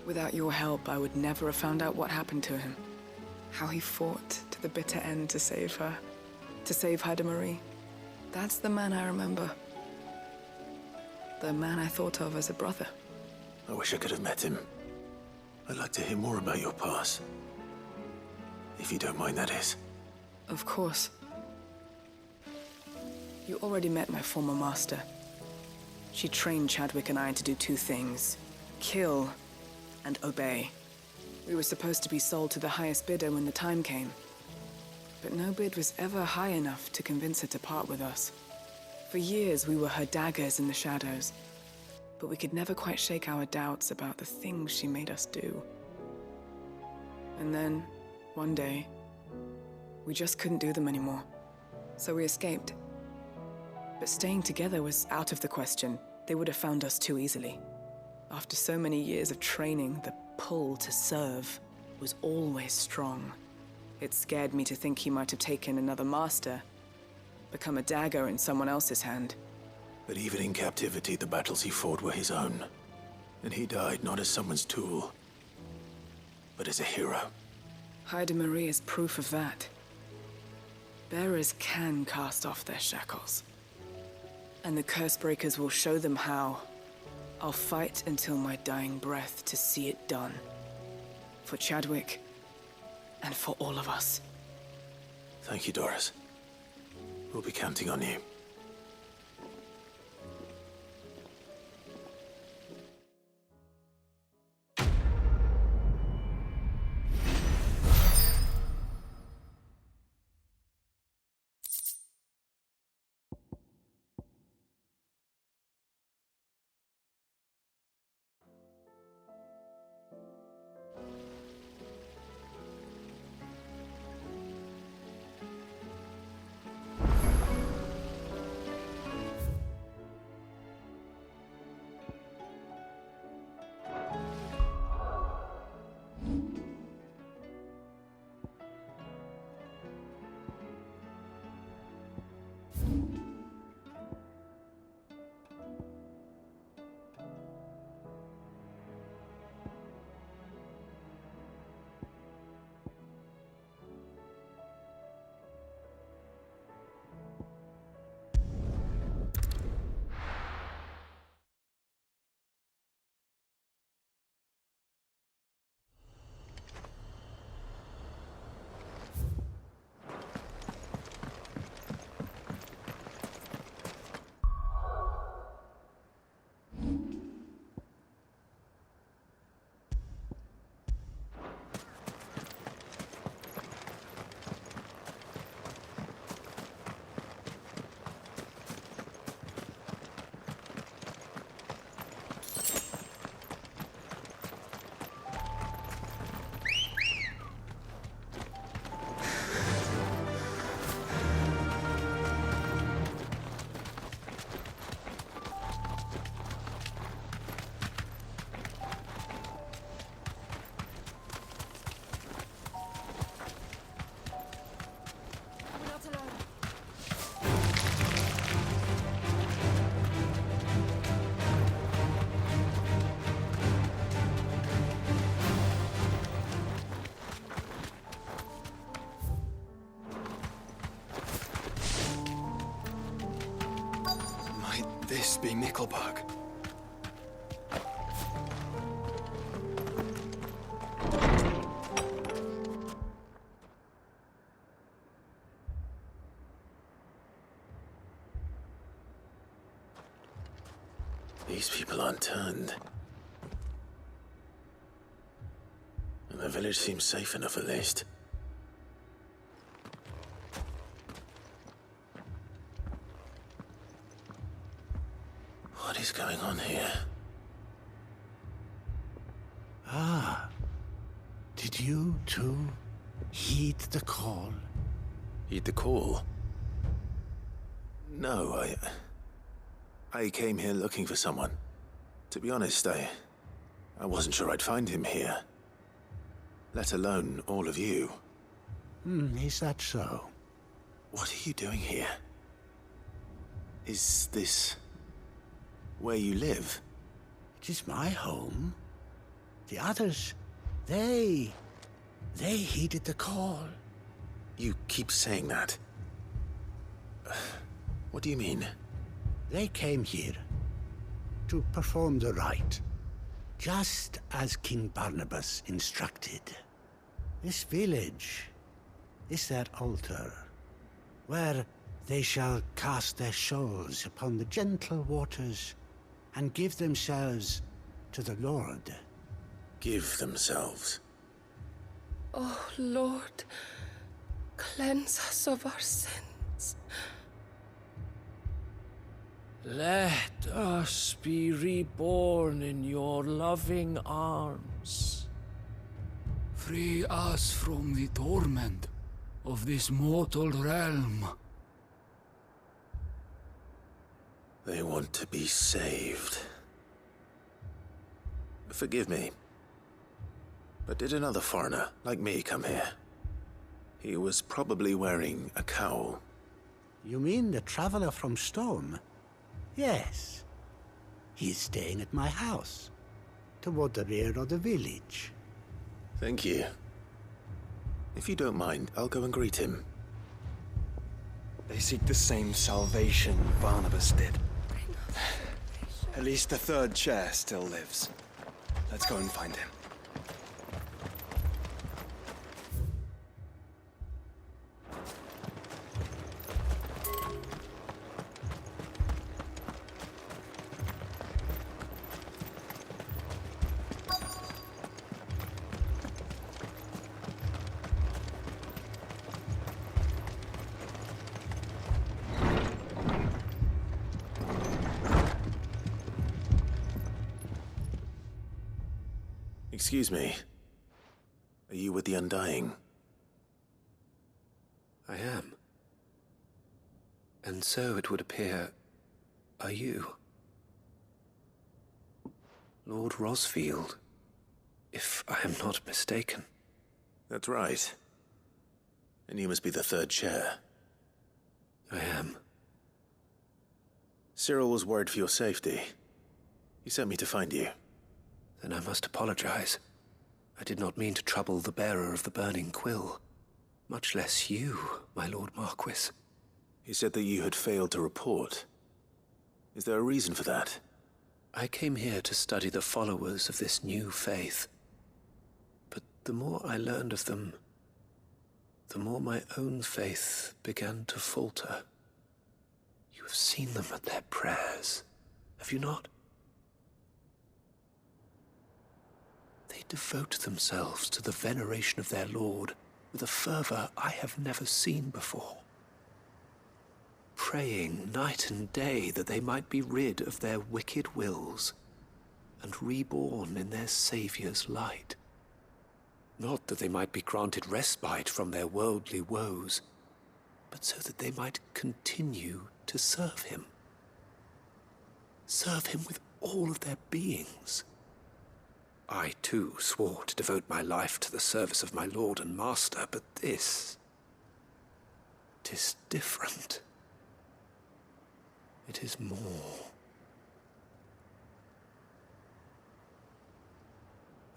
Without your help, I would never have found out what happened to him. How he fought to the bitter end to save her. To save Haida Marie. That's the man I remember. The man I thought of as a brother. I wish I could have met him. I'd like to hear more about your past. If you don't mind, that is. Of course. You already met my former master. She trained Chadwick and I to do two things. Kill and obey. We were supposed to be sold to the highest bidder when the time came. But no bid was ever high enough to convince her to part with us. For years, we were her daggers in the shadows. But we could never quite shake our doubts about the things she made us do. And then, one day, we just couldn't do them anymore. So we escaped. But staying together was out of the question. They would have found us too easily. After so many years of training, the pull to serve was always strong. It scared me to think he might have taken another master, become a dagger in someone else's hand. But even in captivity, the battles he fought were his own. And he died not as someone's tool, but as a hero. Haida Marie is proof of that. Bearers can cast off their shackles. And the Cursebreakers will show them how. I'll fight until my dying breath to see it done. For Chadwick, and for all of us. Thank you, Doris. We'll be counting on you. be Nickelberg. These people aren't turned. And the village seems safe enough at least. What is going on here? Ah. Did you too heed the call? Heed the call? No, I came here looking for someone. To be honest, I wasn't sure I'd find him here. Let alone all of you. Is that so? What are you doing here? Is this where you live? It is my home. The others, they heeded the call. You keep saying that. What do you mean? They came here to perform the rite, just as King Barnabas instructed. This village is their altar, where they shall cast their shawls upon the gentle waters and give themselves to the Lord. Give themselves? Oh, Lord, cleanse us of our sins. Let us be reborn in your loving arms. Free us from the torment of this mortal realm. They want to be saved. Forgive me, but did another foreigner like me come here? He was probably wearing a cowl. You mean the traveler from Storm? Yes. He's staying at my house, toward the rear of the village. Thank you. If you don't mind, I'll go and greet him. They seek the same salvation Barnabas did. At least the third chair still lives. Let's go and find him. Excuse me. Are you with the Undying? I am. And so it would appear, are you? Lord Rosfield, if I am not mistaken. That's right. And you must be the third chair. I am. Cyril was worried for your safety. He sent me to find you. Then I must apologize. I did not mean to trouble the bearer of the burning quill. Much less you, my Lord Marquis. He said that you had failed to report. Is there a reason for that? I came here to study the followers of this new faith. But the more I learned of them, the more my own faith began to falter. You have seen them at their prayers, have you not? They devote themselves to the veneration of their Lord with a fervor I have never seen before. Praying night and day that they might be rid of their wicked wills and reborn in their Saviour's light. Not that they might be granted respite from their worldly woes, but so that they might continue to serve him. Serve him with all of their beings. I, too, swore to devote my life to the service of my Lord and Master, but this... 'tis different. It is more.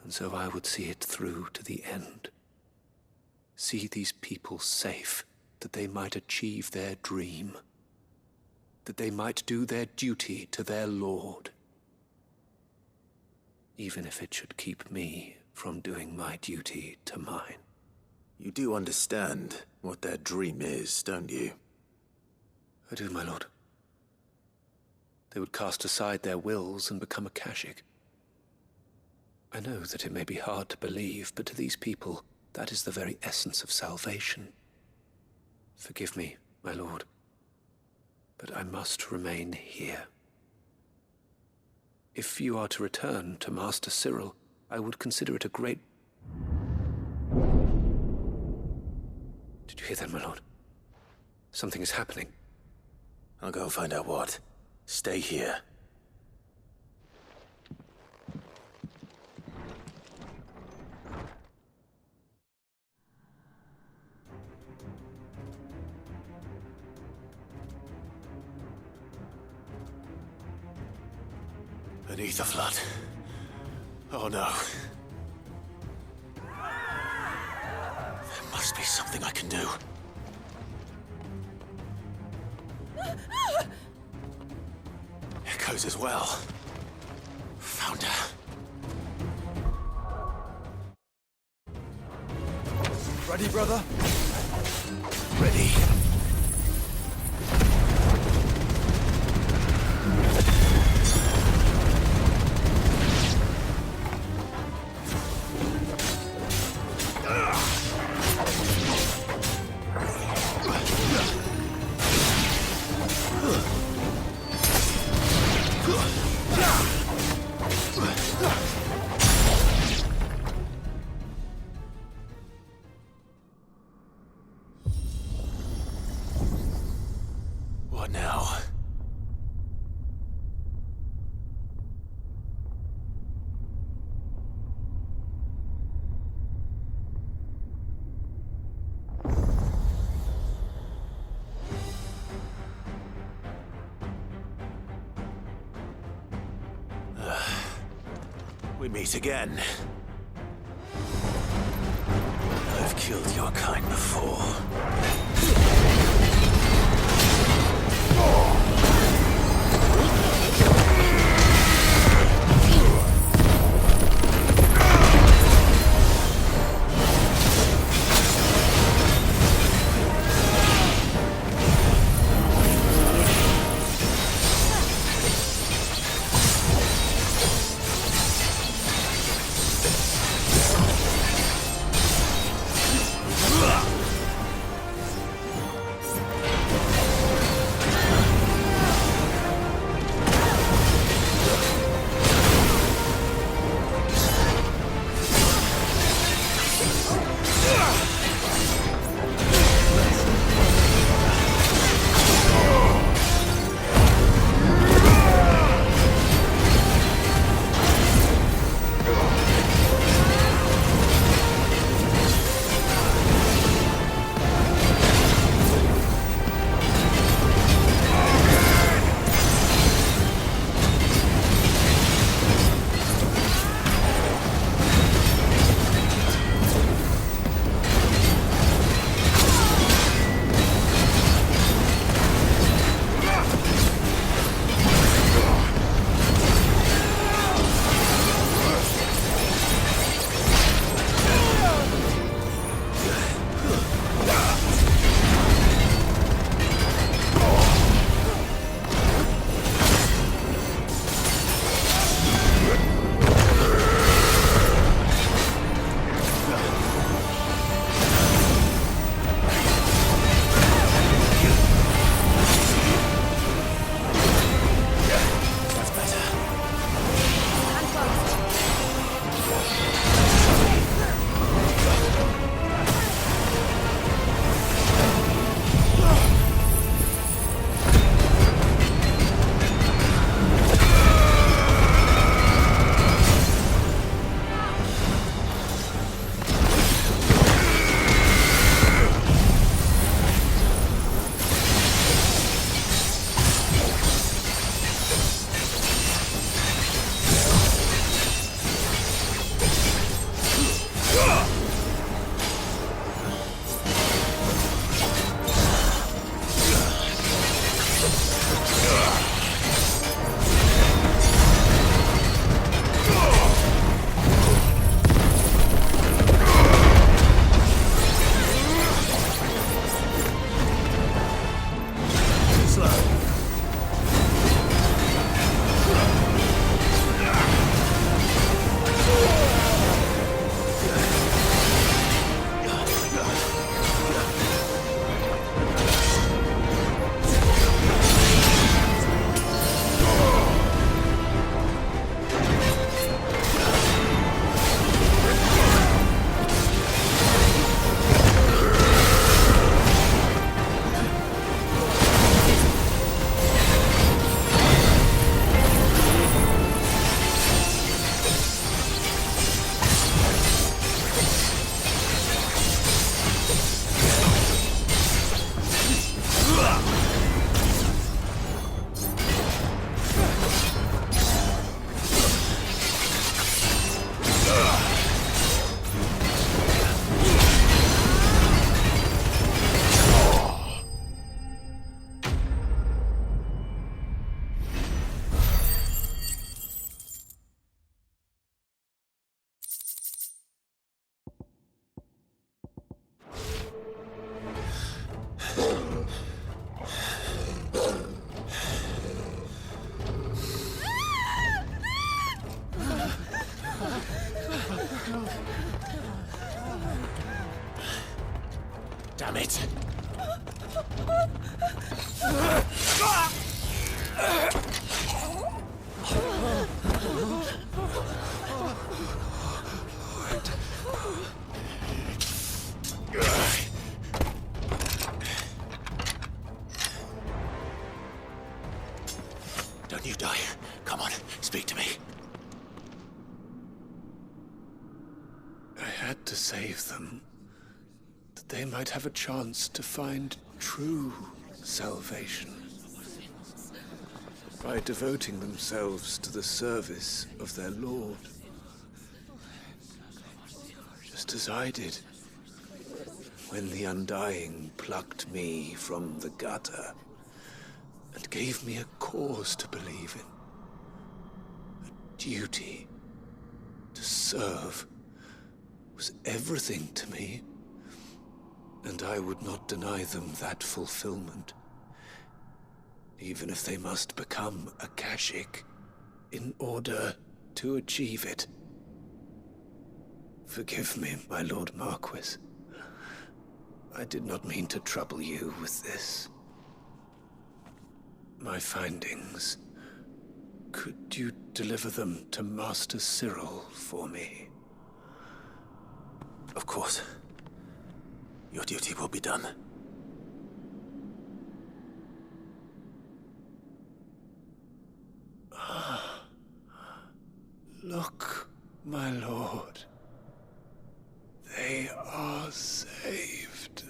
And so I would see it through to the end. See these people safe, that they might achieve their dream. that they might do their duty to their lord, even if it should keep me from doing my duty to mine. You do understand what their dream is, don't you? I do, my lord. They would cast aside their wills and become a Kashik. I know that it may be hard to believe, but to these people, that is the very essence of salvation. Forgive me, my lord, but I must remain here. If you are to return to Master Cyril, I would consider it a great... Did you hear that, my lord? Something is happening. I'll go and find out what. Stay here. Beneath the flood. Oh no. There must be something I can do. Echoes as well. Found her. Ready, brother? Ready. What now? We meet again. I've killed your kind before. Damn it! Don't you die. Come on, speak to me. I had to save them, that they might have a chance to find true salvation by devoting themselves to the service of their Lord. Just as I did when the Undying plucked me from the gutter and gave me a cause to believe in. A duty to serve was everything to me, and I would not deny them that fulfillment, even if they must become a Kashik in order to achieve it. Forgive me, my Lord Marquis. I did not mean to trouble you with this. My findings. Could you deliver them to Master Cyril for me? Of course. Your duty will be done. Look, my lord. They are saved.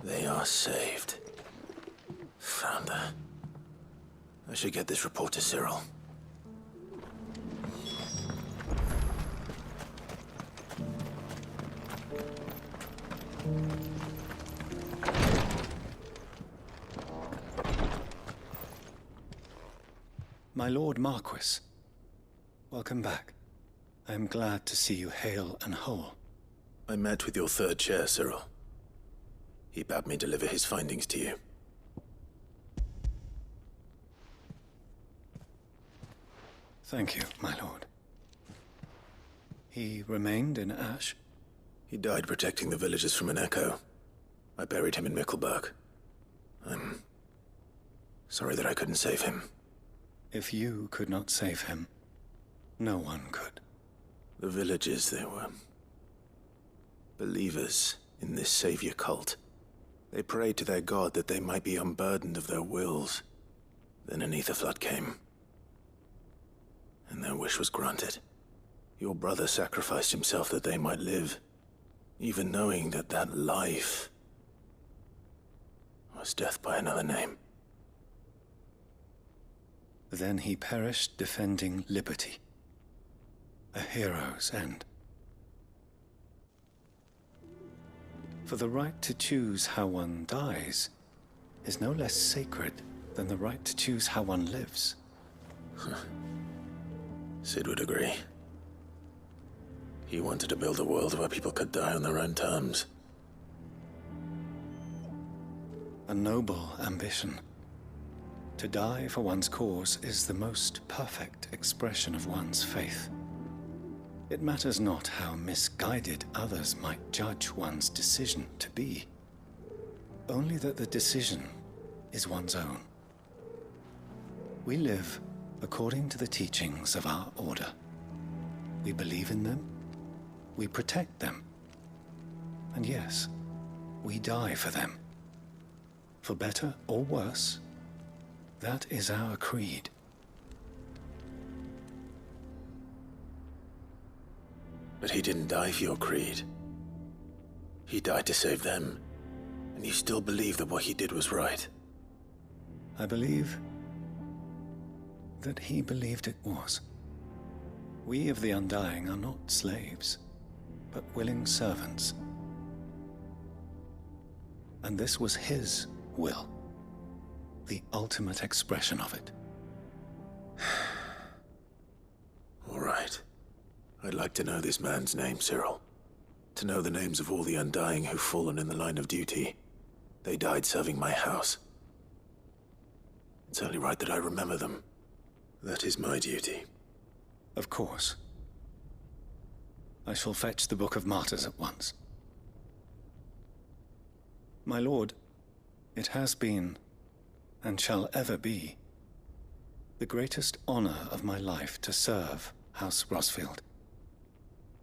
They are saved. Founder. I should get this report to Cyril. My Lord Marquis, welcome back. I am glad to see you hale and whole. I met with your third chair, Cyril. He bade me deliver his findings to you. Thank you, my lord. He remained in Ash? He died protecting the villagers from an echo. I buried him in Mickelberg. I'm sorry that I couldn't save him. If you could not save him, no one could. The villagers, they were believers in this savior cult. They prayed to their god that they might be unburdened of their wills. Then an ether flood came, and their wish was granted. Your brother sacrificed himself that they might live, even knowing that that life was death by another name. Then he perished defending liberty. A hero's end. For the right to choose how one dies is no less sacred than the right to choose how one lives. Sid would agree. He wanted to build a world where people could die on their own terms. A noble ambition. To die for one's cause is the most perfect expression of one's faith. It matters not how misguided others might judge one's decision to be. Only that the decision is one's own. We live according to the teachings of our order. We believe in them, we protect them, and yes, we die for them. For better or worse, that is our creed. But he didn't die for your creed. He died to save them. And you still believe that what he did was right? I believe that he believed it was. We of the Undying are not slaves, but willing servants. And this was his will, the ultimate expression of it. All right. I'd like to know this man's name, Cyril. To know the names of all the Undying who've fallen in the line of duty. They died serving my house. It's only right that I remember them. That is my duty. Of course. I shall fetch the Book of Martyrs at once. My lord, it has been, and shall ever be, the greatest honor of my life to serve House Rosfield.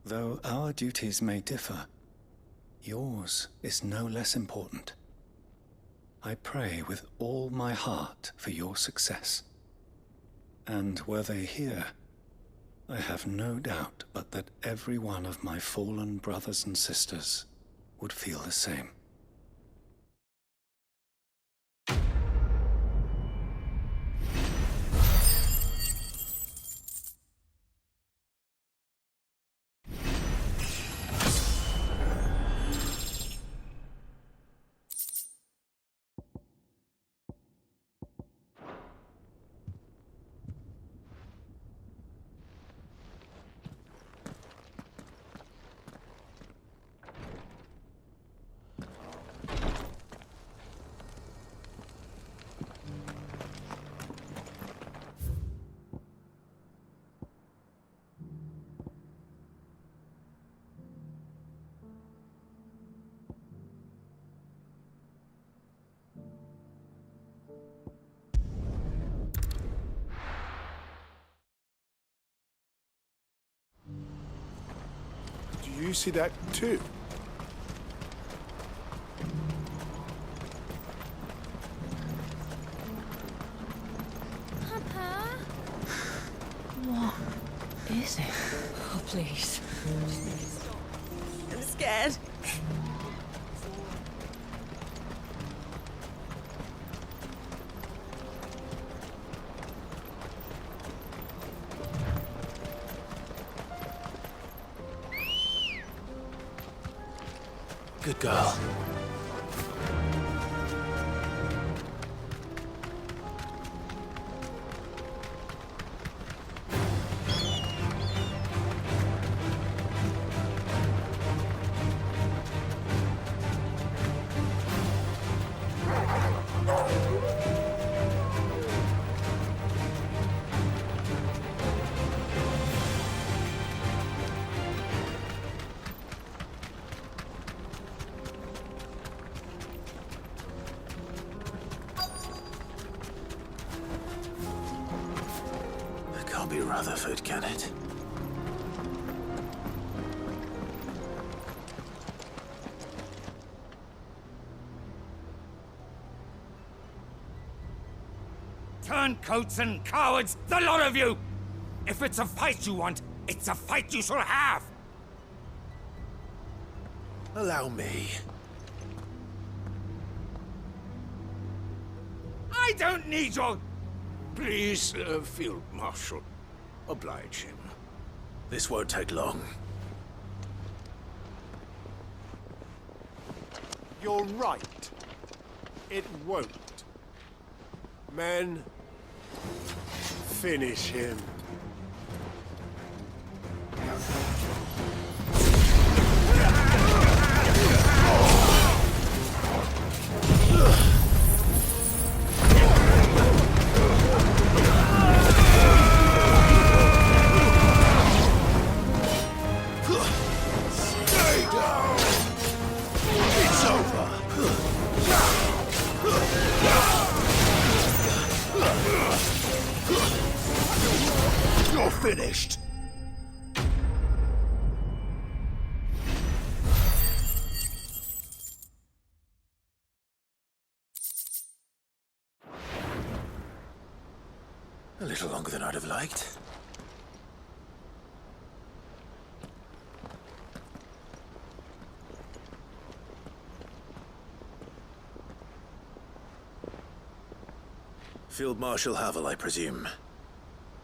Though our duties may differ, yours is no less important. I pray with all my heart for your success. And were they here, I have no doubt but that every one of my fallen brothers and sisters would feel the same. Do you see that too? Papa? What is it? Oh, please. I'm scared. Good girl. Be Rutherford, can it? Turncoats and cowards, the lot of you! If it's a fight you want, it's a fight you shall have! Allow me. I don't need your... Please, Field Marshal. Oblige him. This won't take long. You're right. It won't. Men, finish him. Finished. A little longer than I'd have liked. Field Marshal Havel, I presume.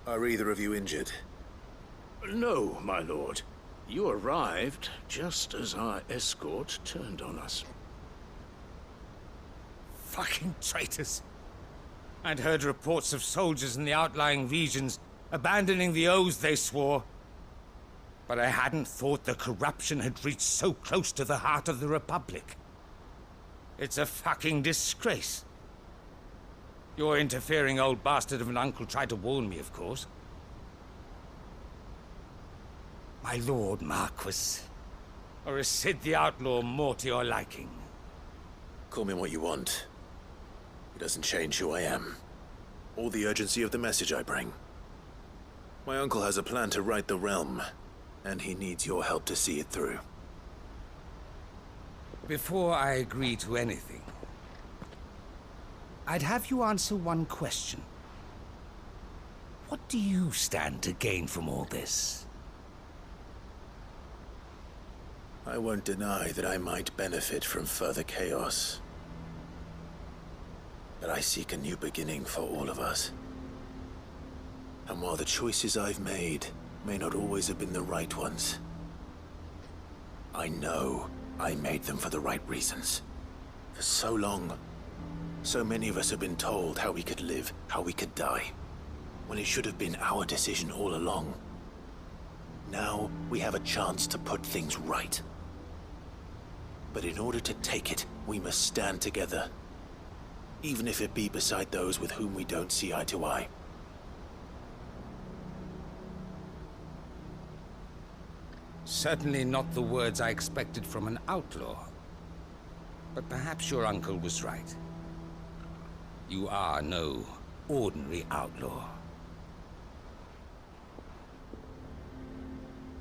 Are either of you injured? No, my lord. You arrived just as our escort turned on us. Fucking traitors. I'd heard reports of soldiers in the outlying regions abandoning the oaths they swore. But I hadn't thought the corruption had reached so close to the heart of the Republic. It's a fucking disgrace. Your interfering old bastard of an uncle tried to warn me, of course. My lord Marquis. Or is Sid the Outlaw more to your liking? Call me what you want. It doesn't change who I am, or the urgency of the message I bring. My uncle has a plan to right the realm, and he needs your help to see it through. Before I agree to anything, I'd have you answer one question. What do you stand to gain from all this? I won't deny that I might benefit from further chaos. But I seek a new beginning for all of us. And while the choices I've made may not always have been the right ones, I know I made them for the right reasons. For so long, so many of us have been told how we could live, how we could die, when it should have been our decision all along. Now we have a chance to put things right. But in order to take it, we must stand together. Even if it be beside those with whom we don't see eye to eye. Certainly not the words I expected from an outlaw. But perhaps your uncle was right. You are no ordinary outlaw.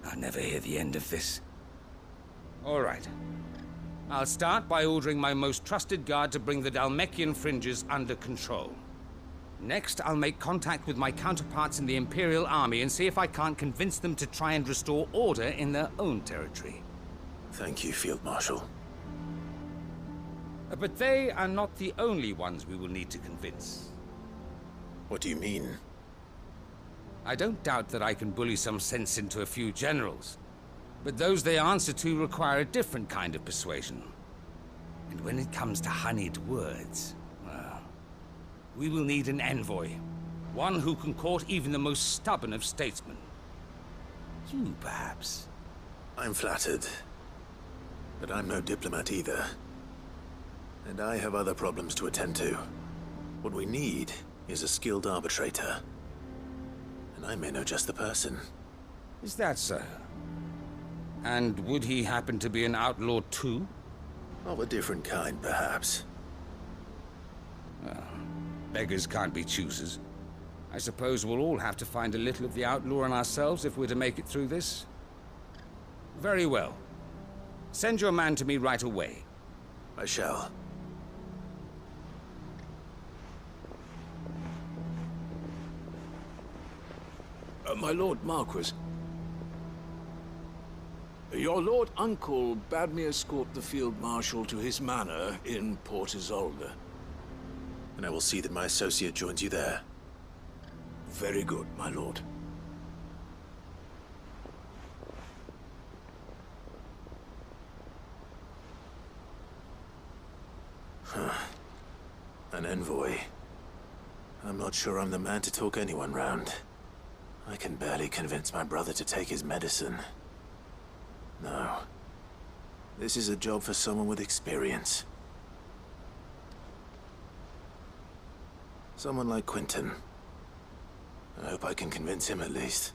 I'll never hear the end of this. All right. I'll start by ordering my most trusted guard to bring the Dhalmekian fringes under control. Next, I'll make contact with my counterparts in the Imperial Army and see if I can't convince them to try and restore order in their own territory. Thank you, Field Marshal. But they are not the only ones we will need to convince. What do you mean? I don't doubt that I can bully some sense into a few generals. But those they answer to require a different kind of persuasion. And when it comes to honeyed words, well, we will need an envoy. One who can court even the most stubborn of statesmen. You, perhaps? I'm flattered. But I'm no diplomat either. And I have other problems to attend to. What we need is a skilled arbitrator. And I may know just the person. Is that so? And would he happen to be an outlaw too? Of a different kind, perhaps. Well, beggars can't be choosers. I suppose we'll all have to find a little of the outlaw in ourselves if we're to make it through this. Very well. Send your man to me right away. I shall. My Lord Marquis. Your Lord Uncle bade me escort the Field Marshal to his manor in Port Isolde. And I will see that my associate joins you there. Very good, my lord. An envoy. I'm not sure I'm the man to talk anyone round. I can barely convince my brother to take his medicine. No. This is a job for someone with experience. Someone like Quentin. I hope I can convince him at least.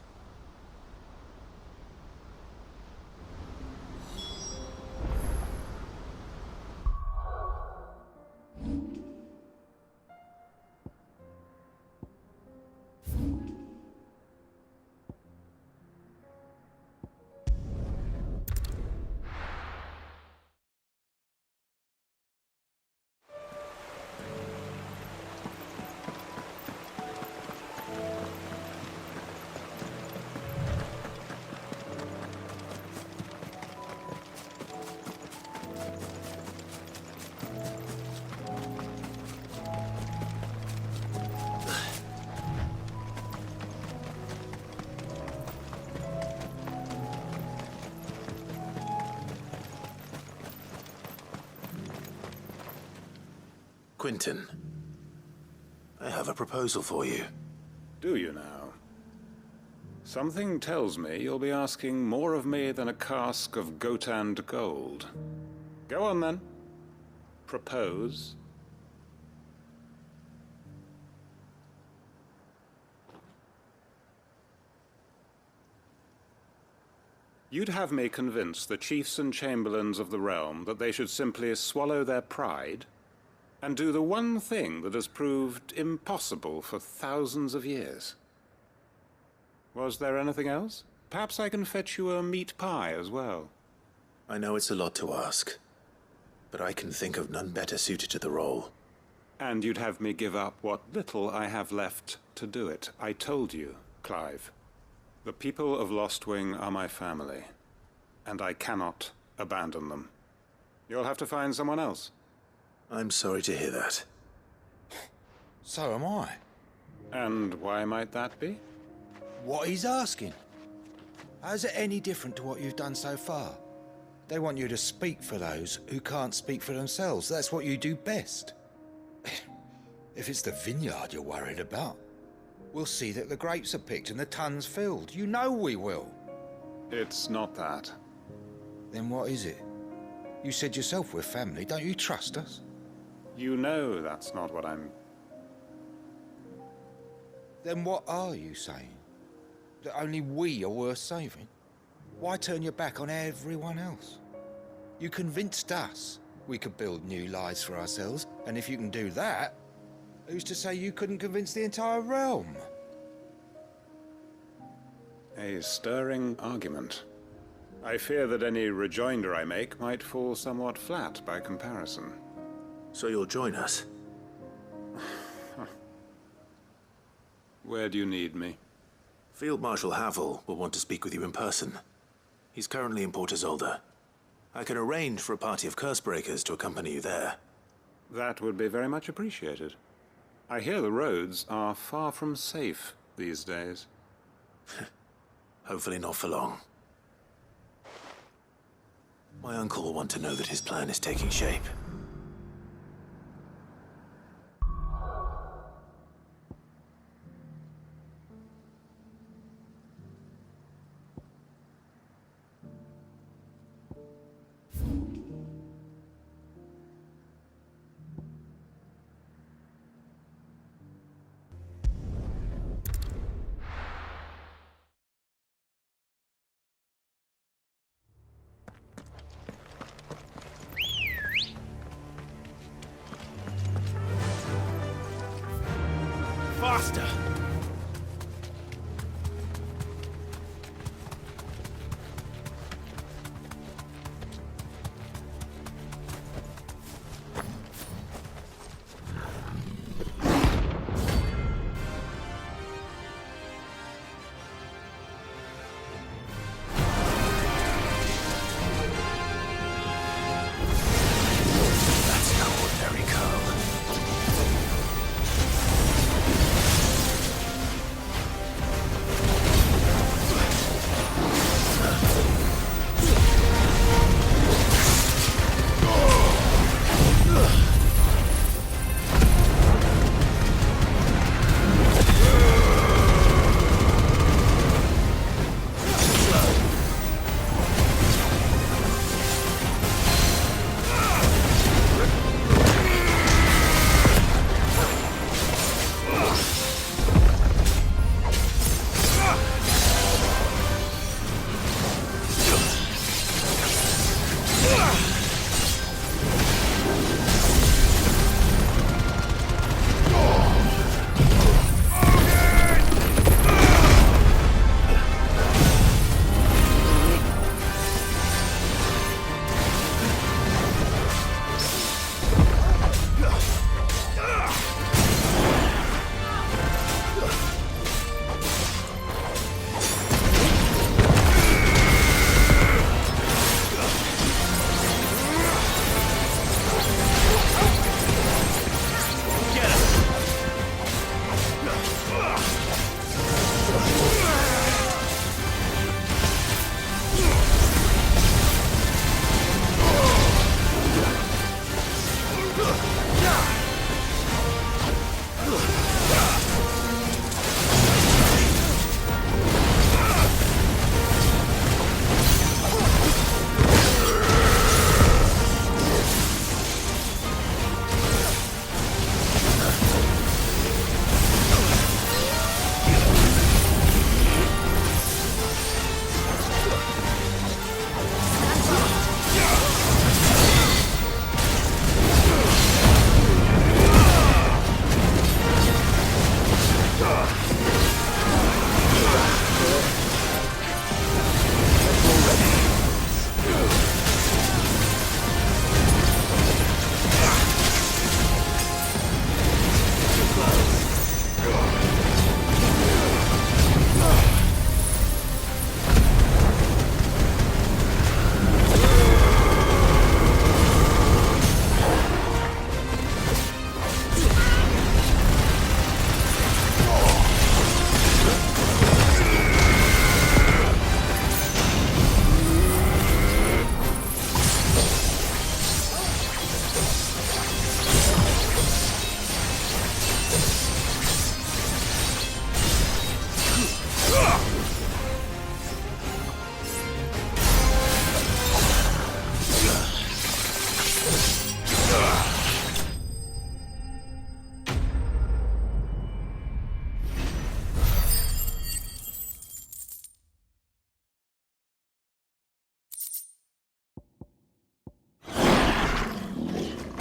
Quinton, I have a proposal for you. Do you now? Something tells me you'll be asking more of me than a cask of Gotand gold. Go on then. Propose. You'd have me convince the chiefs and chamberlains of the realm that they should simply swallow their pride and do the one thing that has proved impossible for thousands of years. Was there anything else? Perhaps I can fetch you a meat pie as well. I know it's a lot to ask, but I can think of none better suited to the role. And you'd have me give up what little I have left to do it. I told you, Clive. The people of Lostwing are my family, and I cannot abandon them. You'll have to find someone else. I'm sorry to hear that. So am I. And why might that be? What he's asking. How's it any different to what you've done so far? They want you to speak for those who can't speak for themselves. That's what you do best. If it's the vineyard you're worried about, we'll see that the grapes are picked and the tons filled. You know we will. It's not that. Then what is it? You said yourself we're family. Don't you trust us? You know that's not what I'm... Then what are you saying? That only we are worth saving? Why turn your back on everyone else? You convinced us we could build new lives for ourselves, and if you can do that, who's to say you couldn't convince the entire realm? A stirring argument. I fear that any rejoinder I make might fall somewhat flat by comparison. So you'll join us? Where do you need me? Field Marshal Havel will want to speak with you in person. He's currently in Port Isolde. I can arrange for a party of Cursebreakers to accompany you there. That would be very much appreciated. I hear the roads are far from safe these days. Hopefully not for long. My uncle will want to know that his plan is taking shape.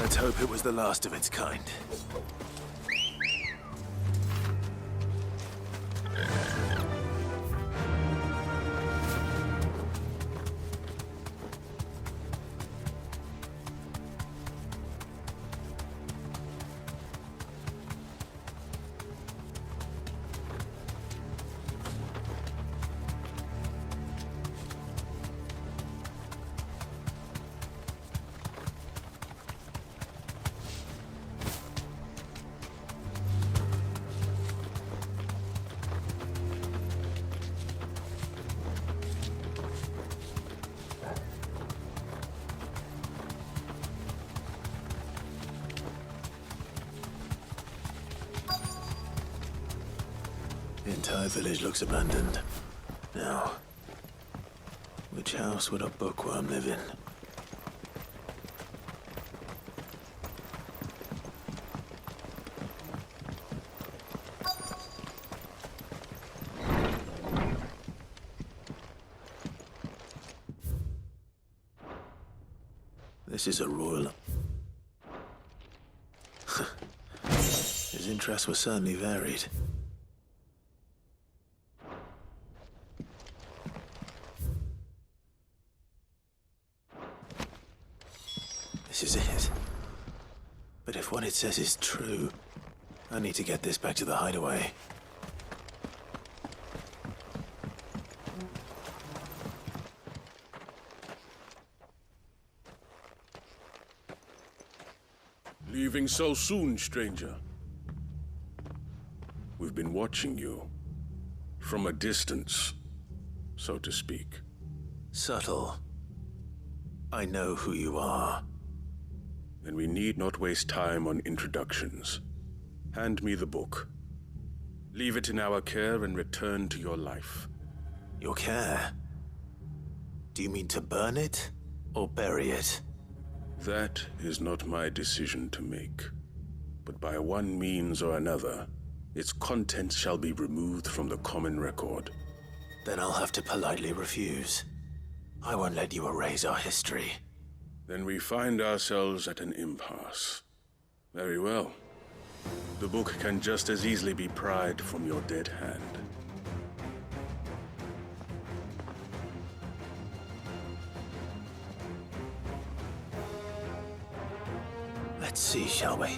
Let's hope it was the last of its kind. The entire village looks abandoned. Now, which house would a bookworm live in? This is a royal... His interests were certainly varied. This is it. But if what it says is true, I need to get this back to the hideaway. Leaving so soon, stranger? We've been watching you. From a distance, so to speak. Subtle. I know who you are. Then we need not waste time on introductions. Hand me the book. Leave it in our care and return to your life. Your care? Do you mean to burn it or bury it? That is not my decision to make. But by one means or another, its contents shall be removed from the common record. Then I'll have to politely refuse. I won't let you erase our history. Then we find ourselves at an impasse. Very well. The book can just as easily be pried from your dead hand. Let's see, shall we?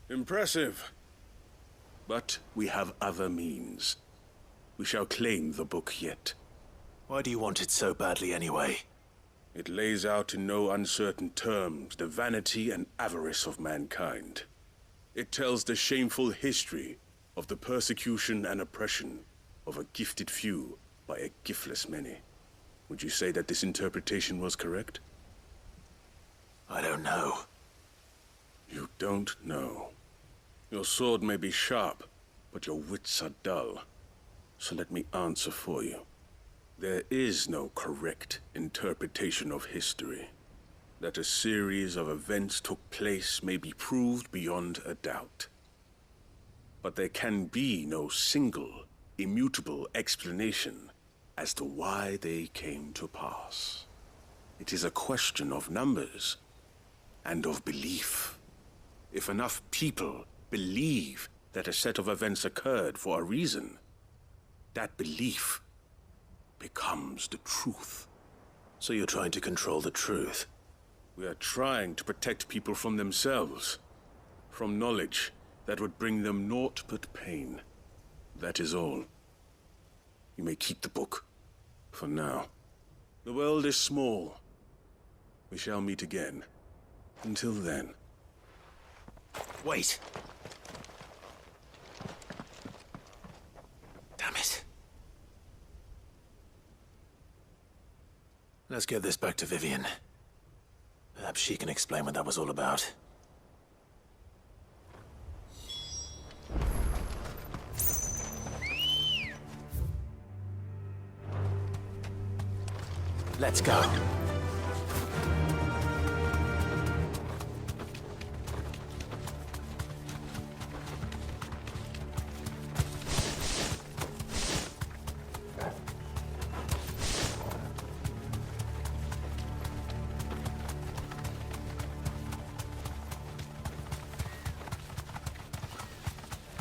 Impressive. But we have other means. We shall claim the book yet. Why do you want it so badly anyway? It lays out in no uncertain terms the vanity and avarice of mankind. It tells the shameful history of the persecution and oppression of a gifted few by a giftless many. Would you say that this interpretation was correct? I don't know. You don't know. Your sword may be sharp, but your wits are dull. So let me answer for you. There is no correct interpretation of history. That a series of events took place may be proved beyond a doubt. But there can be no single, immutable explanation as to why they came to pass. It is a question of numbers and of belief. If enough people believe that a set of events occurred for a reason, that belief becomes the truth. So you're trying to control the truth? We are trying to protect people from themselves, from knowledge that would bring them naught but pain. That is all. You may keep the book, for now. The world is small. We shall meet again. Until then. Wait! Damn it. Let's get this back to Vivian. Perhaps she can explain what that was all about. Let's go.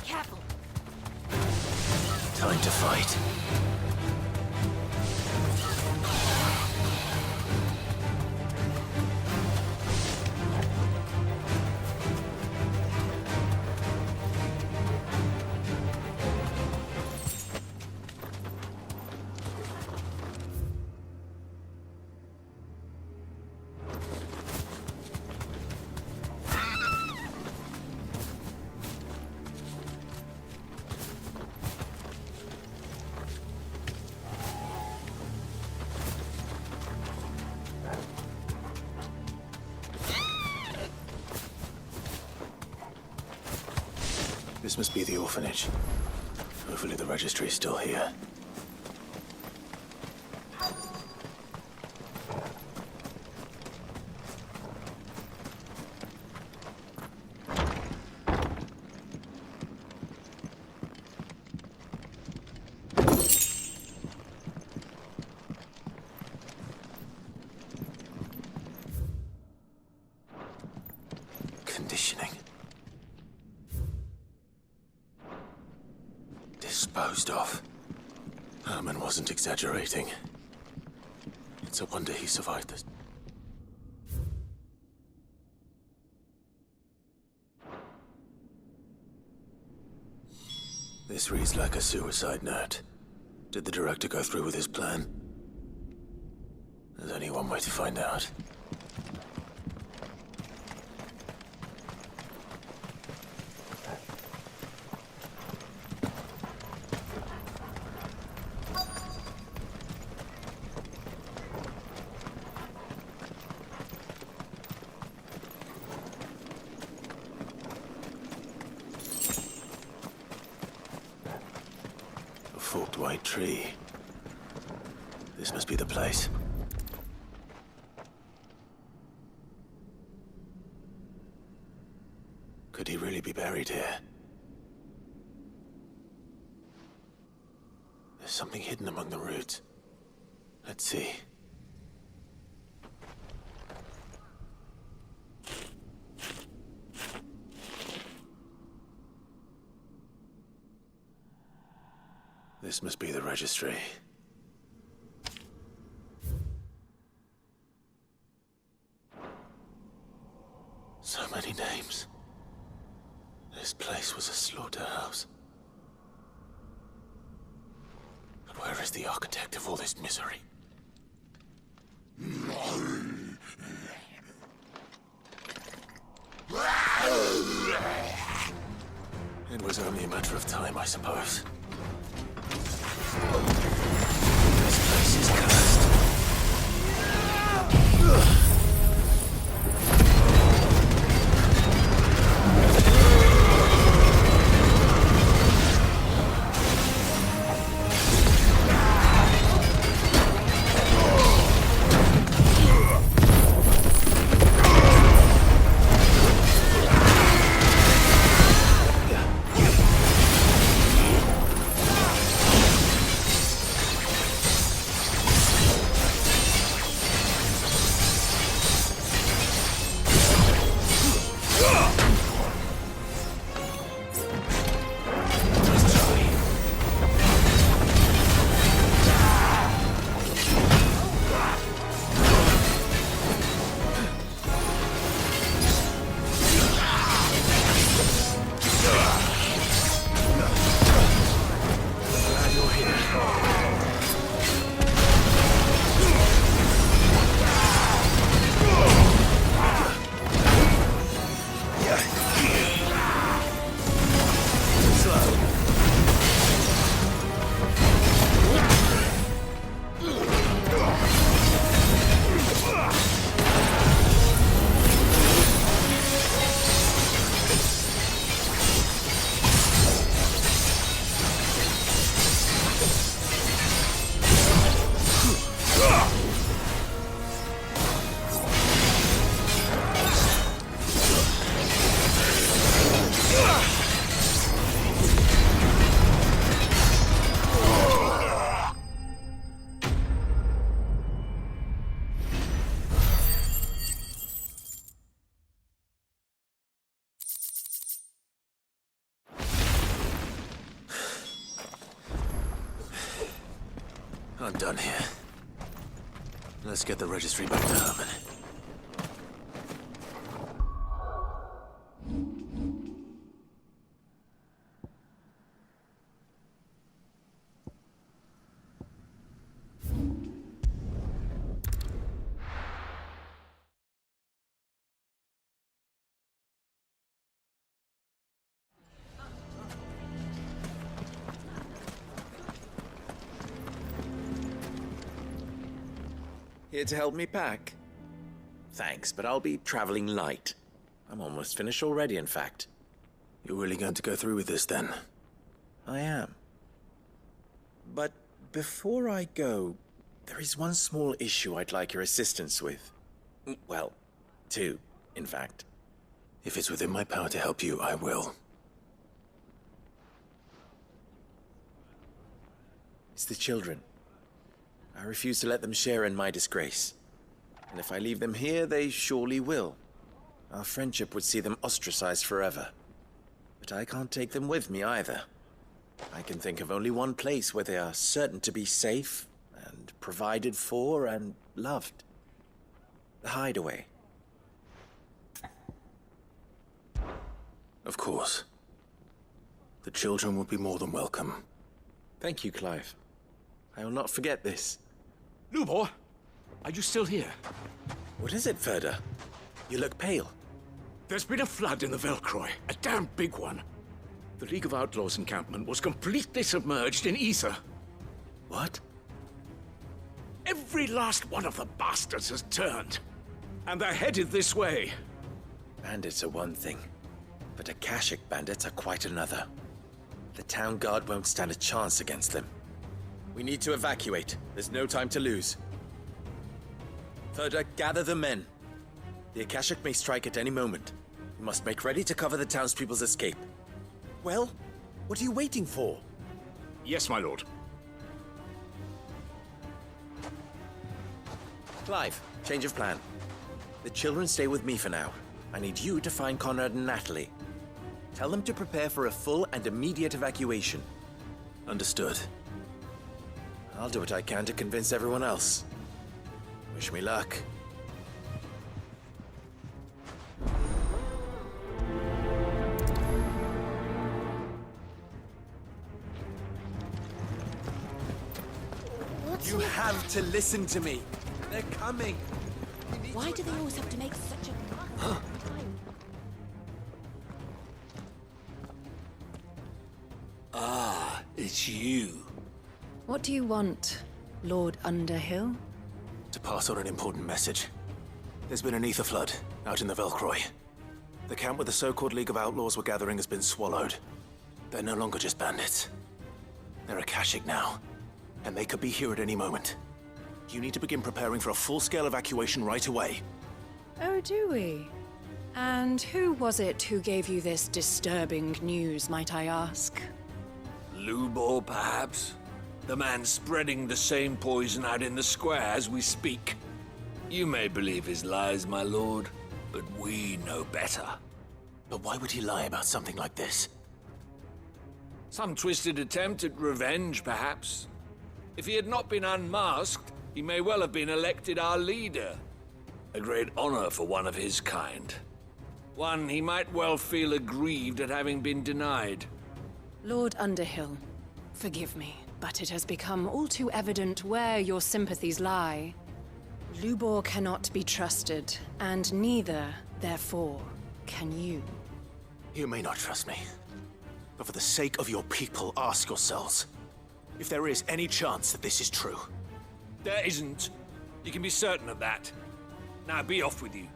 Careful. Time to fight. This must be the orphanage. Hopefully the registry is still here. Conditioning. Disposed of. Herman wasn't exaggerating. It's a wonder he survived this. This reads like a suicide note. Did the director go through with his plan? There's only one way to find out. Forked white tree. This must be the place. Could he really be buried here? There's something hidden among the roots. Let's see. This must be the registry. So many names. This place was a slaughterhouse. But where is the architect of all this misery? And was only a matter of time, I suppose. This place is cursed. I'm done here. Let's get the registry back to Herman. Here to help me pack? Thanks, but I'll be traveling light. I'm almost finished already, in fact. You're really going to go through with this, then? I am. But before I go, there is one small issue I'd like your assistance with. Well, two, in fact. If it's within my power to help you, I will. It's the children. I refuse to let them share in my disgrace. And if I leave them here, they surely will. Our friendship would see them ostracized forever. But I can't take them with me either. I can think of only one place where they are certain to be safe, and provided for, and loved. The Hideaway. Of course. The children would be more than welcome. Thank you, Clive. I will not forget this. Lubor, are you still here? What is it, Ferda? You look pale. There's been a flood in the Velcroy, a damn big one. The League of Outlaws encampment was completely submerged in ether. What? Every last one of the bastards has turned, and they're headed this way. Bandits are one thing, but Akashic bandits are quite another. The town guard won't stand a chance against them. We need to evacuate. There's no time to lose. Ferda, gather the men. The Akashic may strike at any moment. We must make ready to cover the townspeople's escape. Well, what are you waiting for? Yes, my lord. Clive, change of plan. The children stay with me for now. I need you to find Conrad and Natalie. Tell them to prepare for a full and immediate evacuation. Understood. I'll do what I can to convince everyone else. Wish me luck. You have to listen to me. They're coming. Why do they always have to make such a... It's you. What do you want, Lord Underhill? To pass on an important message. There's been an ether flood out in the Velcroy. The camp where the so-called League of Outlaws were gathering has been swallowed. They're no longer just bandits. They're Akashic now, and they could be here at any moment. You need to begin preparing for a full-scale evacuation right away. Oh, do we? And who was it who gave you this disturbing news, might I ask? Lubor, perhaps? The man spreading the same poison out in the square as we speak. You may believe his lies, my lord, but we know better. But why would he lie about something like this? Some twisted attempt at revenge, perhaps. If he had not been unmasked, he may well have been elected our leader. A great honor for one of his kind. One he might well feel aggrieved at having been denied. Lord Underhill, forgive me, but it has become all too evident where your sympathies lie. Lubor cannot be trusted, and neither, therefore, can you. You may not trust me, but for the sake of your people, ask yourselves if there is any chance that this is true. There isn't. You can be certain of that. Now be off with you.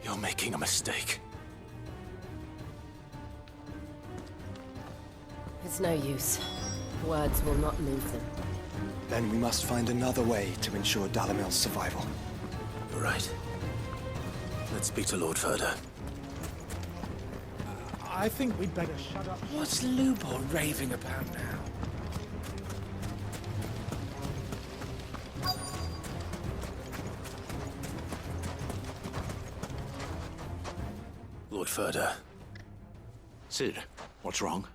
You're making a mistake. It's no use. Words will not move them. Then we must find another way to ensure Dalamil's survival. You're right. Let's speak to Lord Ferda. I think we'd better shut up. What's Lubor raving about now? Lord Ferda. Sid, what's wrong?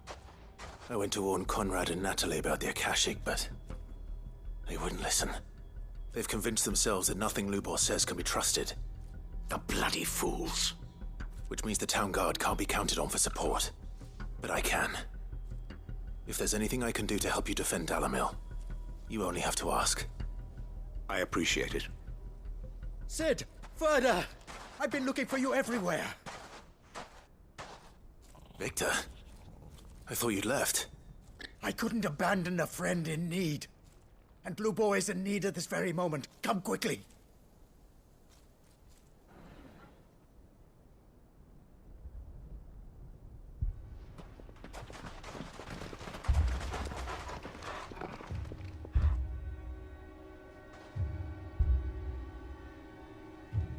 I went to warn Conrad and Natalie about the Akashic, but they wouldn't listen. They've convinced themselves that nothing Lubor says can be trusted. The bloody fools. Which means the town guard can't be counted on for support. But I can. If there's anything I can do to help you defend Dalamil, you only have to ask. I appreciate it. Sid! Ferda! I've been looking for you everywhere. Victor? I thought you'd left. I couldn't abandon a friend in need. And Lubor is in need at this very moment. Come quickly.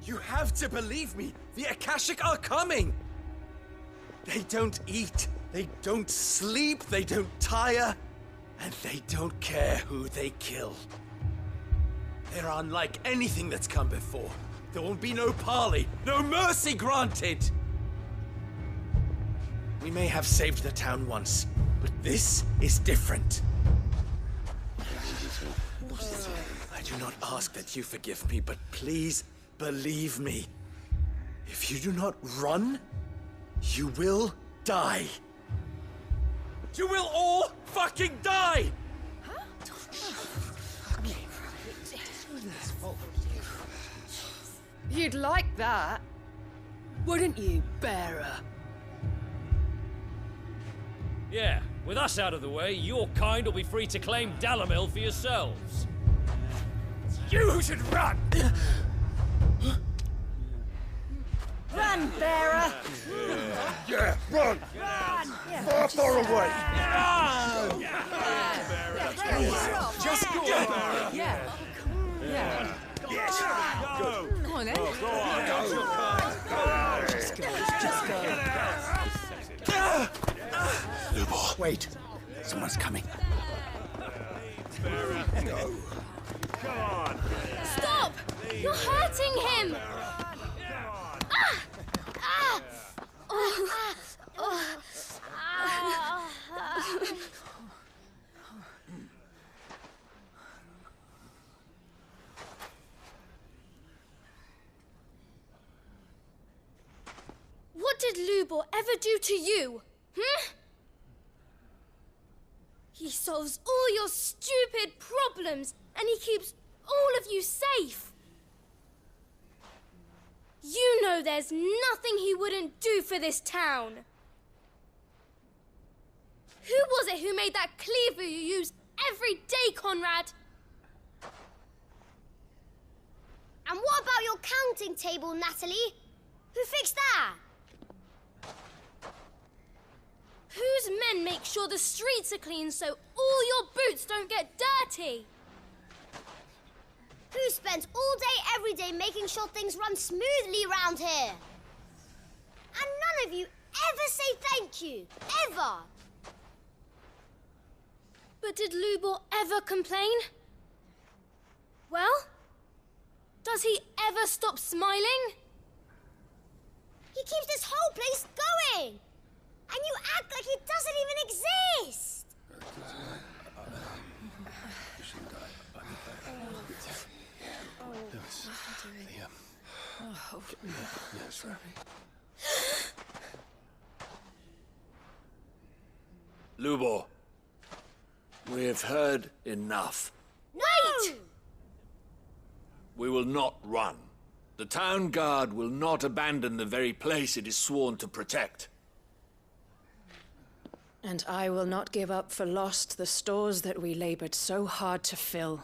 You have to believe me! The Akashic are coming! They don't eat, they don't sleep, they don't tire, and they don't care who they kill. They're unlike anything that's come before. There won't be no parley, no mercy granted! We may have saved the town once, but this is different. I do not ask that you forgive me, but please believe me. If you do not run, you will die. You will all fucking die! You'd like that, wouldn't you, bearer? Yeah, with us out of the way, your kind will be free to claim Dalamil for yourselves. You should run! Run, bearer! Yeah, run! Run! Far, far away! Run! Just go! Yeah. Yes! Go! Come on, then. Go on! Go! Just go. Lubor. Wait. Someone's coming. Go. Come on. Stop! You're hurting him! What did Lubor ever do to you? He solves all your stupid problems, and he keeps all of you safe. You know there's nothing he wouldn't do for this town. Who was it who made that cleaver you use every day, Conrad? And what about your counting table, Natalie? Who fixed that? Whose men make sure the streets are clean so all your boots don't get dirty? Who spends all day, every day making sure things run smoothly round here? And none of you ever say thank you, ever. But did Lubor ever complain? Well, does he ever stop smiling? He keeps this whole place going. And you act like it doesn't even exist! Lubor, we've heard enough. Wait! We will not run. The town guard will not abandon the very place it is sworn to protect. And I will not give up for lost the stores that we labored so hard to fill.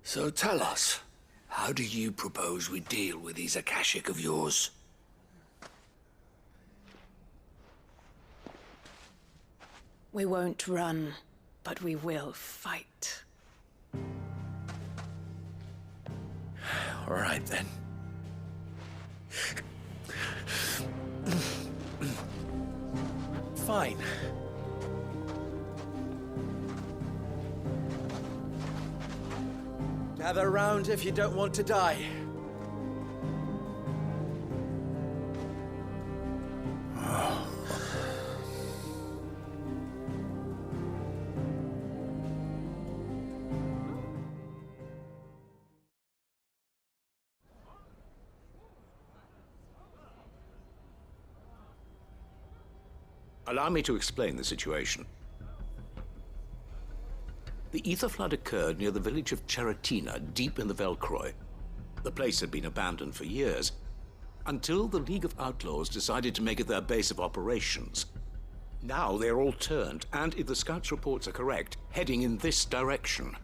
So tell us, how do you propose we deal with these Akashic of yours? We won't run, but we will fight. All right, then. Fine. Gather round if you don't want to die. Allow me to explain the situation. The ether flood occurred near the village of Cheratina, deep in the Velcroy. The place had been abandoned for years, until the League of Outlaws decided to make it their base of operations. Now they're all turned, and if the scouts' reports are correct, heading in this direction.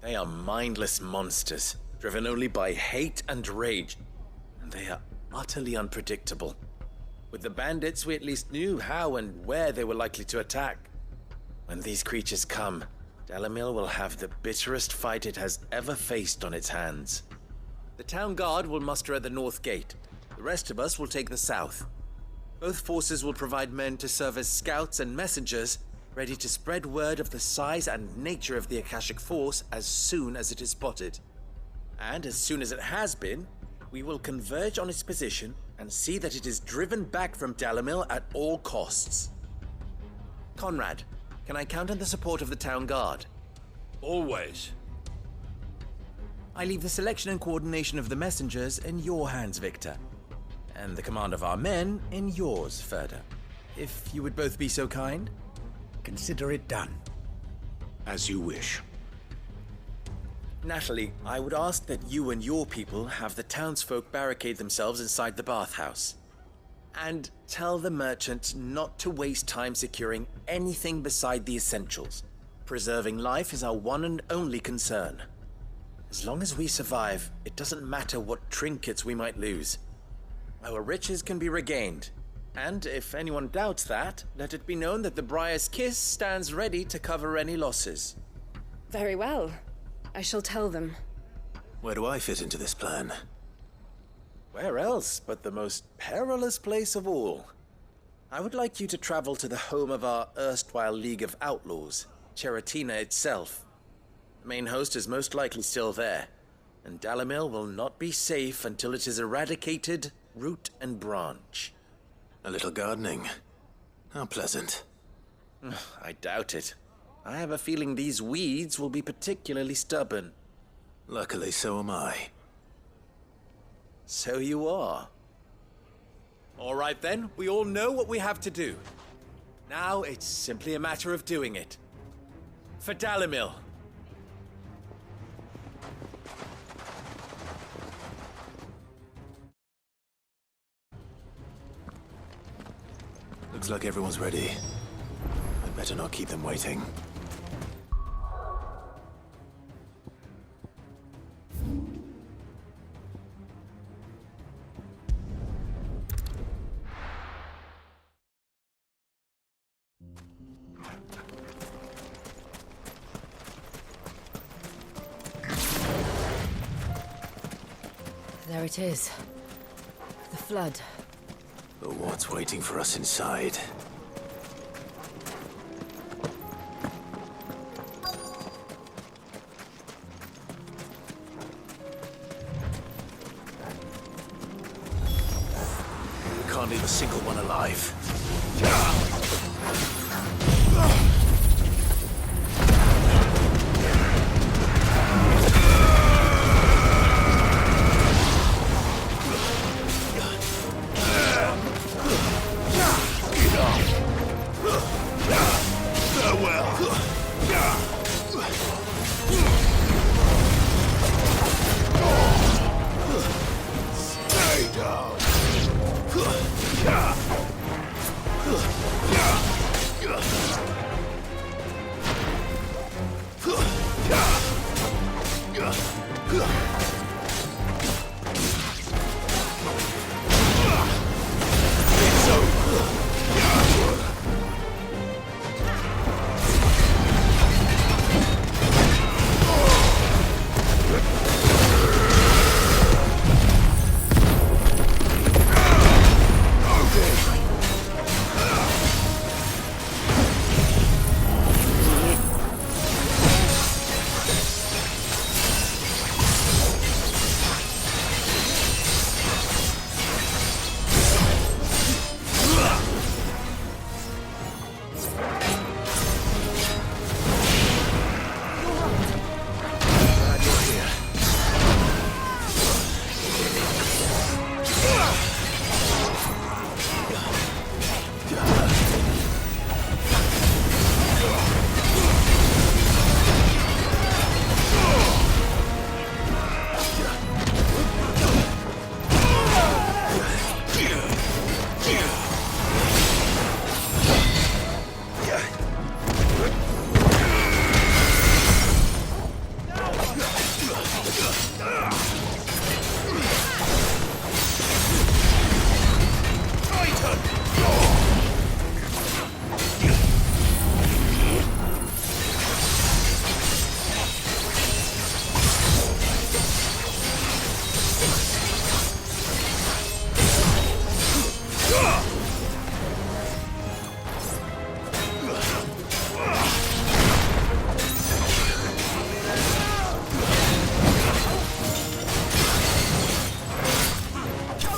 They are mindless monsters, driven only by hate and rage. And they are utterly unpredictable. With the bandits, we at least knew how and where they were likely to attack. When these creatures come, Dalamil will have the bitterest fight it has ever faced on its hands. The town guard will muster at the north gate. The rest of us will take the south. Both forces will provide men to serve as scouts and messengers, ready to spread word of the size and nature of the Akashic force as soon as it is spotted. And as soon as it has been, we will converge on its position and see that it is driven back from Dalamil at all costs. Conrad, can I count on the support of the town guard? Always. I leave the selection and coordination of the messengers in your hands, Victor. And the command of our men in yours, Ferda. If you would both be so kind. Consider it done. As you wish. Natalie, I would ask that you and your people have the townsfolk barricade themselves inside the bathhouse. And tell the merchant not to waste time securing anything beside the essentials. Preserving life is our one and only concern. As long as we survive, it doesn't matter what trinkets we might lose. Our riches can be regained. And if anyone doubts that, let it be known that the Briar's Kiss stands ready to cover any losses. Very well. I shall tell them. Where do I fit into this plan? Where else but the most perilous place of all? I would like you to travel to the home of our erstwhile League of Outlaws, Cheratina itself. The main host is most likely still there, and Dalamil will not be safe until it is eradicated, root and branch. A little gardening. How pleasant. I doubt it. I have a feeling these weeds will be particularly stubborn. Luckily, so am I. So you are. All right then, we all know what we have to do. Now it's simply a matter of doing it. For Dalamil. Looks like everyone's ready. I'd better not keep them waiting. There it is. The flood. But what's waiting for us inside? We can't leave a single one alive.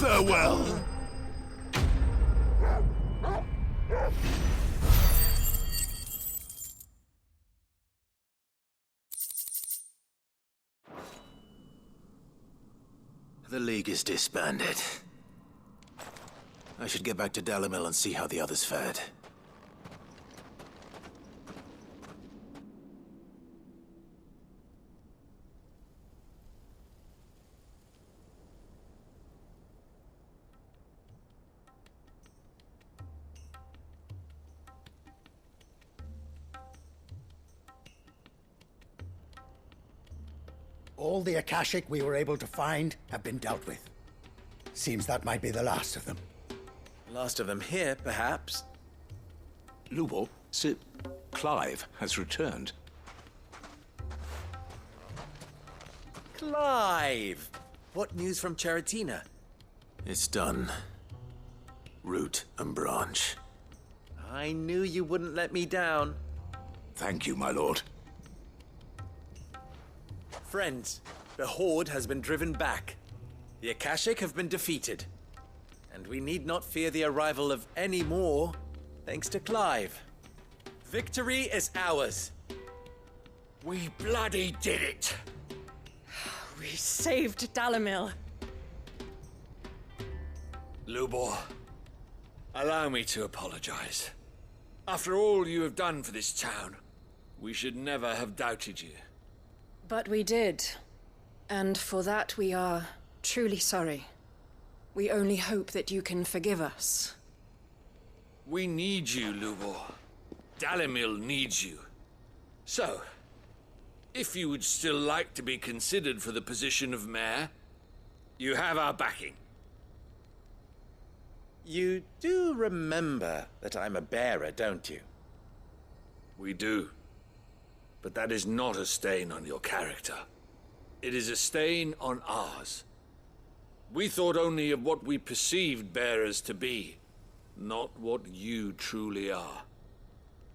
Farewell. The League is disbanded. I should get back to Dalamil and see how the others fared. All the Akashic we were able to find have been dealt with. Seems that might be the last of them. Last of them here, perhaps. Lubor, Sir Clive has returned. Clive! What news from Charatina? It's done. Root and branch. I knew you wouldn't let me down. Thank you, my lord. Friends, the Horde has been driven back. The Akashic have been defeated. And we need not fear the arrival of any more, thanks to Clive. Victory is ours. We bloody did it! We saved Dalamil. Lubor, allow me to apologize. After all you have done for this town, we should never have doubted you. But we did. And for that we are truly sorry. We only hope that you can forgive us. We need you, Lubor. Dalimil needs you. So, if you would still like to be considered for the position of mayor, you have our backing. You do remember that I'm a bearer, don't you? We do. But that is not a stain on your character. It is a stain on ours. We thought only of what we perceived bearers to be, not what you truly are.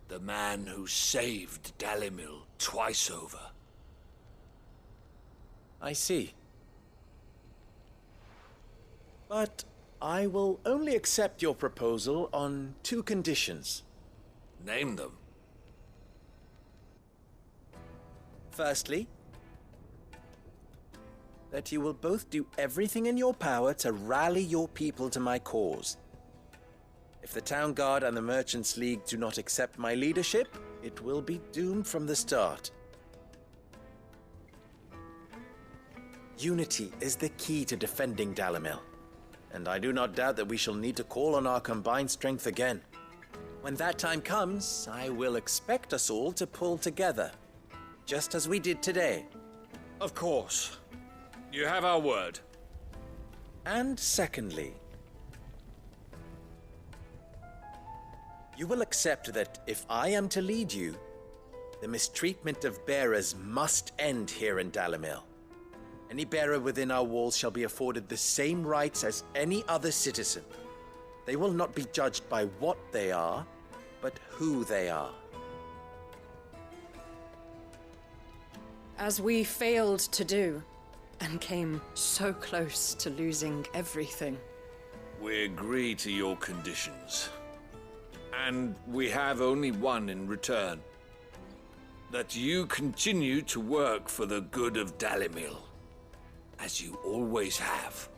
The man who saved Dalimil twice over. I see. But I will only accept your proposal on 2 conditions. Name them. Firstly, that you will both do everything in your power to rally your people to my cause. If the Town Guard and the Merchants League do not accept my leadership, it will be doomed from the start. Unity is the key to defending Dalimil, and I do not doubt that we shall need to call on our combined strength again. When that time comes, I will expect us all to pull together, just as we did today. Of course. You have our word. And secondly, you will accept that if I am to lead you, the mistreatment of bearers must end here in Dalimil. Any bearer within our walls shall be afforded the same rights as any other citizen. They will not be judged by what they are, but who they are. As we failed to do, and came so close to losing everything. We agree to your conditions. And we have only one in return. That you continue to work for the good of Dalimil, as you always have.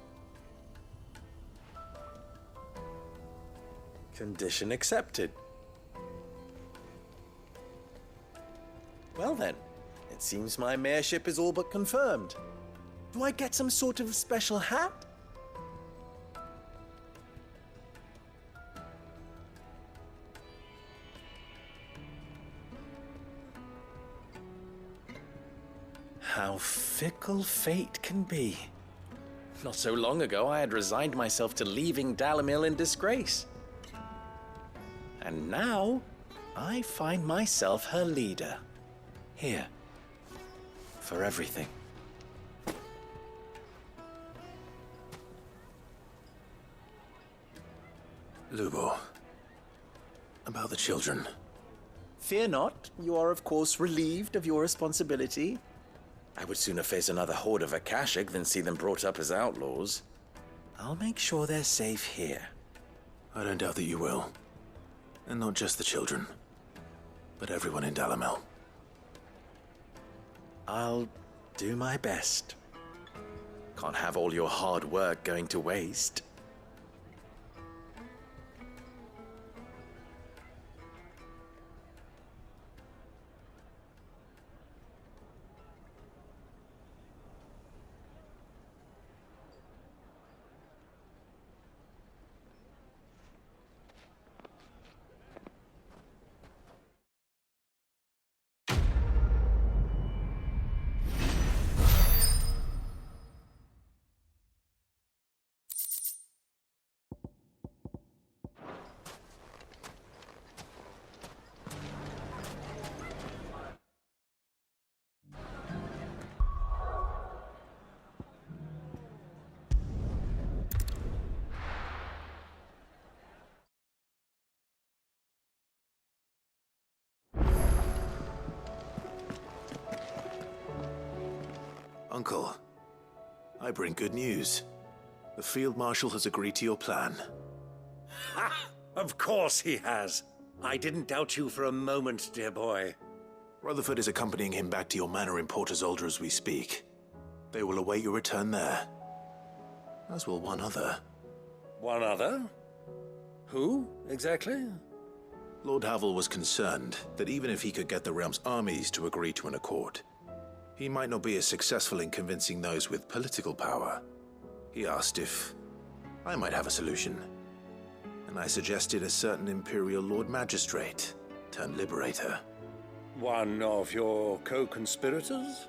Condition accepted. Well then, it seems my mayorship is all but confirmed. Do I get some sort of special hat? How fickle fate can be. Not so long ago, I had resigned myself to leaving Dalimil in disgrace. And now, I find myself her leader. Here. For everything. Lubor, about the children. Fear not, you are of course relieved of your responsibility. I would sooner face another horde of Akashic than see them brought up as outlaws. I'll make sure they're safe here. I don't doubt that you will. And not just the children, but everyone in Dalimil. I'll do my best. Can't have all your hard work going to waste. Uncle, I bring good news. The Field Marshal has agreed to your plan. Ha! Of course he has. I didn't doubt you for a moment, dear boy. Rutherford is accompanying him back to your manor in Port Isolde as we speak. They will await your return there. As will one other. One other? Who, exactly? Lord Havel was concerned that even if he could get the realm's armies to agree to an accord, he might not be as successful in convincing those with political power. He asked if I might have a solution. and I suggested a certain Imperial Lord Magistrate turned Liberator. One of your co-conspirators?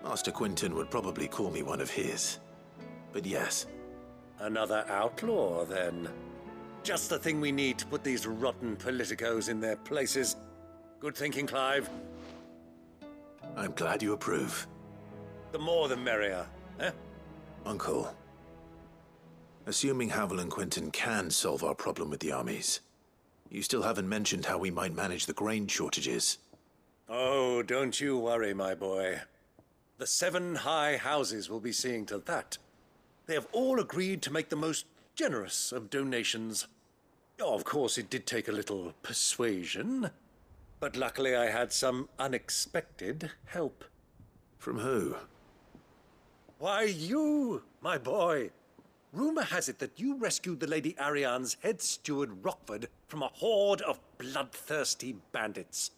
Master Quinton would probably call me one of his. But yes. Another outlaw, then. Just the thing we need to put these rotten politicos in their places. Good thinking, Clive. I'm glad you approve. The more the merrier, eh? Uncle, assuming Havel and Quinton can solve our problem with the armies, you still haven't mentioned how we might manage the grain shortages. Oh, don't you worry, my boy. The 7 high houses will be seeing to that. They have all agreed to make the most generous of donations. Oh, of course, it did take a little persuasion, but luckily I had some unexpected help. From who? Why, you, my boy. Rumor has it that you rescued the Lady Ariane's head steward Rockford from a horde of bloodthirsty bandits.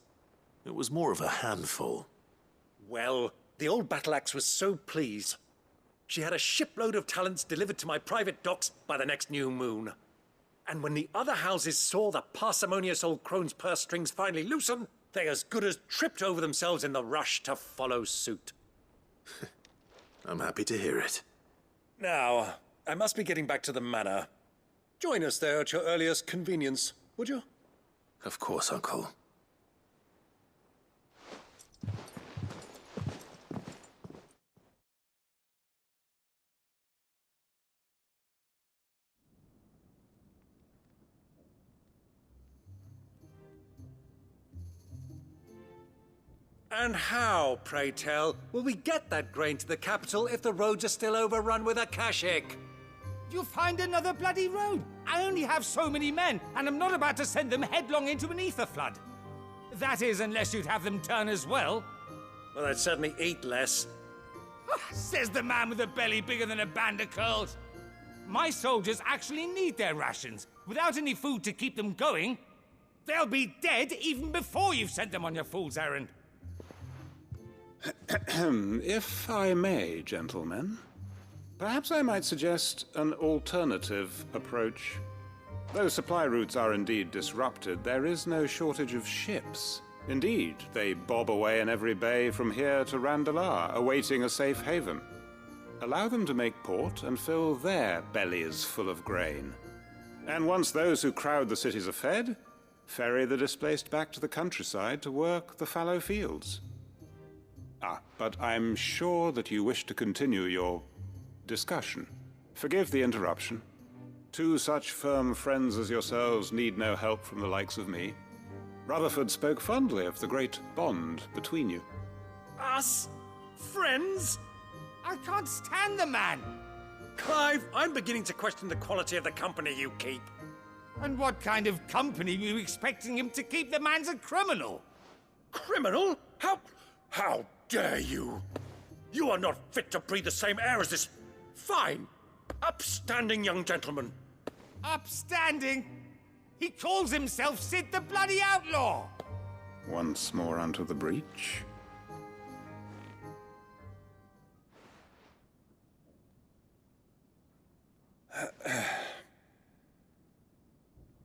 It was more of a handful. Well, the old battle axe was so pleased. She had a shipload of talents delivered to my private docks by the next new moon. And when the other houses saw the parsimonious old crone's purse strings finally loosen, they as good as tripped over themselves in the rush to follow suit. I'm happy to hear it. Now, I must be getting back to the manor. Join us there at your earliest convenience, would you? Of course, Uncle. And how, pray tell, will we get that grain to the capital if the roads are still overrun with Akashic? You'll find another bloody road. I only have so many men, and I'm not about to send them headlong into an ether flood. That is, unless you'd have them turn as well. Well, I'd certainly eat less. Says the man with a belly bigger than a band of curls. My soldiers actually need their rations. Without any food to keep them going, they'll be dead even before you've sent them on your fool's errand. If I may, gentlemen, perhaps I might suggest an alternative approach. Though supply routes are indeed disrupted, there is no shortage of ships. Indeed, they bob away in every bay from here to Randalar, awaiting a safe haven. Allow them to make port and fill their bellies full of grain. And once those who crowd the cities are fed, ferry the displaced back to the countryside to work the fallow fields. But I'm sure that you wish to continue your discussion. Forgive the interruption. 2 such firm friends as yourselves need no help from the likes of me. Rutherford spoke fondly of the great bond between you. Us? Friends? I can't stand the man! Clive, I'm beginning to question the quality of the company you keep. And what kind of company were you expecting him to keep? The man's a criminal! Criminal? How dare you? You are not fit to breathe the same air as this fine, upstanding young gentleman. Upstanding? He calls himself Sid the Bloody Outlaw! Once more onto the breach.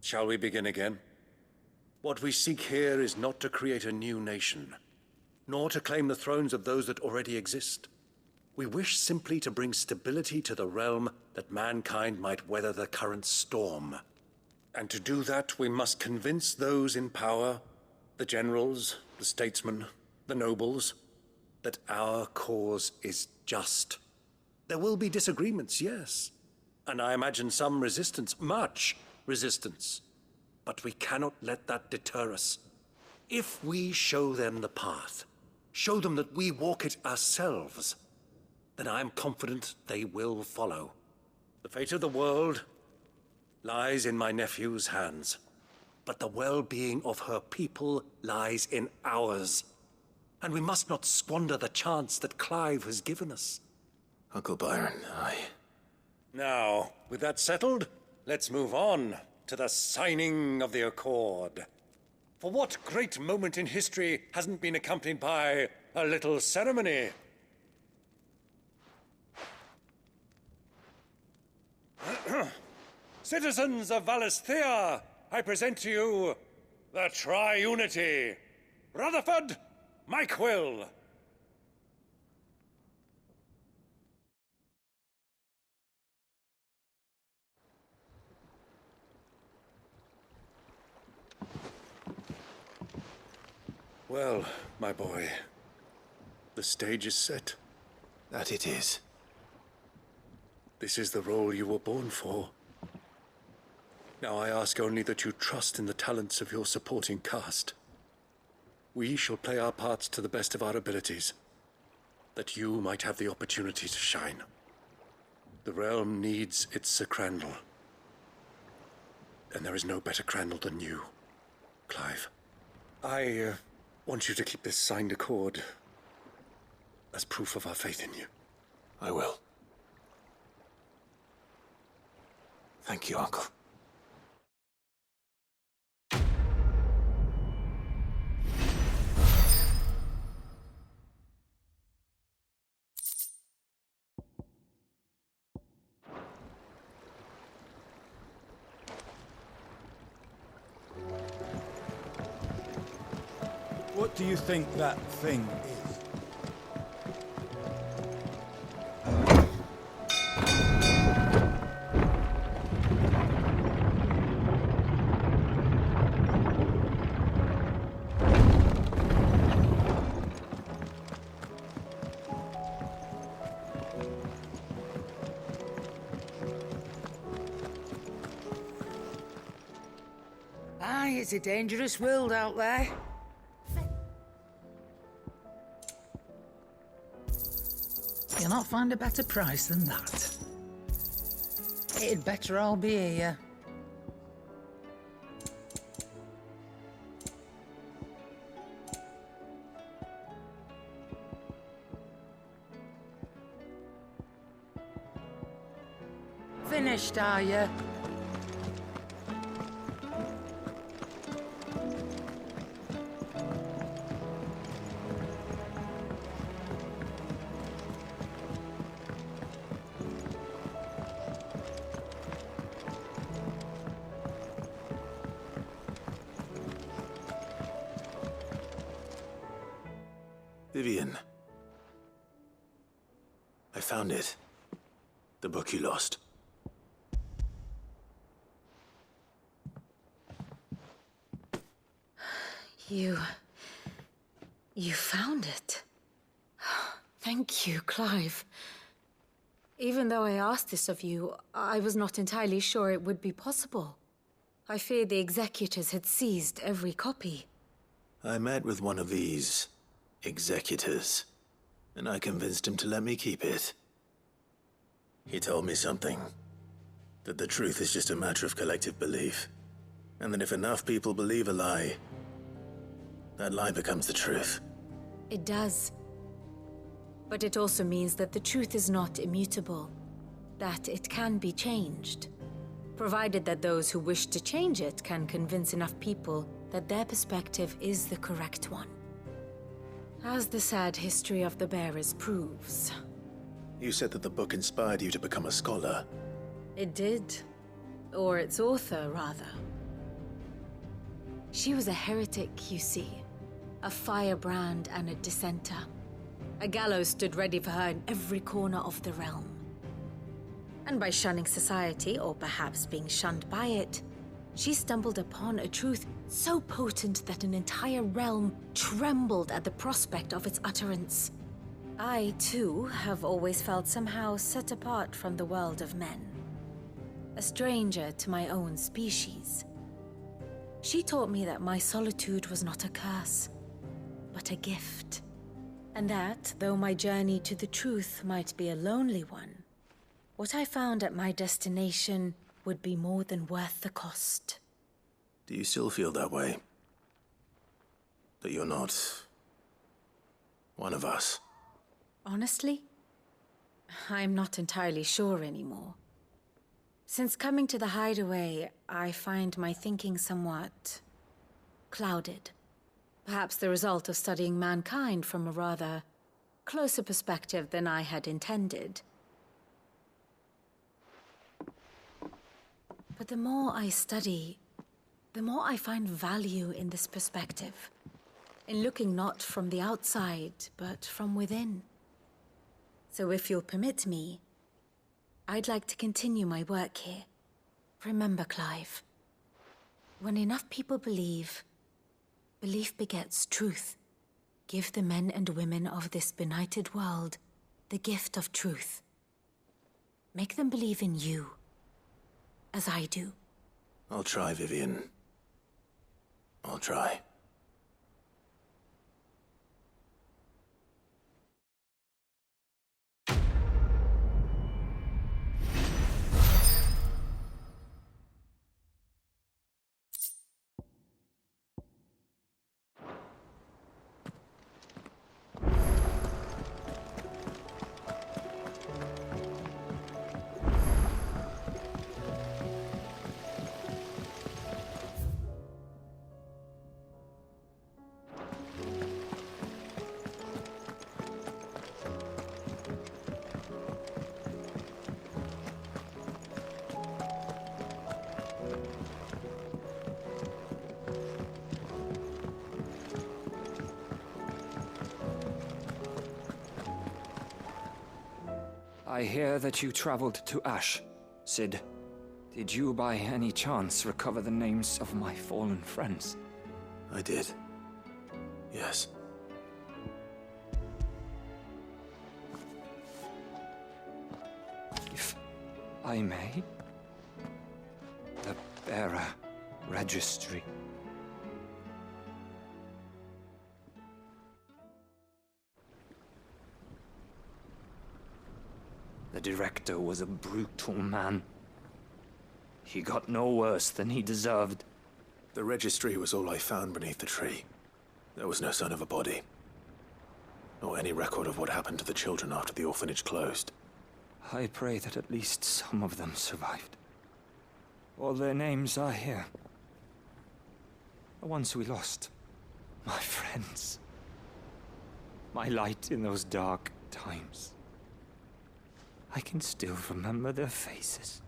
Shall we begin again? What we seek here is not to create a new nation, nor to claim the thrones of those that already exist. We wish simply to bring stability to the realm that mankind might weather the current storm. And to do that, we must convince those in power, the generals, the statesmen, the nobles, that our cause is just. There will be disagreements, yes, and I imagine some resistance, much resistance. But we cannot let that deter us. If we show them the path, show them that we walk it ourselves, then I am confident they will follow. The fate of the world lies in my nephew's hands, but the well-being of her people lies in ours. And we must not squander the chance that Clive has given us. Uncle Byron, Now, with that settled, let's move on to the signing of the Accord. For what great moment in history hasn't been accompanied by a little ceremony? Citizens of Valisthea, I present to you the Triunity. Rutherford, Mike Will. Well, my boy, the stage is set. That it is. This is the role you were born for. Now I ask only that you trust in the talents of your supporting cast. We shall play our parts to the best of our abilities, that you might have the opportunity to shine. The realm needs its Sir Crandall. And there is no better Crandall than you, Clive. I want you to keep this signed accord as proof of our faith in you. I will. Thank you, Uncle. What do you think that thing is? Aye, it's a dangerous world out there. You'll not find a better price than that. It'd better all be here. Finished, are you? Vivian. I found it. The book you lost. You found it. Thank you, Clive. Even though I asked this of you, I was not entirely sure it would be possible. I feared the executors had seized every copy. I met with one of these executors, and I convinced him to let me keep it. He told me something. That the truth is just a matter of collective belief. And that if enough people believe a lie, that lie becomes the truth. It does. But it also means that the truth is not immutable. That it can be changed. Provided that those who wish to change it can convince enough people that their perspective is the correct one. As the sad history of the bearers proves. You said that the book inspired you to become a scholar. It did. Or its author, rather. She was a heretic, you see. A firebrand and a dissenter. A gallows stood ready for her in every corner of the realm. And by shunning society, or perhaps being shunned by it, she stumbled upon a truth so potent that an entire realm trembled at the prospect of its utterance. I, too, have always felt somehow set apart from the world of men. A stranger to my own species. She taught me that my solitude was not a curse, but a gift. And that, though my journey to the truth might be a lonely one, what I found at my destination would be more than worth the cost. Do you still feel that way? That you're not one of us? Honestly, I'm not entirely sure anymore. Since coming to the hideaway, I find my thinking somewhat clouded. Perhaps the result of studying mankind from a rather closer perspective than I had intended. But the more I study, the more I find value in this perspective. In looking not from the outside, but from within. So if you'll permit me, I'd like to continue my work here. Remember, Clive, when enough people believe, belief begets truth. Give the men and women of this benighted world the gift of truth. Make them believe in you, as I do. I'll try, Vivian. I'll try. I hear that you traveled to Ash, Cid. Did you by any chance recover the names of my fallen friends? I did. Yes. If I may? The bearer registry. The director was a brutal man. He got no worse than he deserved. The registry was all I found beneath the tree. There was no sign of a body. Or any record of what happened to the children after the orphanage closed. I pray that at least some of them survived. All their names are here. The ones we lost. My friends. My light in those dark times. I can still remember their faces,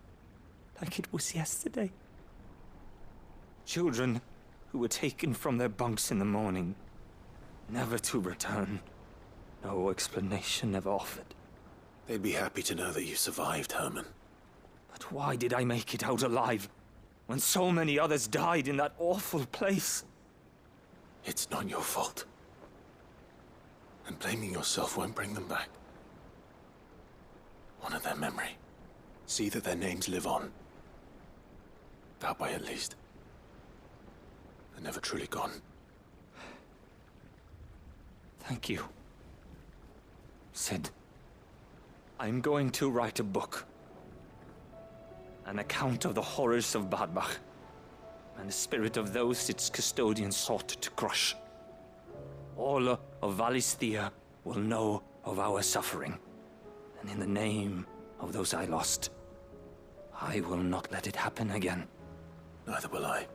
like it was yesterday. Children who were taken from their bunks in the morning, never to return. No explanation ever offered. They'd be happy to know that you survived, Herman. But why did I make it out alive, when so many others died in that awful place? It's not your fault. And blaming yourself won't bring them back. Honor their memory. See that their names live on. That way, at least. They're never truly gone. Thank you, Cid. I'm going to write a book. An account of the horrors of Badbach, and the spirit of those its custodians sought to crush. All of Valisthea will know of our suffering. And in the name of those I lost, I will not let it happen again. Neither will I.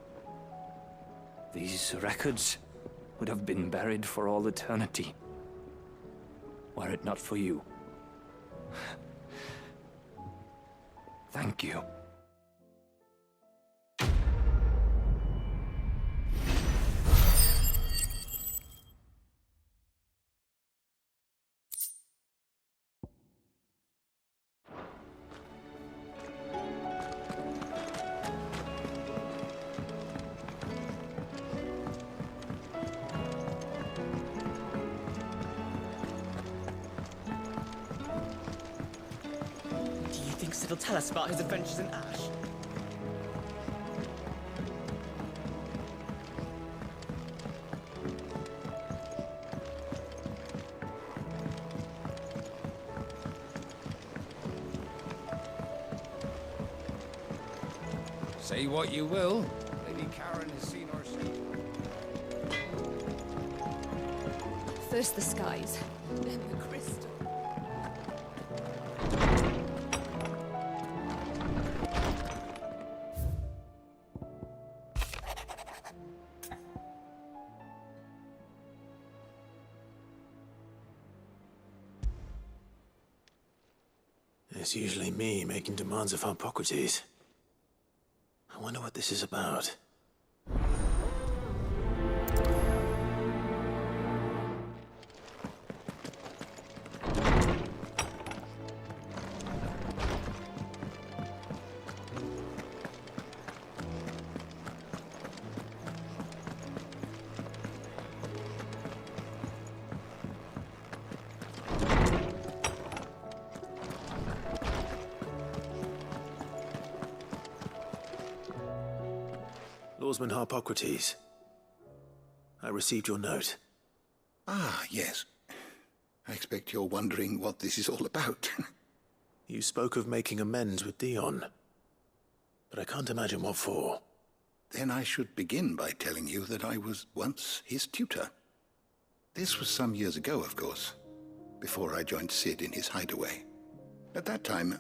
These records would have been buried for all eternity, were it not for you. Thank you. It'll tell us about his adventures in Ash. Say what you will, Lady Karen has seen our ship. First the skies, then the crystal. It's usually me making demands of Hippocrates. this is about. Lawsman Harpocrates, I received your note. Ah, yes. I expect you're wondering what this is all about. You spoke of making amends with Dion, but I can't imagine what for. Then I should begin by telling you that I was once his tutor. This was some years ago, of course, before I joined Sid in his hideaway. At that time,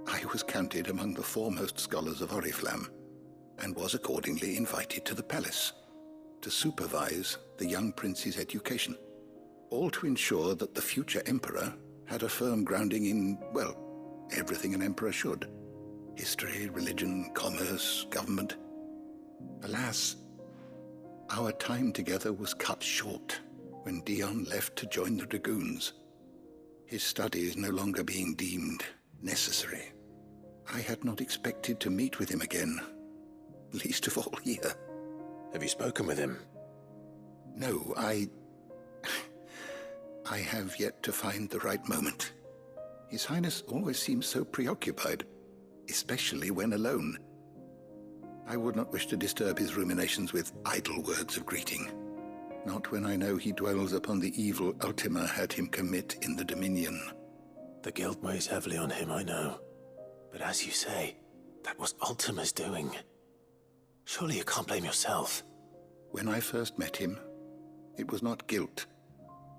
I was counted among the foremost scholars of Oriflamme, and was accordingly invited to the palace to supervise the young prince's education, all to ensure that the future emperor had a firm grounding in, well, everything an emperor should. History, religion, commerce, government. Alas, our time together was cut short when Dion left to join the Dragoons, his studies no longer being deemed necessary. I had not expected to meet with him again, least of all here. Have you spoken with him? No, I have yet to find the right moment. His Highness always seems so preoccupied, especially when alone. I would not wish to disturb his ruminations with idle words of greeting, not when I know he dwells upon the evil Ultima had him commit in the Dominion. The guilt weighs heavily on him, I know. But as you say, that was Ultima's doing. Surely you can't blame yourself. When I first met him, it was not guilt,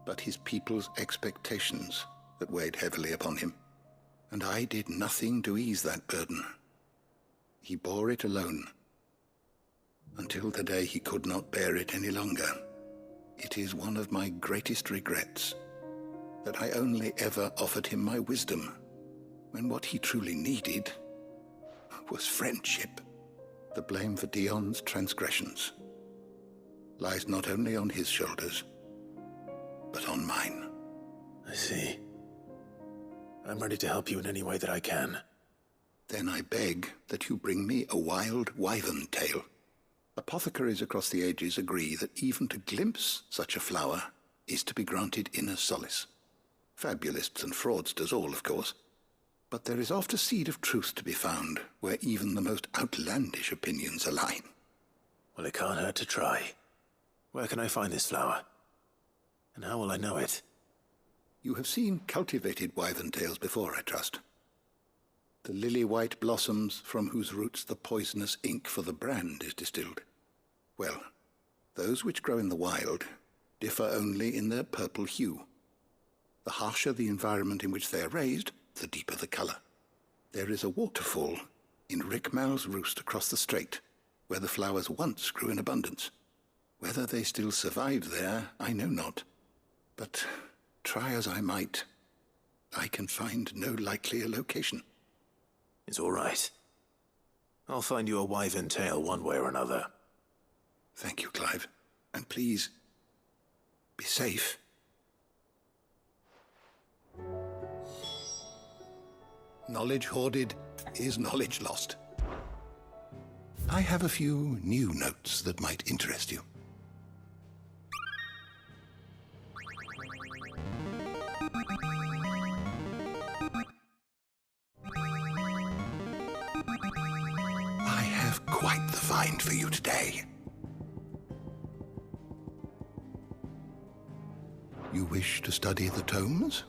but his people's expectations that weighed heavily upon him. And I did nothing to ease that burden. He bore it alone, until the day he could not bear it any longer. It is one of my greatest regrets that I only ever offered him my wisdom, when what he truly needed was friendship. The blame for Dion's transgressions lies not only on his shoulders, but on mine. I see. I'm ready to help you in any way that I can. Then I beg that you bring me a wild wyvern tail. Apothecaries across the ages agree that even to glimpse such a flower is to be granted inner solace. Fabulists and fraudsters all, of course. But there is oft a seed of truth to be found where even the most outlandish opinions align. Well, it can't hurt to try. Where can I find this flower? And how will I know it? You have seen cultivated wyvern tails before, I trust. The lily-white blossoms from whose roots the poisonous ink for the brand is distilled. Well, those which grow in the wild differ only in their purple hue. The harsher the environment in which they are raised, the deeper the colour. There is a waterfall in Rickmal's roost across the strait, where the flowers once grew in abundance. Whether they still survive there, I know not. But try as I might, I can find no likelier location. It's all right. I'll find you a wyvern tail one way or another. Thank you, Clive. And please, be safe. Knowledge hoarded is knowledge lost. I have a few new notes that might interest you. I have quite the find for you today. You wish to study the tomes?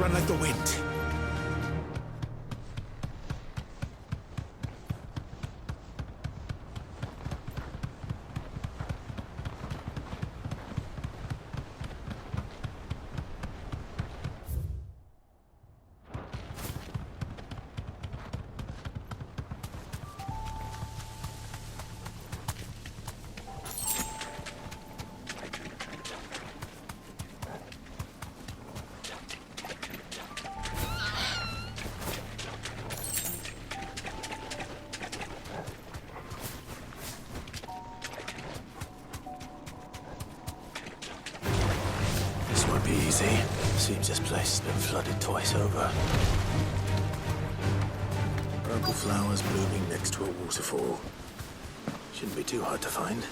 run like the wind. Won't be easy. Seems this place has been flooded twice over. Purple flowers blooming next to a waterfall. Shouldn't be too hard to find.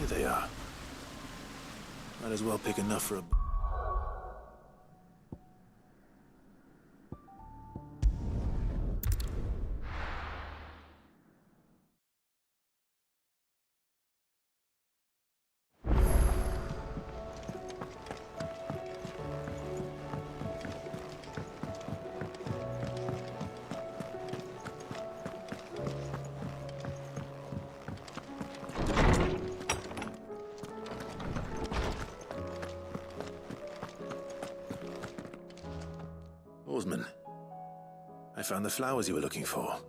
They are. Might as well pick enough for a... Oarsman, I found the flowers you were looking for.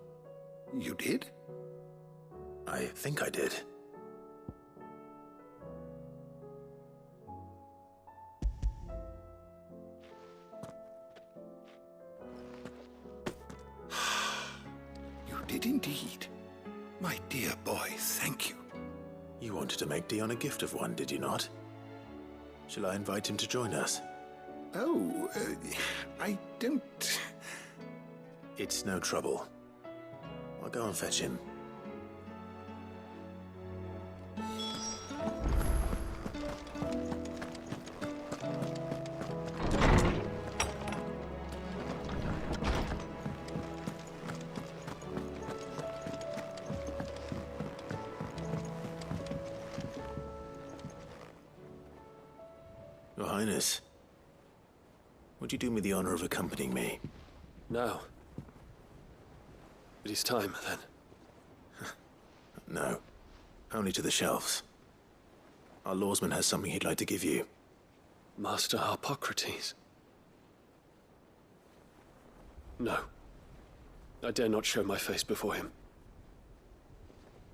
You did? I think I did. You did indeed. My dear boy, thank you. You wanted to make Dion a gift of one, did you not? Shall I invite him to join us? Oh, I don't... It's no trouble. I'll go and fetch him. Your Highness, would you do me the honor of accompanying me? No. It is time, then. No. Only to the shelves. Our lawsman has something he'd like to give you. Master Harpocrates. No. I dare not show my face before him.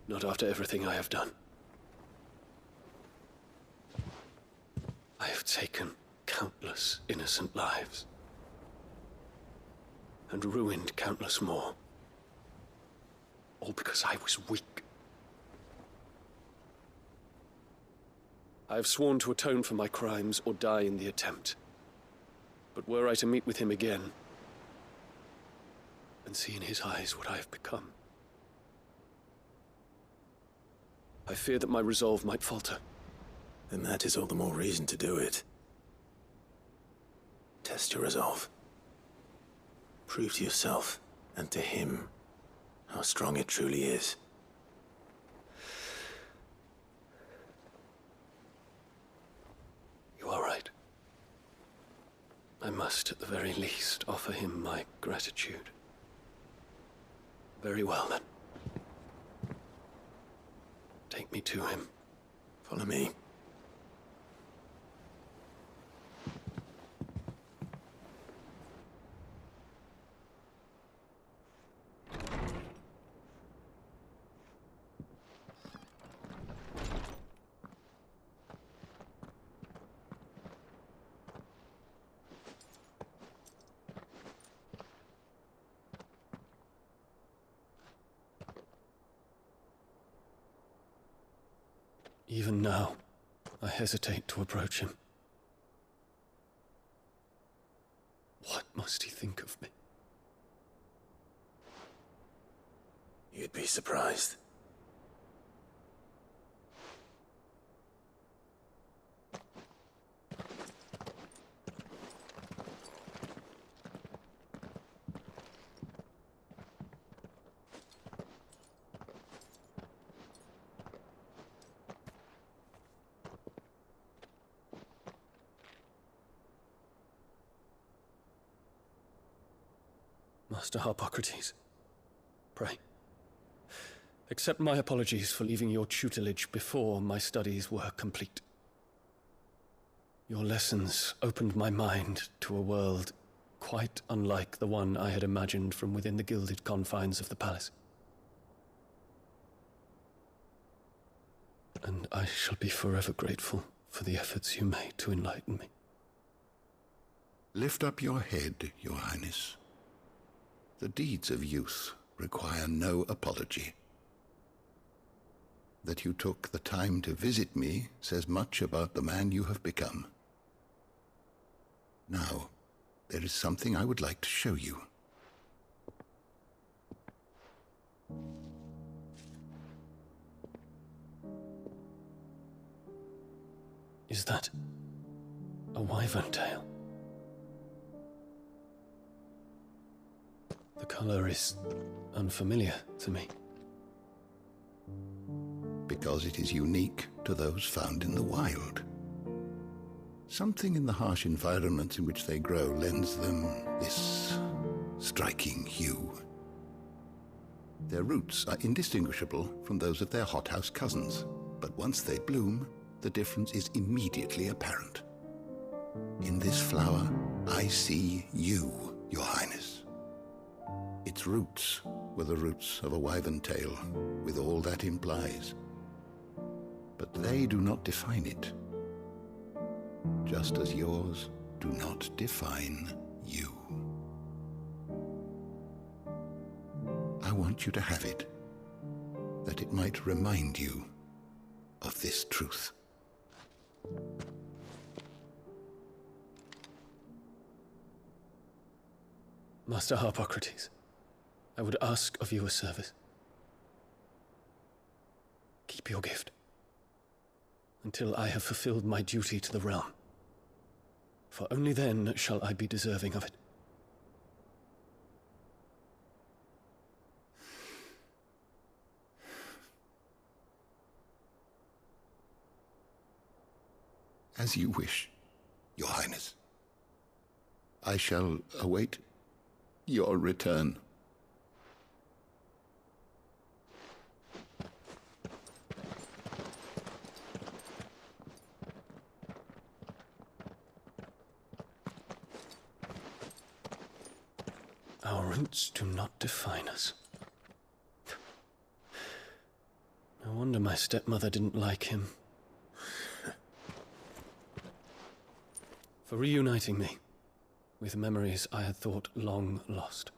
Not after everything I have done. I have taken countless innocent lives. And ruined countless more. all because I was weak. I have sworn to atone for my crimes or die in the attempt. But were I to meet with him again, and see in his eyes what I have become, I fear that my resolve might falter. Then that is all the more reason to do it. Test your resolve. Prove to yourself, and to him, how strong it truly is. You are right. I must, at the very least, offer him my gratitude. Very well, then. Take me to him. Follow me. Even now, I hesitate to approach him. What must he think of me? You'd be surprised. Master Harpocrates, pray, accept my apologies for leaving your tutelage before my studies were complete. Your lessons opened my mind to a world quite unlike the one I had imagined from within the gilded confines of the palace. And I shall be forever grateful for the efforts you made to enlighten me. Lift up your head, Your Highness. The deeds of youth require no apology. That you took the time to visit me says much about the man you have become. Now, there is something I would like to show you. Is that a wyvern tail? The color is unfamiliar to me. Because it is unique to those found in the wild. Something in the harsh environments in which they grow lends them this striking hue. Their roots are indistinguishable from those of their hothouse cousins, but once they bloom, the difference is immediately apparent. In this flower, I see you, Your Highness. Its roots were the roots of a wyvern tail, with all that implies. But they do not define it, just as yours do not define you. I want you to have it, that it might remind you of this truth. Master Harpocrates, I would ask of you a service. Keep your gift until I have fulfilled my duty to the realm, for only then shall I be deserving of it. As you wish, Your Highness. I shall await your return. Our roots do not define us. No wonder my stepmother didn't like him. For reuniting me with memories I had thought long lost.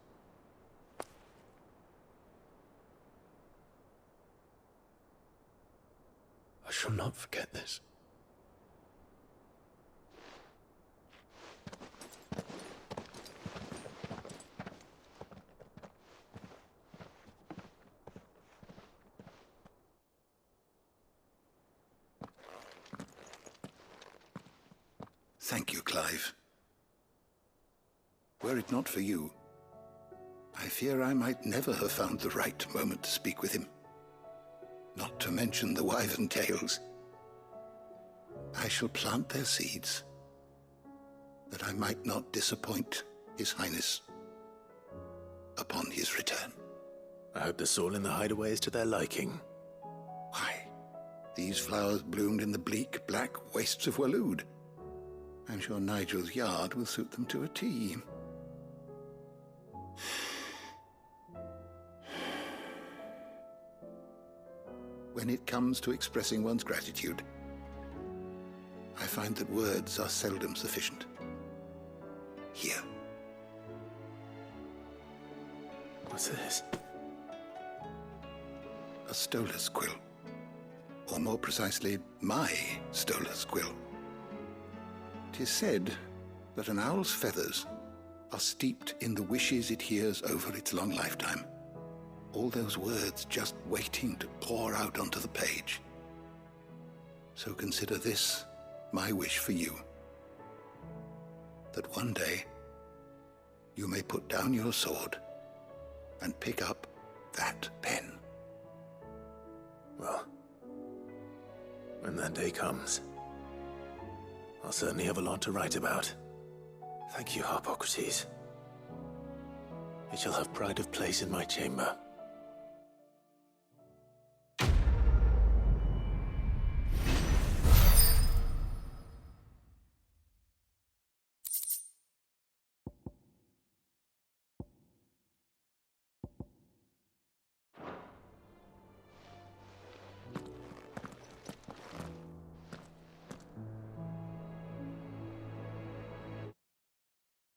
I shall not forget this. Thank you, Clive. Were it not for you, I fear I might never have found the right moment to speak with him. Not to mention the wyvern tales. I shall plant their seeds, that I might not disappoint His Highness upon his return. I hope the soil in the hideaway is to their liking. Why, these flowers bloomed in the bleak, black wastes of Waloed. I'm sure Nigel's yard will suit them to a T. When it comes to expressing one's gratitude, I find that words are seldom sufficient. Here. What's this? A stolas quill. Or more precisely, my stolas quill. 'Tis said that an owl's feathers are steeped in the wishes it hears over its long lifetime. All those words just waiting to pour out onto the page. So consider this my wish for you. That one day you may put down your sword and pick up that pen. Well, when that day comes, I'll certainly have a lot to write about. Thank you, Harpocrates. It shall have pride of place in my chamber.